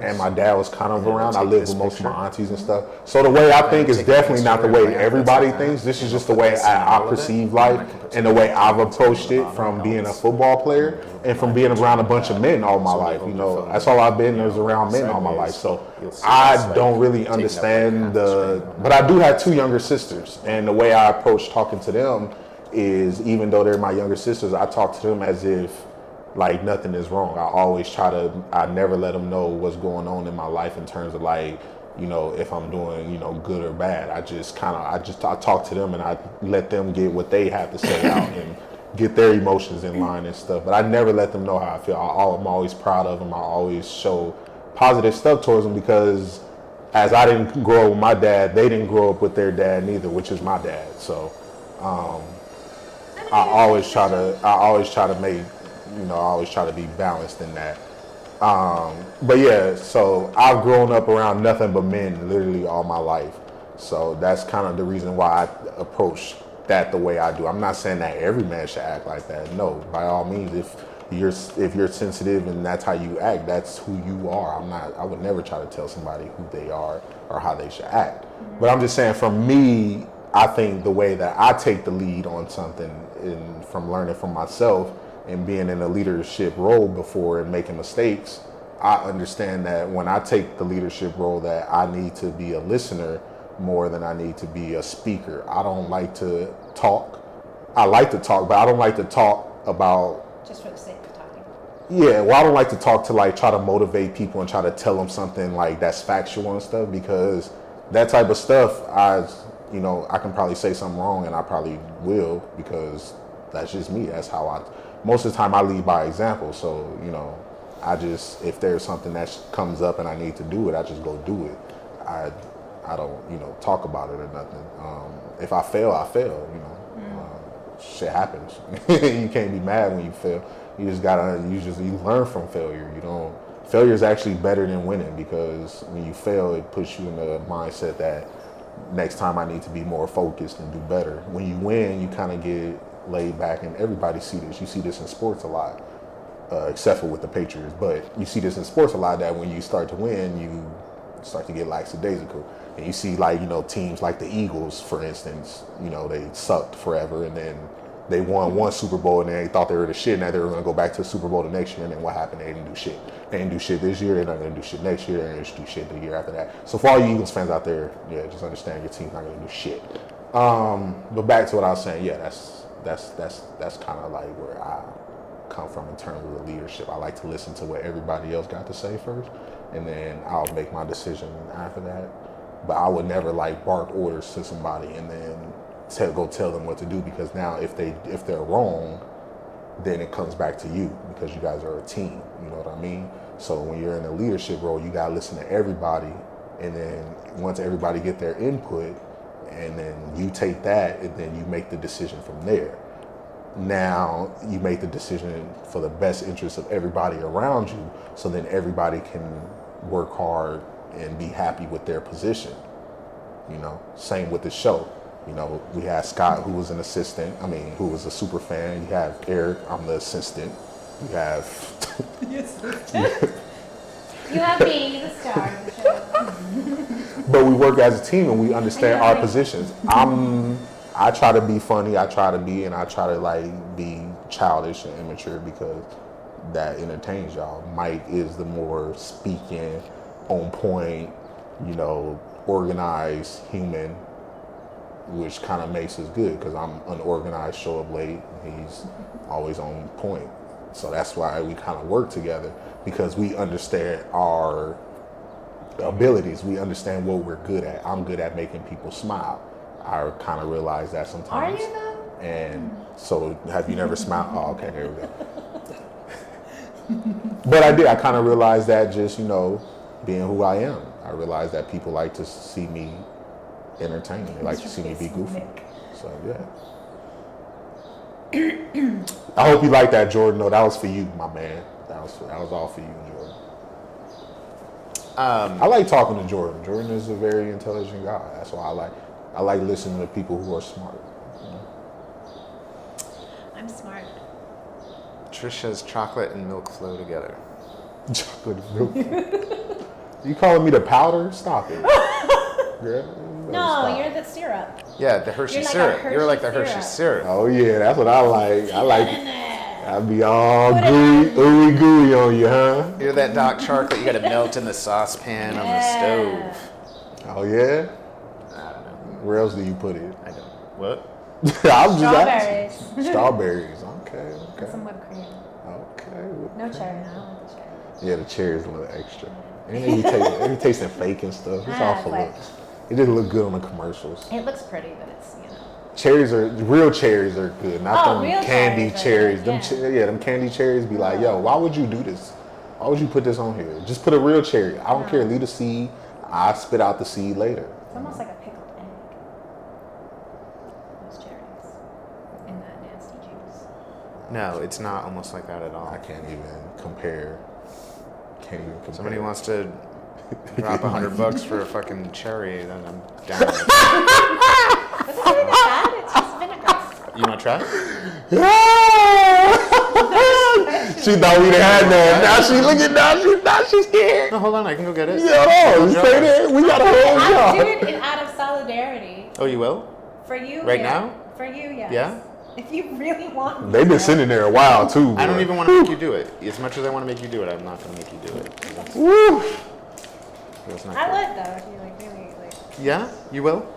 And my dad was kind of around. I lived with most of my aunties and stuff. So the way I think is definitely not the way everybody thinks. This is just the way I perceive life and the way I've approached it from being a football player and from being around a bunch of men all my life. You know, that's all I've been is around men all my life. So I don't really understand but I do have 2 younger sisters. And the way I approach talking to them is, even though they're my younger sisters, I talk to them as if like nothing is wrong. I never let them know what's going on in my life in terms of like, you know, if I'm doing, you know, good or bad. I talk to them and I let them get what they have to say out and get their emotions in line and stuff. But I never let them know how I feel. I'm always proud of them. I always show positive stuff towards them because as I didn't grow up with my dad, they didn't grow up with their dad neither, which is my dad. So I always try to make, you know, I always try to be balanced in that. But yeah, so I've grown up around nothing but men literally all my life. So that's kind of the reason why I approach that the way I do. I'm not saying that every man should act like that. No, by all means, if you're sensitive and that's how you act, that's who you are. I would never try to tell somebody who they are or how they should act. But I'm just saying, for me, I think the way that I take the lead on something and from learning from myself and being in a leadership role before and making mistakes, I understand that when I take the leadership role that I need to be a listener more than I need to be a speaker. I don't like to talk. I like to talk, but I don't like to talk about... Just for the sake of talking. Yeah, well, I don't like to talk to like try to motivate people and try to tell them something like that's factual and stuff, because that type of stuff, I can probably say something wrong and I probably will, because that's just me. That's how most of the time I lead by example. So, if there's something that comes up and I need to do it, I just go do it. I don't, talk about it or nothing. If I fail, I fail, shit happens. You can't be mad when you fail. You just you learn from failure. Failure is actually better than winning, because when you fail, it puts you in the mindset that next time I need to be more focused and do better. When you win, you kind of get laid back, and everybody see this. You see this in sports a lot, except for with the Patriots. But you see this in sports a lot, that when you start to win, you start to get lackadaisical. And you see teams like the Eagles, for instance, they sucked forever, and then they won one Super Bowl and they thought they were the shit, and now they were going to go back to the Super Bowl the next year, and then what happened? They didn't do shit. They didn't do shit this year, they're not going to do shit next year, they're going to do shit the year after that. So for all you Eagles fans out there, yeah, just understand your team's not going to do shit. But back to what I was saying, yeah, that's kind of like where I come from in terms of the leadership. I like to listen to what everybody else got to say first, and then I'll make my decision after that. But I would never bark orders to somebody and then go tell them what to do, because now if they're wrong, then it comes back to you, because you guys are a team. You know what I mean? So when you're in a leadership role, you gotta listen to everybody, and then once everybody get their input, and then you take that, and then you make the decision from there. Now you make the decision for the best interest of everybody around you, so then everybody can work hard and be happy with their position. Same with the show. We had Scott, who was an assistant, who was a super fan. You have Eric, I'm the assistant. You have... You have me, the star of the show. But we work as a team and we understand our positions. I try to be funny, and I try to be childish and immature, because that entertains y'all. Mike is the more speaking, on point, organized human, which kind of makes us good, because I'm unorganized, show up late, he's always on point. So that's why we kind of work together, because we understand our abilities. We understand what we're good at. I'm good at making people smile. I kind of realize that sometimes. Are you though? And so, have you never smiled? Oh, okay, here we go. But I did. I kind of realized that just, being who I am. I realized that people like to see me entertaining. They like to see me be goofy. So, yeah. I hope you like that, Jordan. No, that was for you, my man. That was all for you, Jordan. I like talking to Jordan. Jordan is a very intelligent guy. That's why I like listening to people who are smart. I'm smart. Trisha's chocolate and milk flow together. Chocolate and milk. You calling me the powder? Stop it. Girl, No, you're the syrup. Yeah, the Hershey You're like syrup. a Hershey You're like the syrup. Hershey syrup. Oh yeah, that's what I like. I like. In there. I'd be all Put it gooey, on. ooey gooey on you, huh? You're that dark chocolate you gotta melt in the saucepan on the stove. Oh yeah. I don't know. Where else do you put it? I don't. What? I'm just Strawberries. asking. Strawberries. Okay. And some whipped cream. Okay. No cherry. I don't want the cherry. Yeah, the cherry's a little extra. And then you tasting fake and stuff. It's all for like- looks. It didn't look good on the commercials. It looks pretty, but it's, Real cherries are good, not them real candy cherries. cherries are good, Them candy cherries be like, yo, why would you do this? Why would you put this on here? Just put a real cherry. I don't care. Leave the seed. I spit out the seed later. It's almost like a pickled egg. Those cherries. In that nasty juice. No, it's not almost like that at all. I can't even compare. Can't even compare. Somebody wants to drop $100 for a fucking cherry, then I'm down with it. It's not even bad. It's just vinegar. You want to try? She thought we didn't have none. Now she looking down. Now she's scared. No, hold on. I can go get it. Yo, stay there. We got a whole I'll do job. it out of solidarity. Oh, you will? For you, Right yeah. now? For you, yes. Yeah? If you really want me They've been to. sitting there a while too. I don't boy. even want to make you do it. As much as I want to make you do it, I'm not going to make you do it. Woo. That's not I cool. would though, if you like really like. Yeah? You will?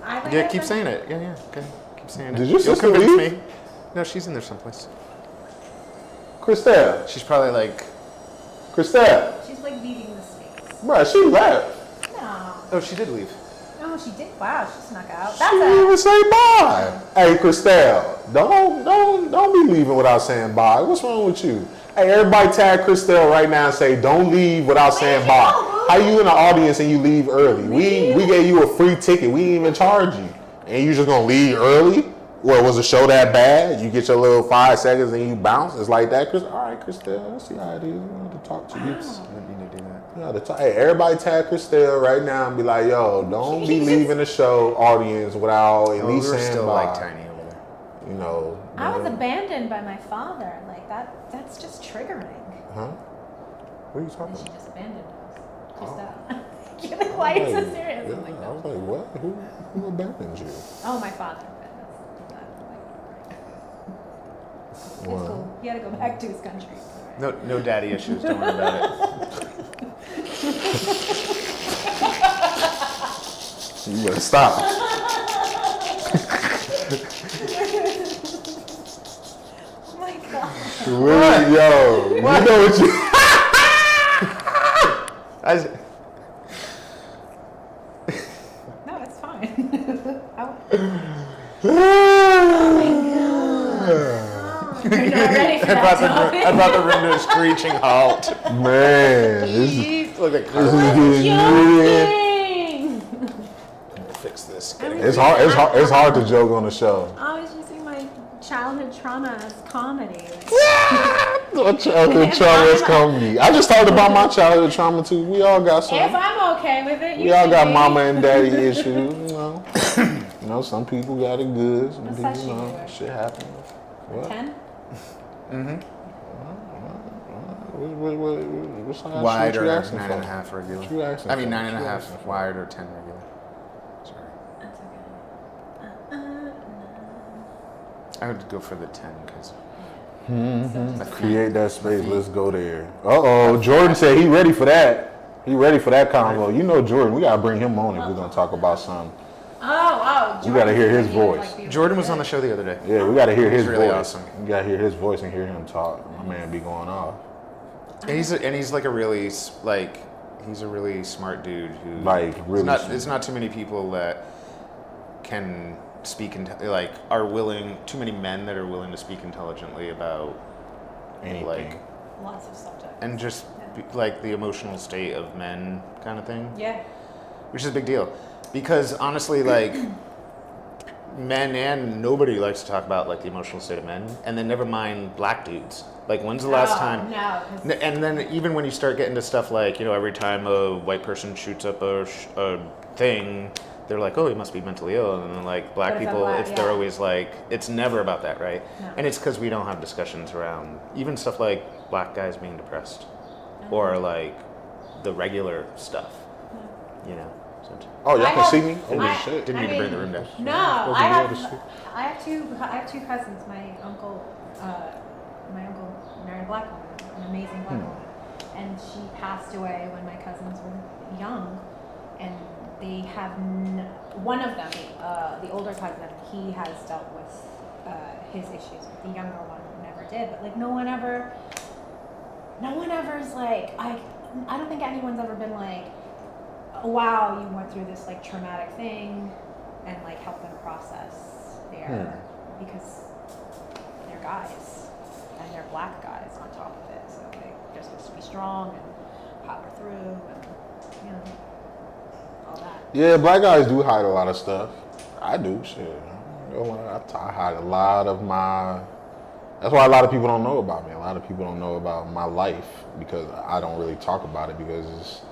I would Yeah, never- keep saying it. Yeah. Okay. Keep saying it. Did your You'll sister convince leave? me. No, she's in there someplace. Christelle. She's probably like, Christelle. She's like leaving the space. Bruh, she left. No. oh, she did leave. Oh, she did. Wow, she snuck out. She That's didn't even a. say bye. Hey, Christelle, don't be leaving without saying bye. What's wrong with you? Hey, everybody tag Christelle right now and say, don't leave without saying bye. How you in the audience and you leave early? We gave you a free ticket. We didn't even charge you. And you just gonna leave early? Well, was the show that bad? You get your little 5 seconds and you bounce? It's like that, Chris? All right, Christelle, let's see how it is. I want to talk to you. I didn't mean to do that. Hey, everybody tag Christelle right now and be like, yo, don't be leaving the show audience without at Oh, least we were saying still bye. like tiny over there. You know. I was abandoned by my father. Like that. That's just triggering. Huh? What are you talking And she about? just abandoned us. Just that. You're like, why are you so serious? Yeah, I'm like, I no. was like, what? Who abandoned you? Oh, my father. It's Wow. cool. He had to go back to his country. No daddy issues. Don't worry about it. You better stop. Oh my god. Really, yo, you know what you? No, it's fine. You're not ready for I brought that the room to a screeching halt. Man, this is Look at getting Joking! fix this. It's hard to joke on the show. I was using my childhood trauma as comedy. What childhood trauma is comedy? I just talked about my childhood trauma too. We all got some. If I'm okay with it, you We all should got be. mama and daddy issues, you know. You know, some people got it good, some What's people, that you know, shit? shit happens. What? 10? What's Wide or you asking 9.5 for? regular. What you asking I mean for? 9.5 wide or 10 regular. Sorry. That's okay. I would go for the 10 because Create that space. Let's go there. Jordan said he ready for that. He ready for that convo. You know Jordan. We gotta bring him on if we're gonna talk about something. Oh, We gotta hear his voice. Jordan was on the show the other day. Yeah, we gotta hear his really voice. awesome. We gotta hear his voice and hear him talk. My man be going off. And he's like a really he's a really smart dude who Like, really There's not too many people that can speak are willing. Too many men that are willing to speak intelligently about Anything. like Lots of subjects. and just like the emotional state of men kind of thing. Yeah. Which is a big deal because honestly, like men and nobody likes to talk about like the emotional state of men, and then never mind black dudes. Like when's the last time? No. 'Cause And then even when you start getting to stuff like, you know, every time a white person shoots up a thing, they're like, oh, he must be mentally ill. And then like black But if a people, black- they're yeah. always like, it's never about that, right? No. And it's because we don't have discussions around even stuff like black guys being depressed or like the regular stuff, you know. So Oh, y'all I can have- see me? Holy I- shit. didn't I mean to bring the mean, room down. No, Supposed to I be able to have two cousins. My uncle married a black woman, an amazing black woman, and she passed away when my cousins were young, and they have one of them, the older cousin, he has dealt with his issues. The younger one never did, but like no one ever is like I don't think anyone's ever been like, wow, you went through this like traumatic thing, and like help them process because they're guys and they're black guys on top of it, so they're supposed to be strong and power through and all that. Yeah, black guys do hide a lot of stuff. I do, shit. I hide a lot of my That's why a lot of people don't know about me. A lot of people don't know about my life because I don't really talk about it because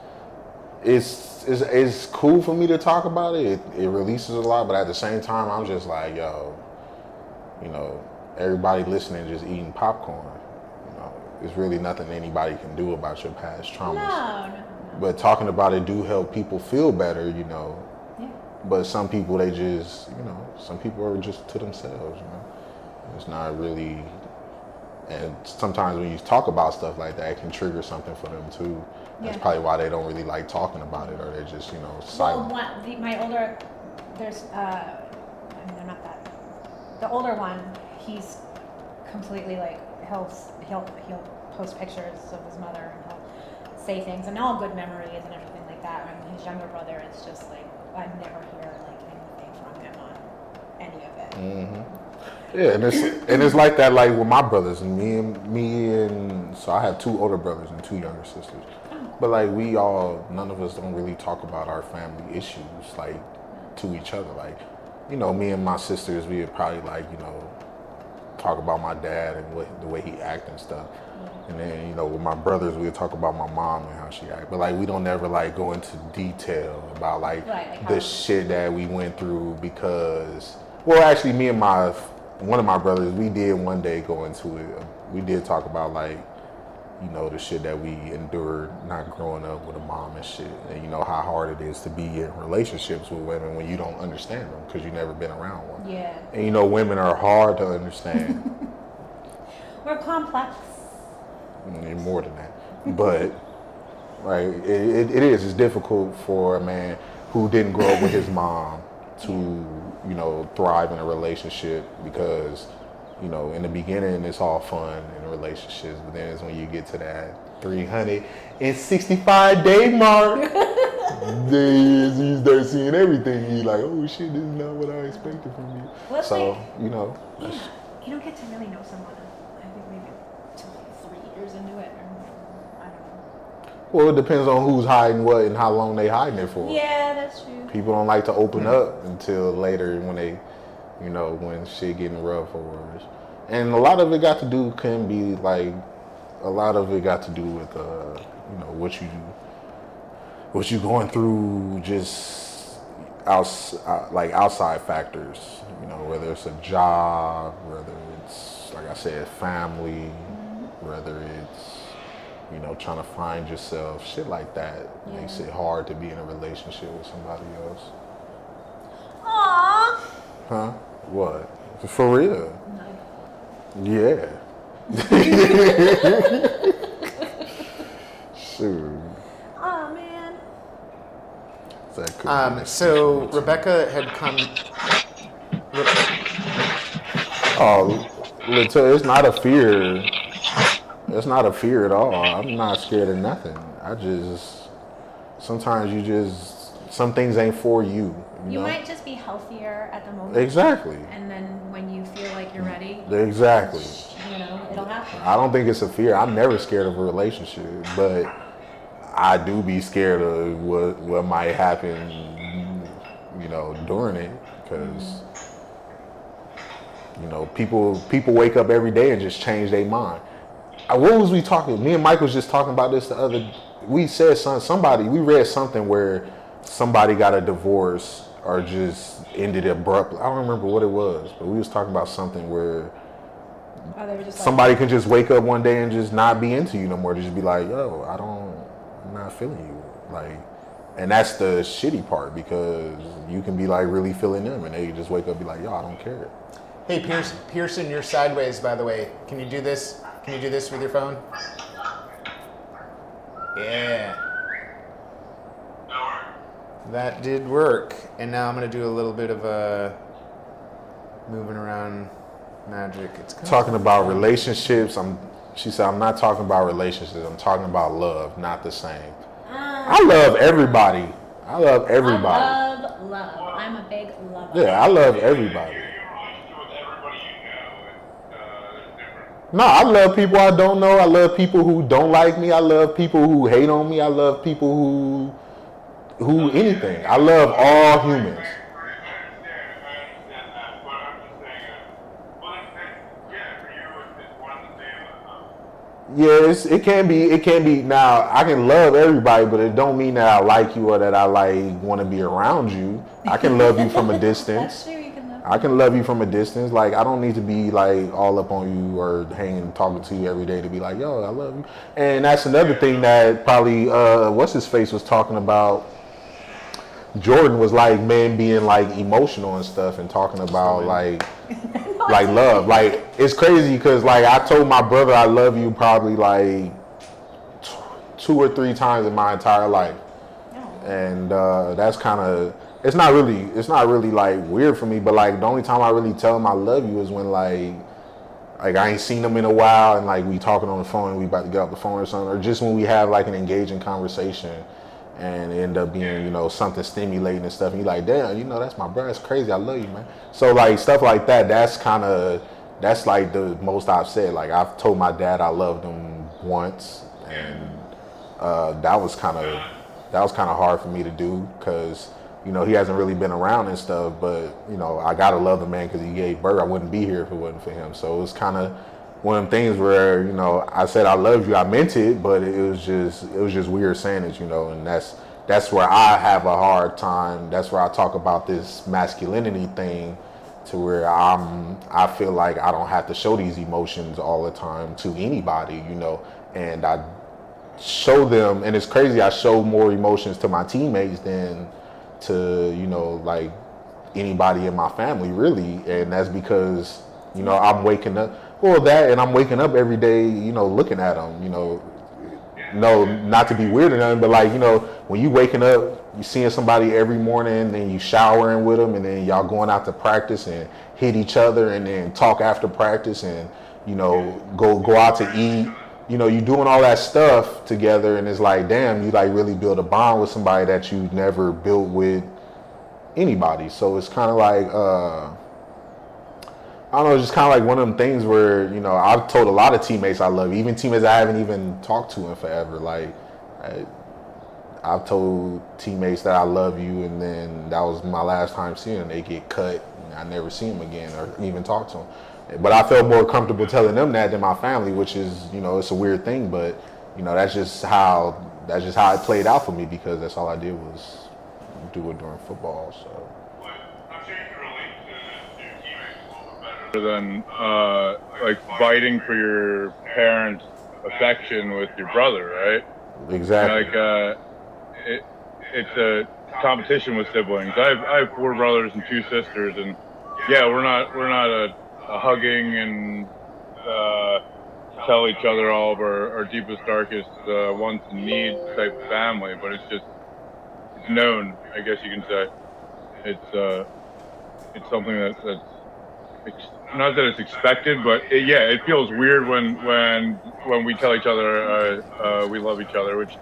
it's cool for me to talk about it. It releases a lot, but at the same time, I'm just like, yo, everybody listening just eating popcorn. There's really nothing anybody can do about your past traumas. No. But talking about it do help people feel better, Yeah. But some people, they just, some people are just to themselves, It's not really, and sometimes when you talk about stuff like that, it can trigger something for them too. That's Yeah. probably why they don't really like talking about it, or they're just, silent. Well, my older, there's, they're not that. The older one, he's completely like, he'll post pictures of his mother and he'll say things and all good memories and everything like that. And his younger brother, it's just like, I never hear like anything from him on any of it. Mm-hmm. Yeah, and it's like that, like with my brothers and me and so I have 2 older brothers and 2 younger sisters. But like none of us don't really talk about our family issues like to each other. Like, me and my sisters, we would probably like, talk about my dad and the way he act and stuff. And then, with my brothers, we would talk about my mom and how she act. But like, we don't ever like go into detail about like the shit that we went through because, well, actually, me and one of my brothers, we did one day go into it. We did talk about like, the shit that we endured not growing up with a mom and shit. And how hard it is to be in relationships with women when you don't understand them because you've never been around one. Yeah. And women are hard to understand. We're complex. More than that. But, right, it is. It's difficult for a man who didn't grow up with his mom to, thrive in a relationship because, in the beginning it's all fun in relationships, but then it's when you get to that 365-day mark, then you start seeing everything. You're like, oh shit, this is not what I expected from you. Well, So, you don't get to really know someone, I think maybe 2 or 3 years into it, or I don't know. Well, it depends on who's hiding what and how long they hiding it for. Yeah, that's true. People don't like to open up until later when they, when shit getting rough or worse. And a lot of it got to do with what you going through, just outside factors. Whether it's a job, whether it's like I said, family, whether it's trying to find yourself, shit like that makes it hard to be in a relationship with somebody else. Aww. Huh? What? For real? No. Yeah. Shoot. Oh man. That could be So Rebecca had come. Oh, it's not a fear. It's not a fear at all. I'm not scared of nothing. Sometimes some things ain't for you. You might just be healthier at the moment. Exactly. And then when you feel like you're ready, Exactly. it'll happen. I don't think it's a fear. I'm never scared of a relationship, but I do be scared of what might happen, during it, because people wake up every day and just change their mind. What was we talking? Me and Mike was just talking about this the other. We said we read something where somebody got a divorce or just ended abruptly. I don't remember what it was, but we was talking about something where They were just somebody can just wake up one day and just not be into you no more. Just be like, yo, I'm not feeling you. Like, and that's the shitty part because you can be like really feeling them and they just wake up and be like, yo, I don't care. Hey, Pearson, you're sideways, by the way. Can you do this? Can you do this with your phone? Yeah. That did work. And now I'm going to do a little bit of a moving around magic. It's kind Talking about relationships, she said, I'm not talking about relationships. I'm talking about love, not the same. I love everybody. I love everybody. I love. I'm a big lover. Yeah, I love everybody. No, I love people I don't know. I love people who don't like me. I love people who hate on me. I love people who anything. I love all humans. Yeah, it can be. Now I can love everybody, but it don't mean that I like you or that I like want to be around you. I can love you from a distance. That's true. You can love. I can love you from a distance. Like I don't need to be like all up on you or hanging, talking to you every day to be like, yo, I love you. And that's another thing that probably what's his face was talking about. Jordan was like men being like emotional and stuff and talking about like love. Like it's crazy because like I told my brother I love you probably like 2 or 3 times in my entire life, and that's kind of it's not really like weird for me. But like the only time I really tell him I love you is when like I ain't seen him in a while and like we talking on the phone and we about to get off the phone or something, or just when we have like an engaging conversation. And it end up being, you know, something stimulating and stuff. And you're like, damn, you know, that's my brother. That's crazy. I love you, man. So like stuff like that. That's like the most I've said. Like I've told my dad I loved him once, and that was kind of hard for me to do because you know he hasn't really been around and stuff. But you know I gotta love the man because he gave birth. I wouldn't be here if it wasn't for him. So it was kind of one of them things where, you know, I said I love you, I meant it, but it was just weird saying it, you know, and that's where I have a hard time. That's where I talk about this masculinity thing to where I feel like I don't have to show these emotions all the time to anybody, you know, and I show them, and it's crazy, I show more emotions to my teammates than to, you know, like anybody in my family really, and that's because, you know, I'm waking up. Well, that, and I'm waking up every day, you know, looking at them, you know, no, not to be weird or nothing, but like, you know, when you waking up, you seeing somebody every morning, and you showering with them, and then y'all going out to practice and hit each other, and then talk after practice, and you know, go out to eat, you know, you doing all that stuff together, and it's like, damn, you like really build a bond with somebody that you never built with anybody. So it's kind of like, I don't know, it's just kind of like one of them things where, you know, I've told a lot of teammates I love you, even teammates I haven't even talked to in forever. Like, I've told teammates that I love you, and then that was my last time seeing them. They get cut, and I never see them again or even talk to them. But I felt more comfortable telling them that than my family, which is, you know, it's a weird thing, but, you know, that's just how it played out for me because that's all I did was do it during football, so. Than like fighting for your parents' affection with your brother, right? Exactly. Like it's a competition with siblings. I have 4 brothers and 2 sisters, and yeah, we're not a hugging and tell each other all of our deepest, darkest wants and needs type of family, but it's known, I guess you can say. It's something that's not that it's expected, but it feels weird when we tell each other we love each other, which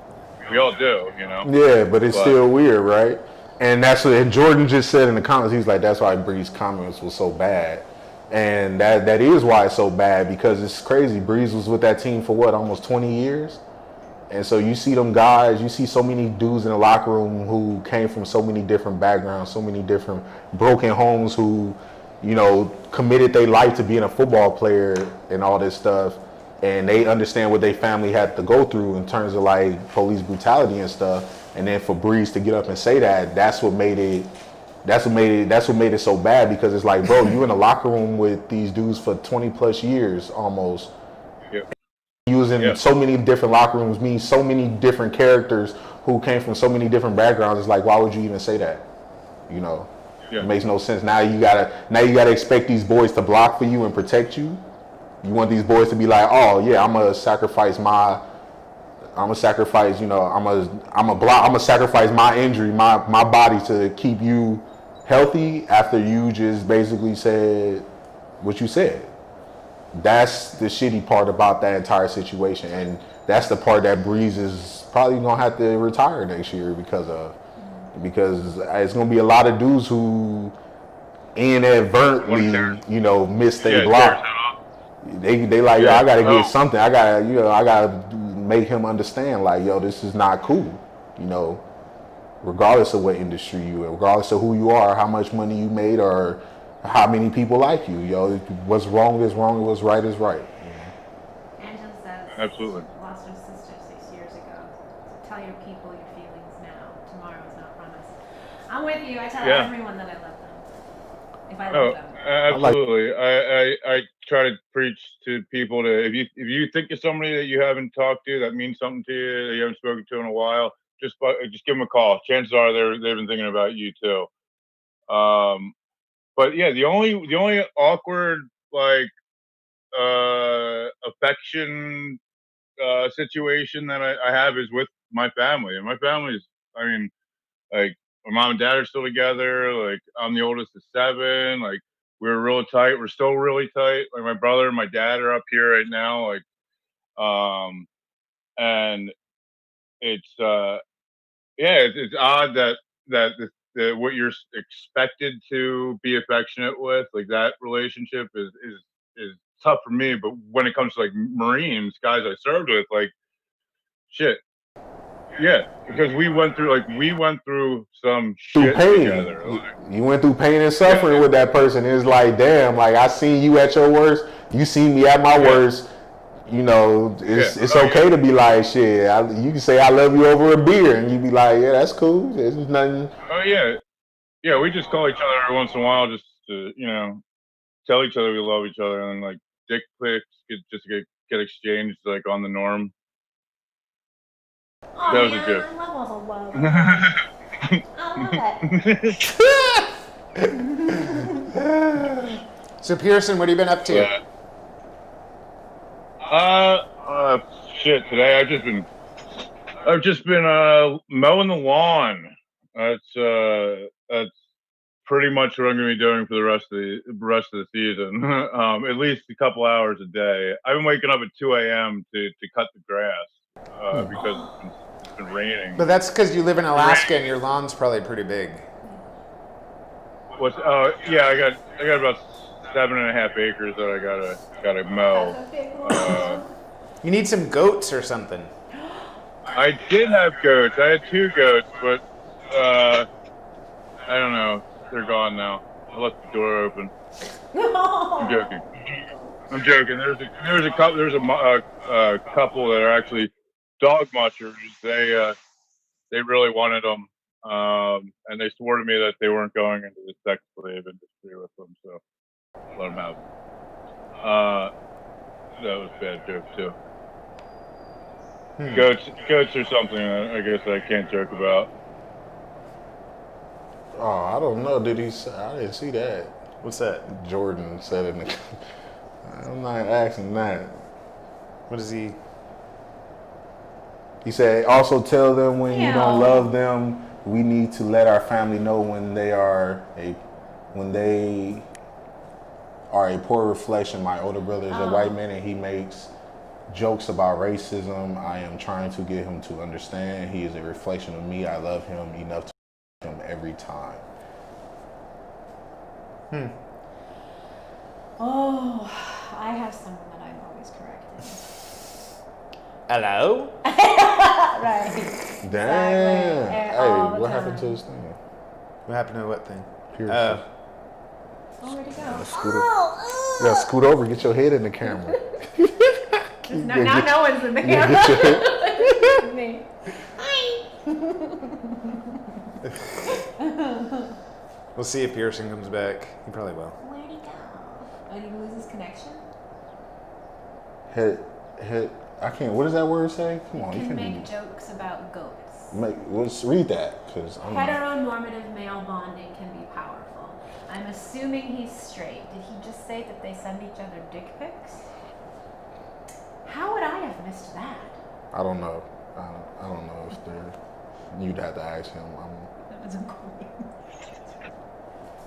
we all do, you know. Yeah, but it's still weird, right? And that's what Jordan just said in the comments. He's like, that's why Bree's comments was so bad, and that is why it's so bad because it's crazy. Breeze was with that team for what, almost 20 years, and so you see them guys, you see so many dudes in the locker room who came from so many different backgrounds, so many different broken homes who, you know, committed their life to being a football player and all this stuff, and they understand what their family had to go through in terms of like police brutality and stuff. And then for Breeze to get up and say that's what made it so bad because it's like, bro, you in the locker room with these dudes for 20 plus years almost. Yep. Using so many different locker rooms, means so many different characters who came from so many different backgrounds. It's like, why would you even say that? You know? Yeah. It makes no sense. Now you gotta expect these boys to block for you and protect you. You want these boys to be like, oh yeah, I'm gonna sacrifice, you know, I'm gonna sacrifice my injury, my body to keep you healthy after you just basically said what you said. That's the shitty part about that entire situation, and that's the part that Breeze is probably gonna have to retire next year because it's going to be a lot of dudes who inadvertently, you know, miss their block. They like, yo, I got to get something. I got to make him understand, like, yo, this is not cool, you know, regardless of what industry you in, regardless of who you are, how much money you made, or how many people like you. Yo, what's wrong is wrong, what's right is right. Angela says, Absolutely. Lost her sister 6 years ago. So tell your people your feelings now. Tomorrow is not promised. I'm with you. I tell everyone that I love them. If I love them. Absolutely. I try to preach to people to if you think of somebody that you haven't talked to that means something to you that you haven't spoken to in a while, just give them a call. Chances are they've been thinking about you too. But yeah, the only awkward like affection situation that I have is with my family, and my family is, I mean, like my mom and dad are still together. Like I'm the oldest of 7. Like we're real tight. We're still really tight. Like my brother and my dad are up here right now. Like, and it's it's odd that what you're expected to be affectionate with, like that relationship is tough for me. But when it comes to like Marines, guys I served with, like shit. Yeah, because we went through some Through shit pain. together. Like, You went through pain and suffering with that person. It's like, damn, like I seen you at your worst, you see me at my worst. You know, it's okay to be like, shit. You can say I love you over a beer, and you be like, yeah, that's cool. There's nothing. Oh yeah. We just call each other every once in a while, just to tell each other we love each other, and like dick pics get exchanged like on the norm. Oh, That was man, a joke. I love all the love. I love it. So Pearson, what have you been up to? Yeah. Shit. Today I've just been mowing the lawn. That's pretty much what I'm gonna be doing for the rest of the season. At least a couple hours a day. I've been waking up at 2 a.m. to cut the grass because it's been raining. But that's because you live in Alaska and your lawn's probably pretty big. Yeah, I got about 7.5 acres that I gotta mow. That's a big one. You need some goats or something. I did have goats. I had 2 goats, but I don't know. They're gone now. I left the door open. I'm joking. There's a couple that are actually dog mushers. They really wanted them, and they swore to me that they weren't going into the sex slave industry with them, so let them have them. That was a bad joke too. Goats are something that I guess I can't joke about. Oh, I don't know. Did he say? I didn't see that. What's that? Jordan said it in the. I'm not asking that. What is he? He said, also tell them when you don't Ew. love them, we need to let our family know when they are a poor reflection. My older brother is a white man and he makes jokes about racism. I am trying to get him to understand. He is a reflection of me. I love him enough to love him every time. Oh, I have someone that I'm always correcting. Hello? Right. Damn. Exactly. All Hey, the what happened to time. this thing? What happened to what thing? Pearson. Oh, where'd he go? Scoot you gotta scoot over, get your head in the camera. Now no one's in the Yeah, get your head. camera. Me. We'll see if Pearson comes back. He probably will. Where'd he go? Oh, did he lose his connection? Head. I can't. What does that word say? Come on, You you can can make jokes about goats. Let's read that, because I'm not. Heteronormative male bonding can be powerful. I'm assuming he's straight. Did he just say that they send each other dick pics? How would I have missed that? I don't know. I don't know if they're. You'd have to ask him. That was cool.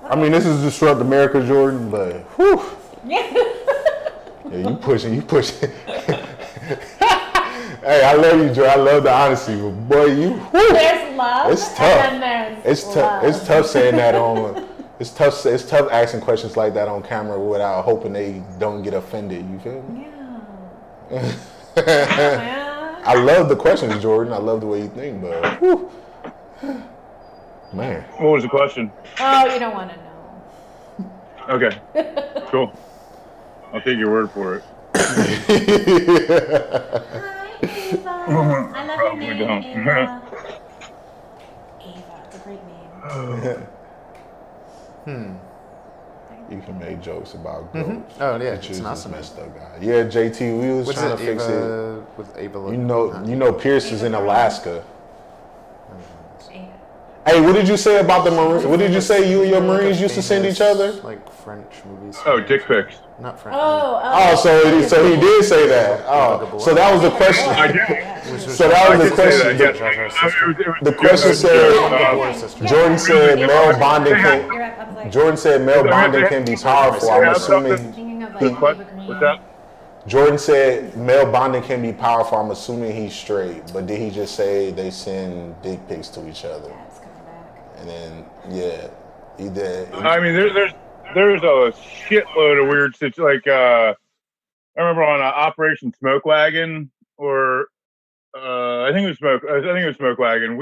I mean, this is Disrupt America, Jordan, but whew. Yeah. Yeah, you pushing. Hey, I love you, Joe. I love the honesty, but boy, you. Whew. There's love. It's tough. And then there's love. It's tough saying that on. It's tough asking questions like that on camera without hoping they don't get offended. You feel me? Yeah. I love the questions, Jordan. I love the way you think, but whew. Man. What was the question? Oh, you don't want to know. Okay. Cool. I'll take your word for it. Ava. I love your Probably name, don't. Ava. Ava, it's a great name. You can make jokes about goats. Oh, yeah, But it's you're an just awesome messed up guy. Yeah, JT, we was What's trying it, to fix Ava, with Ava? it. You know, Pierce is in Alaska. Ava. Hey, what did you say about the Marines? What did you say you and your Marines used to send each other? Like French movies. Oh, dick pics. Not French. Oh, so he did say that. Oh, so that was the question. I did. So that was the I did say that, question. yes. The question said, Jordan said male bonding You're up. I was like, Jordan said male bonding can be powerful. I'm assuming thinking of like Ava Green. What's that? Jordan said male bonding can be powerful. I'm assuming he's straight, but did he just say they send dick pics to each other? Yeah, it's coming back. And then he did. I mean, there's a shitload of weird situations. Like I remember on Operation Smoke Wagon, or I think it was Smoke Wagon.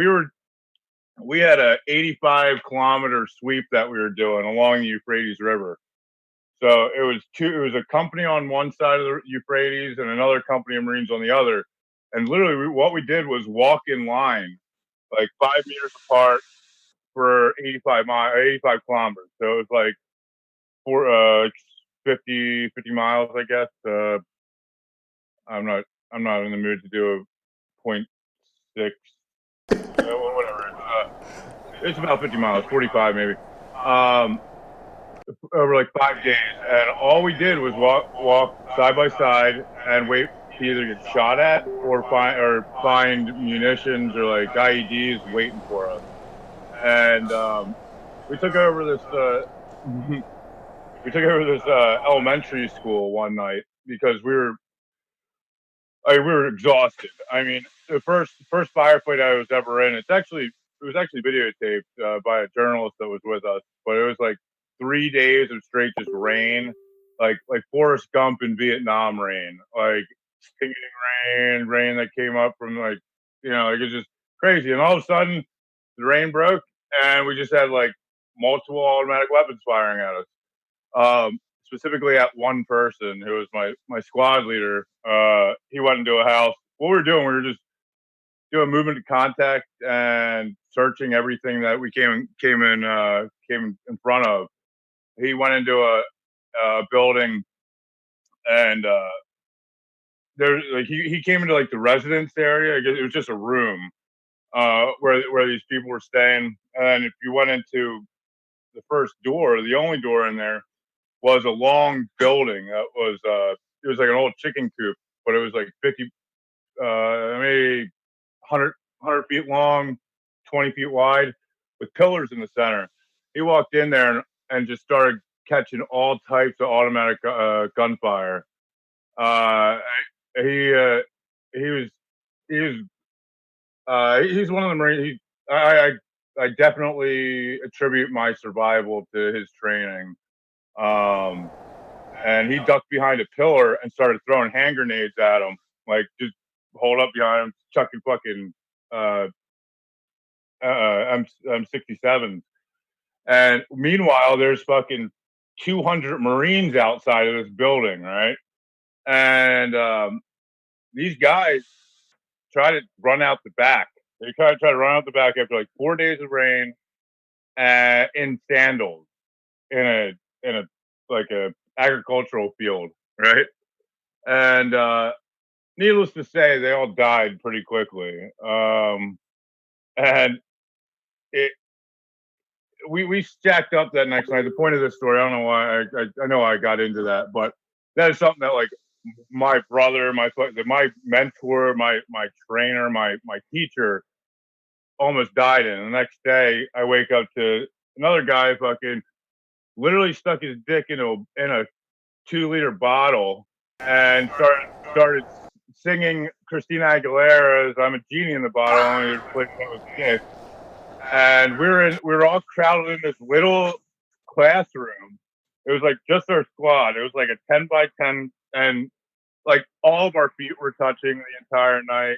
We had a 85-kilometer sweep that we were doing along the Euphrates River. So it was a company on one side of the Euphrates and another company of Marines on the other. And literally what we did was walk in line, like 5 meters apart for 85 kilometers. So it was like 50 miles, I guess. I'm not in the mood to do a 0.6, whatever. It's about 50 miles, 45 maybe. Over like 5 days, and all we did was walk side by side and wait to either get shot at or find munitions or like IEDs waiting for us. And we took over this elementary school one night because we were exhausted. I mean, the first firefight I was ever in, it was actually videotaped by a journalist that was with us, but it was like 3 days of straight just rain, like Forrest Gump in Vietnam rain, like stinging rain that came up from like it was just crazy. And all of a sudden, the rain broke, and we just had like multiple automatic weapons firing at us. Specifically at one person who was my squad leader. He went into a house. What we were doing, we were just doing movement to contact and searching everything that we came in front of. He went into a building, and he came into like the residence area. I guess it was just a room where these people were staying. And if you went into the first door, the only door in there was a long building that was it was like an old chicken coop, but it was like 50 maybe 100 feet long, 20 feet wide, with pillars in the center. He walked in there and just started catching all types of automatic gunfire. He was he's one of the Marines. I definitely attribute my survival to his training. And he ducked behind a pillar and started throwing hand grenades at him, like just hold up behind him, chucking fucking M67s. And meanwhile, there's fucking 200 Marines outside of this building, right? And these guys try to run out the back. They try to run out the back after like 4 days of rain, in sandals, in a like a agricultural field, right? And needless to say, they all died pretty quickly. And we stacked up that next night. The point of this story, I don't know why I know I got into that, but that is something that like my brother, my mentor, my trainer, my teacher almost died in. The next day, I wake up to another guy fucking literally stuck his dick in a 2-liter bottle and started singing Christina Aguilera's "I'm a Genie in the Bottle," only replacing it with Kiss. And we were all crowded in this little classroom. It was like just our squad. It was like a 10 by 10, and like all of our feet were touching the entire night,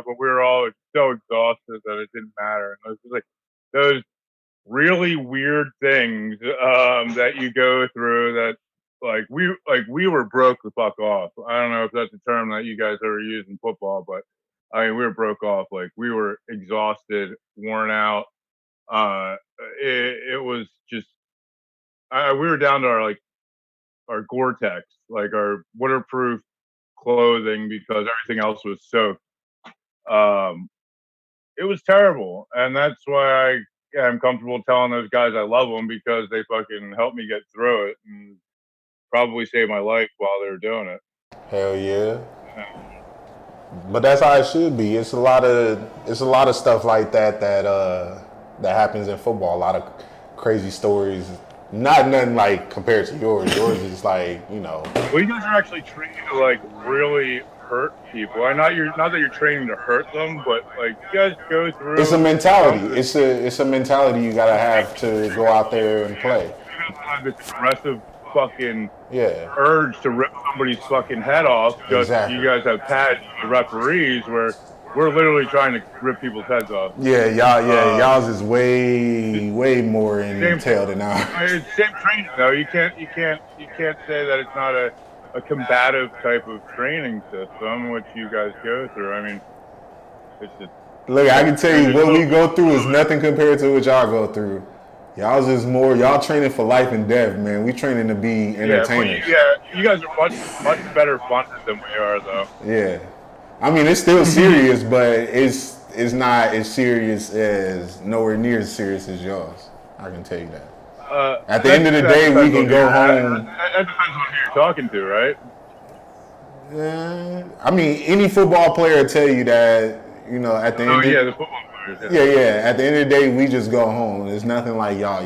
but we were all so exhausted that it didn't matter. And it was just like those really weird things that you go through that we were broke the fuck off. I don't know if that's a term that you guys ever use in football, but I mean we were broke off. Like we were exhausted, worn out. It was just we were down to our Gore-Tex, like our waterproof clothing because everything else was soaked. It was terrible, and that's why I'm comfortable telling those guys I love them because they fucking helped me get through it and probably saved my life while they were doing it. Hell yeah. But that's how it should be. It's a lot of stuff like that happens in football. A lot of crazy stories. Not nothing like compared to yours. Yours is like, you know. Well, you guys are actually trained to like really hurt people. Not that you're training to hurt them, but like you guys go through. It's a mentality. It's a mentality you gotta have to go out there and play. You have this aggressive fucking Yeah. urge to rip somebody's fucking head off. Just Exactly. You guys have pads, the referees, where we're literally trying to rip people's heads off. Yeah, y'all's is way more in detail than ours. It's same training though. You can't say that it's not a combative type of training system which you guys go through. I mean, it's just. Look, I can tell you what we go through is nothing compared to what y'all go through. Y'all's is more. Y'all training for life and death, man. We training to be entertainers. You guys are much better fun than we are, though. Yeah, I mean it's still serious, but it's not as serious as nowhere near as serious as yours. I can tell you that. At the end of the day, we can go home. That depends on who you're talking to, right? I mean, any football player will tell you that. You know, at the end. The football players. Yeah. At the end of the day, we just go home. There's nothing like y'all.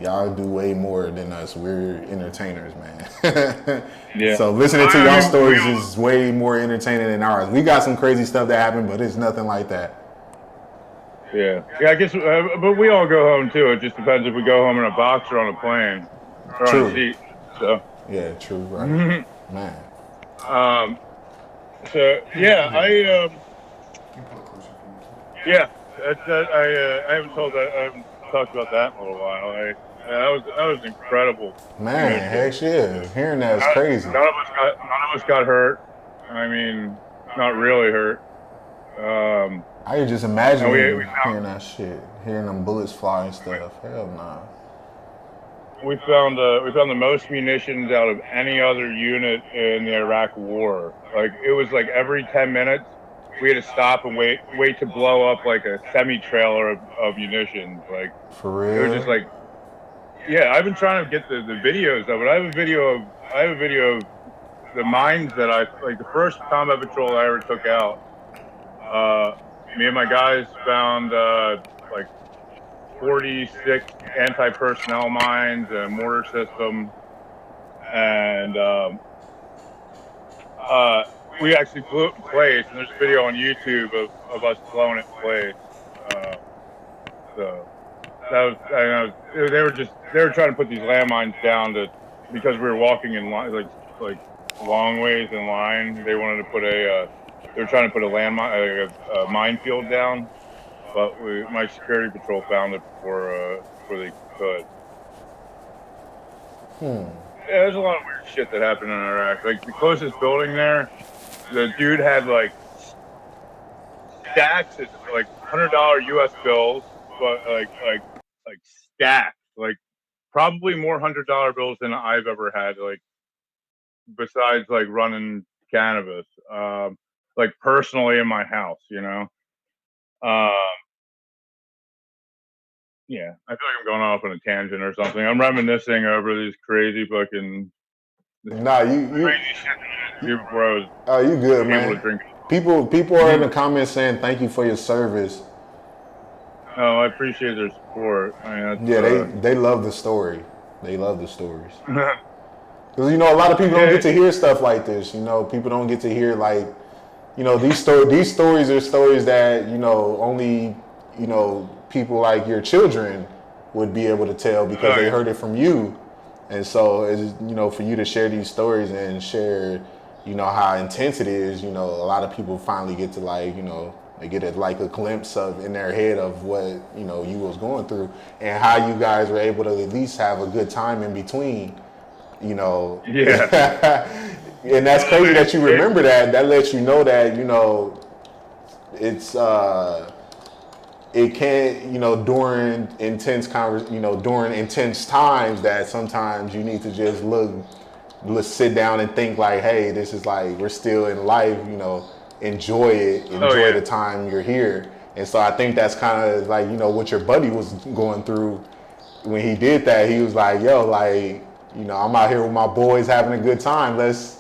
Y'all do way more than us. We're entertainers, man. Yeah. So listening to y'all stories is way more entertaining than ours. We got some crazy stuff that happened, but it's nothing like that. Yeah. I guess, but we all go home too. It just depends if we go home in a box or on a plane or on a seat. So. Yeah, true. Right. Man. So yeah, I haven't talked about that in a little while. That was incredible. Man, heck yeah. Hearing that is crazy. None of us got hurt. I mean, not really hurt. I could just imagine hearing that shit, hearing them bullets fly and stuff. Hell nah. We found the most munitions out of any other unit in the Iraq War. Like it was like every 10 minutes we had to stop and wait to blow up like a semi-trailer of munitions. Like for real. It was just like, yeah. I've been trying to get the videos of it. I have a video of the mines that like the first combat patrol I ever took out. Me and my guys found like 46 anti-personnel mines and a mortar system, and we actually blew it in place. And there's a video on YouTube of us blowing it in place. So that was, they were trying to put these landmines down because we were walking in line, like long ways in line. They wanted to put they were trying to put a landmine, a minefield down. But my security patrol found it before they could. Yeah, there's a lot of weird shit that happened in Iraq. Like the closest building there, the dude had like stacks of like $100 US bills, but like stacks, like probably more $100 bills than I've ever had. Like besides like running cannabis, like personally in my house, you know. Yeah, I feel like I'm going off on a tangent or something. I'm reminiscing over these crazy fucking. Nah, crazy shit before I was. Oh, you good, man. Able to drink. People are in the comments saying thank you for your service. Oh, I appreciate their support. I mean, they love the story. They love the stories. Because you know a lot of people don't get to hear stuff like this. You know, people don't get to hear like, you know, these stories are stories that only people like your children would be able to tell because they heard it from you. And so it's, for you to share these stories and share, how intense it is, a lot of people finally get to they get a glimpse of in their head of what, you was going through and how you guys were able to at least have a good time in between. You know. Yeah. And that's crazy that you remember that. That lets you know that, you know, it's it can, you know, during during intense times that sometimes you need to just let's sit down and think like, hey, this is like, we're still in life, you know, enjoy it, Oh enjoy yeah. the time you're here. And so I think that's kind of like, you know, what your buddy was going through when he did that. He was like, yo, like, you know, I'm out here with my boys having a good time. Let's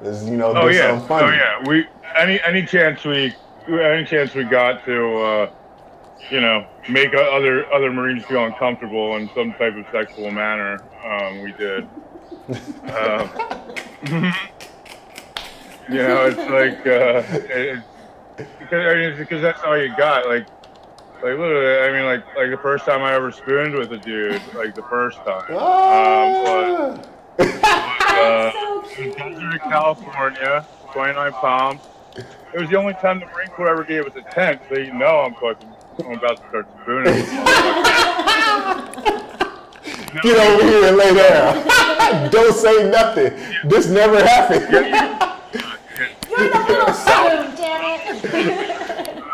you know, Oh do yeah. something Oh funny. yeah. Any chance we got to you know, make other Marines feel uncomfortable in some type of sexual manner, we did. Um, you know, it's like because that's all you got. Like literally, I mean, like the first time I ever spooned with a dude, like the first time, was Ah. uh, That's so in cute. Desert, California, 29 Palms. It was the only time the Marine Corps ever gave us a tent, so you know I'm about to start spooning this motherfucker. You Get know, over here and lay so, down. Don't say nothing. This never happened. You're the little spoon, damn it.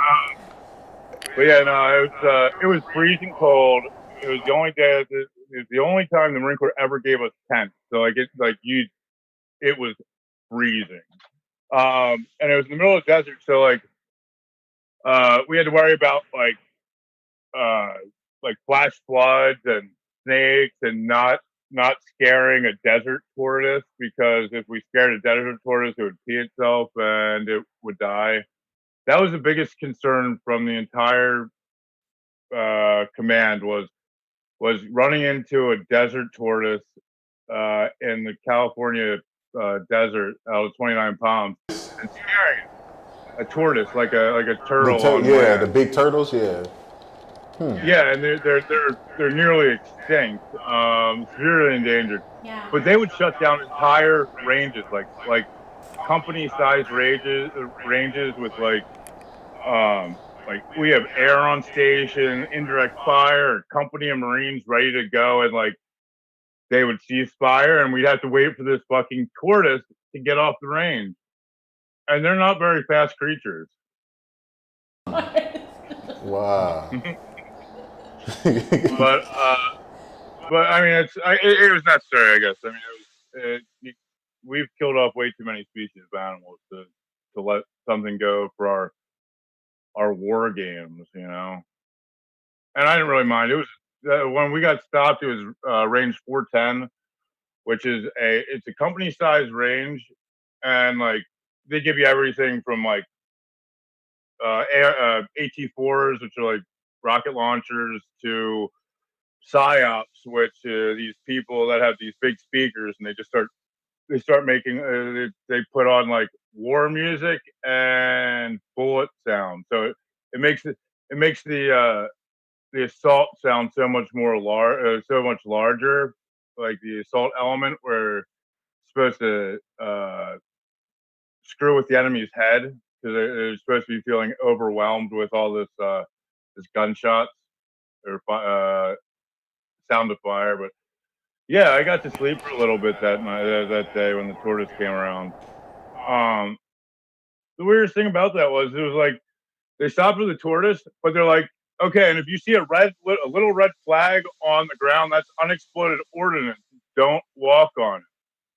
but yeah, no, it was freezing cold. It was the only day. It was the only time the Marine Corps ever gave us tents. So it was freezing. And it was in the middle of the desert, so we had to worry about uh, flash floods and snakes and not scaring a desert tortoise, because if we scared a desert tortoise, it would pee itself and it would die. That was the biggest concern from the entire command was running into a desert tortoise in the California desert out of 29 Palms and scaring a tortoise like a turtle on Yeah, the land. big turtles. Yeah. Yeah, and they're nearly extinct, severely endangered. Yeah. But they would shut down entire ranges, like company-sized ranges with like we have air on station, indirect fire, a company of Marines ready to go, and like they would cease fire, and we'd have to wait for this fucking tortoise to get off the range. And they're not very fast creatures. Wow. but but I mean, it was necessary, I guess. I mean, we've killed off way too many species of animals to let something go for our war games, you know. And I didn't really mind. It was when we got stopped. It was range 410, which is it's a company size range, and like they give you everything from like AT4s, which are like rocket launchers, to psyops, which these people that have these big speakers, and they start making they put on like war music and bullet sound, so it makes the assault sound so much more so much larger, like the assault element where it's supposed to screw with the enemy's head, because they're supposed to be feeling overwhelmed with all this gunshots or sound of fire. But yeah, I got to sleep for a little bit that night, that day when the tortoise came around. Um, the weirdest thing about that was it was like they stopped for the tortoise, but they're like, okay, and if you see a little red flag on the ground, that's unexploded ordnance. Don't walk on it.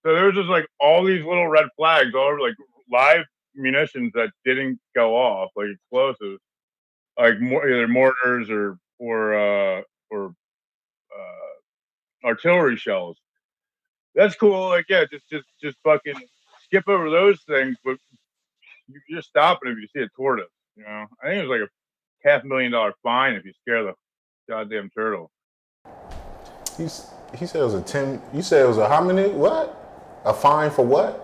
So there was just like all these little red flags all over, like live munitions that didn't go off, like explosives, like either mortars or artillery shells. That's cool. Like yeah, just fucking skip over those things, but you can just stop it if you see a tortoise. You know, I think it was like a $500,000 fine if you scare the goddamn turtle. He said it was a 10. You said it was a how many? What? A fine for what?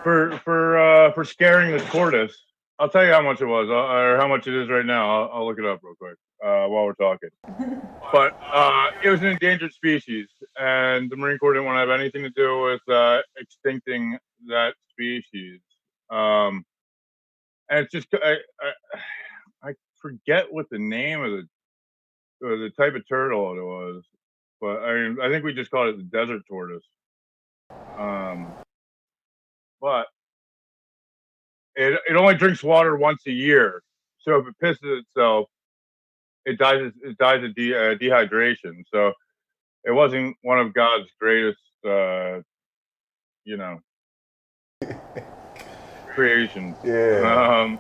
For scaring the tortoise. I'll tell you how much it was, or how much it is right now. I'll look it up real quick while we're talking. But it was an endangered species, and the Marine Corps didn't want to have anything to do with extincting that species. And it's just I forget what the name of the type of turtle it was. but I think we just called it the desert tortoise. But it only drinks water once a year, so if it pisses itself, it dies. It dies of dehydration. So it wasn't one of God's greatest, creations. Yeah.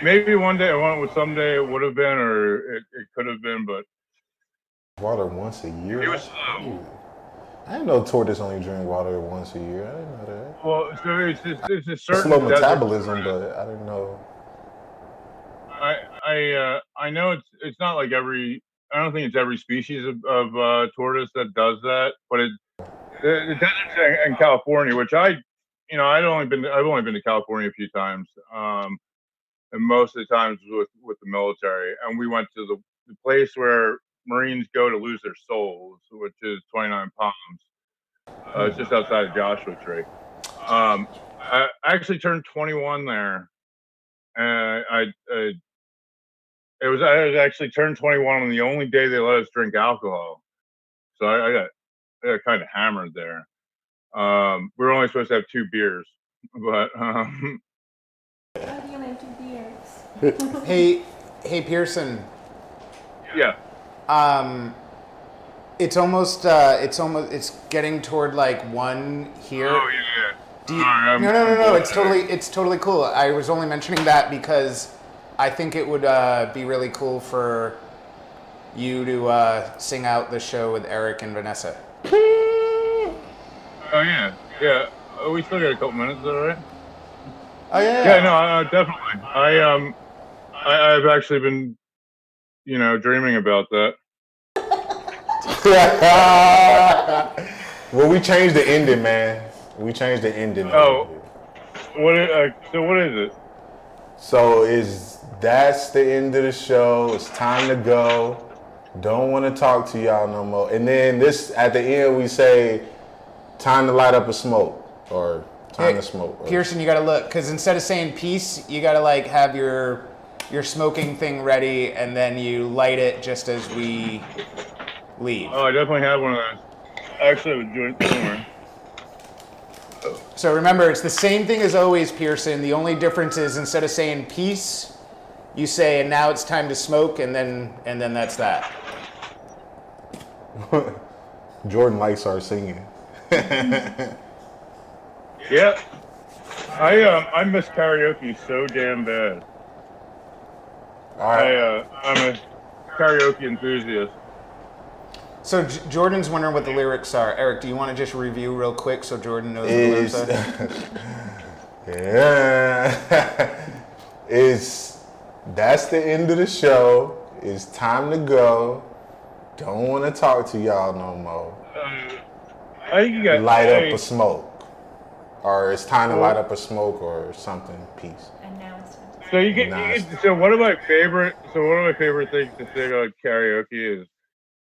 Maybe one day, someday it would have been, or it could have been, but Water once a year? it was. I didn't know tortoise only drink water once a year. I didn't know that. Well, so it's a certain Slow desert metabolism, tortoise. but I didn't know. I know it's not like every. I don't think it's every species of tortoise that does that, but the deserts in California, which I've only been to California a few times, and most of the times with the military, and we went to the place where Marines go to lose their souls, which is 29 Palms. It's just outside of Joshua Tree. I actually turned 21 there, and I actually turned 21 on the only day they let us drink alcohol. So I got kind of hammered there. We were only supposed to have 2 beers, but Why do you only have 2 beers? Hey, Pearson. yeah. It's getting toward like 1 here. Oh yeah. Do you, Sorry, no. It's totally cool. I was only mentioning that because I think it would be really cool for you to sing out the show with Eric and Vanessa. Oh yeah. We still got a couple minutes, is that all right? Oh yeah. Yeah, no, definitely. I've actually been, dreaming about that. Well, we changed the ending, man. We changed the ending. Oh, what is it? So that's the end of the show. It's time to go. Don't want to talk to y'all no more. And then at the end we say, time to light up a smoke or time to smoke. Pearson, you gotta look, because instead of saying peace, you gotta like have your smoking thing ready, and then you light it just as we leave. Oh, I definitely had one of those. I actually have a joint somewhere. So remember, it's the same thing as always, Pearson. The only difference is instead of saying peace, you say, and now it's time to smoke, and then that's that. Jordan likes our singing. Yeah. I miss karaoke so damn bad. All right. I'm a karaoke enthusiast. So Jordan's wondering what the lyrics are. Eric, do you want to just review real quick so Jordan knows what the lyrics are? Yeah. That's the end of the show. It's time to go. Don't want to talk to y'all no more. I think you got Light up a smoke. Or it's time to light up a smoke or something. Peace. And now it's time to So you get so one of my favorite things to sing on karaoke is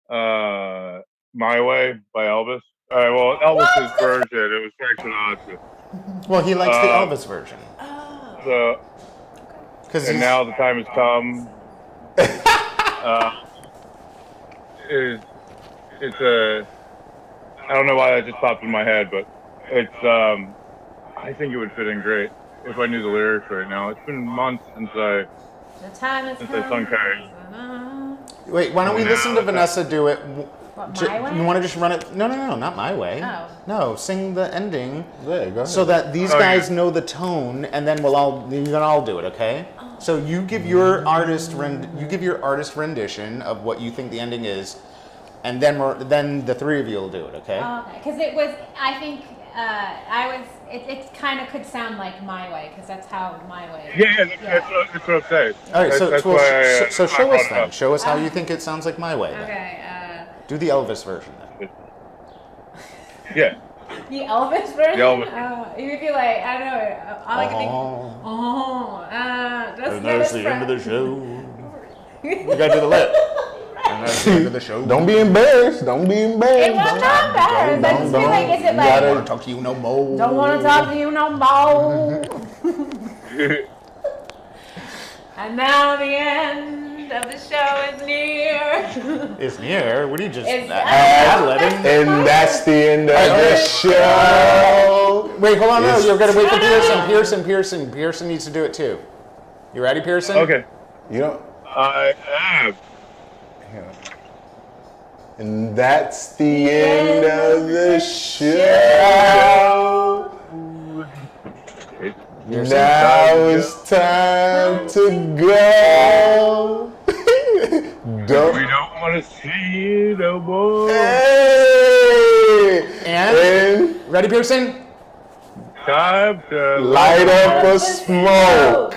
My Way by Elvis. All right, well, Elvis's version, it was Frank Sinatra. Well, he likes the Elvis version. So, and now the time has come. I don't know why that just popped in my head, but it's I think it would fit in great if I knew the lyrics right now. It's been months since I sung karaoke. Wait, why don't we listen to Vanessa do it? What, My Way? You want to just run it? No, not My Way. Oh. No, sing the ending. Yeah, go ahead. So that these guys know the tone, and then you're gonna all do it, okay? Oh. So you give your artist rendition of what you think the ending is, and then the 3 of you will do it, okay? Okay, because it kind of could sound like My Way, because that's how My Way is. Yeah, that's what I'm saying. All right, That's why so I show brought us it then. up. Show us how you think it sounds like My Way. Then. Okay, Do the Elvis version then. Yeah. the Elvis version? The Elvis. If you like, I don't know, all I can think, let's get this from. the show. You gotta do the lip. And that's the end of the show. Don't be embarrassed. Don't be embarrassed. It was not bad. I just feel like, is it I like, don't want to talk to you no more. don't want to talk to you no more. And now the end. end of the show is near. It's near. What are you just It's- ad-libbing? And that's the end of the show. Wait, hold on. No, It's- you're gonna wait for Pearson. Pearson needs to do it too. You ready, Pearson? Okay. You know, I am. and that's the end of the show. Now it's time to go. We don't want to see you no more. Hey! And ready, Pearson? Time to Light up a smoke.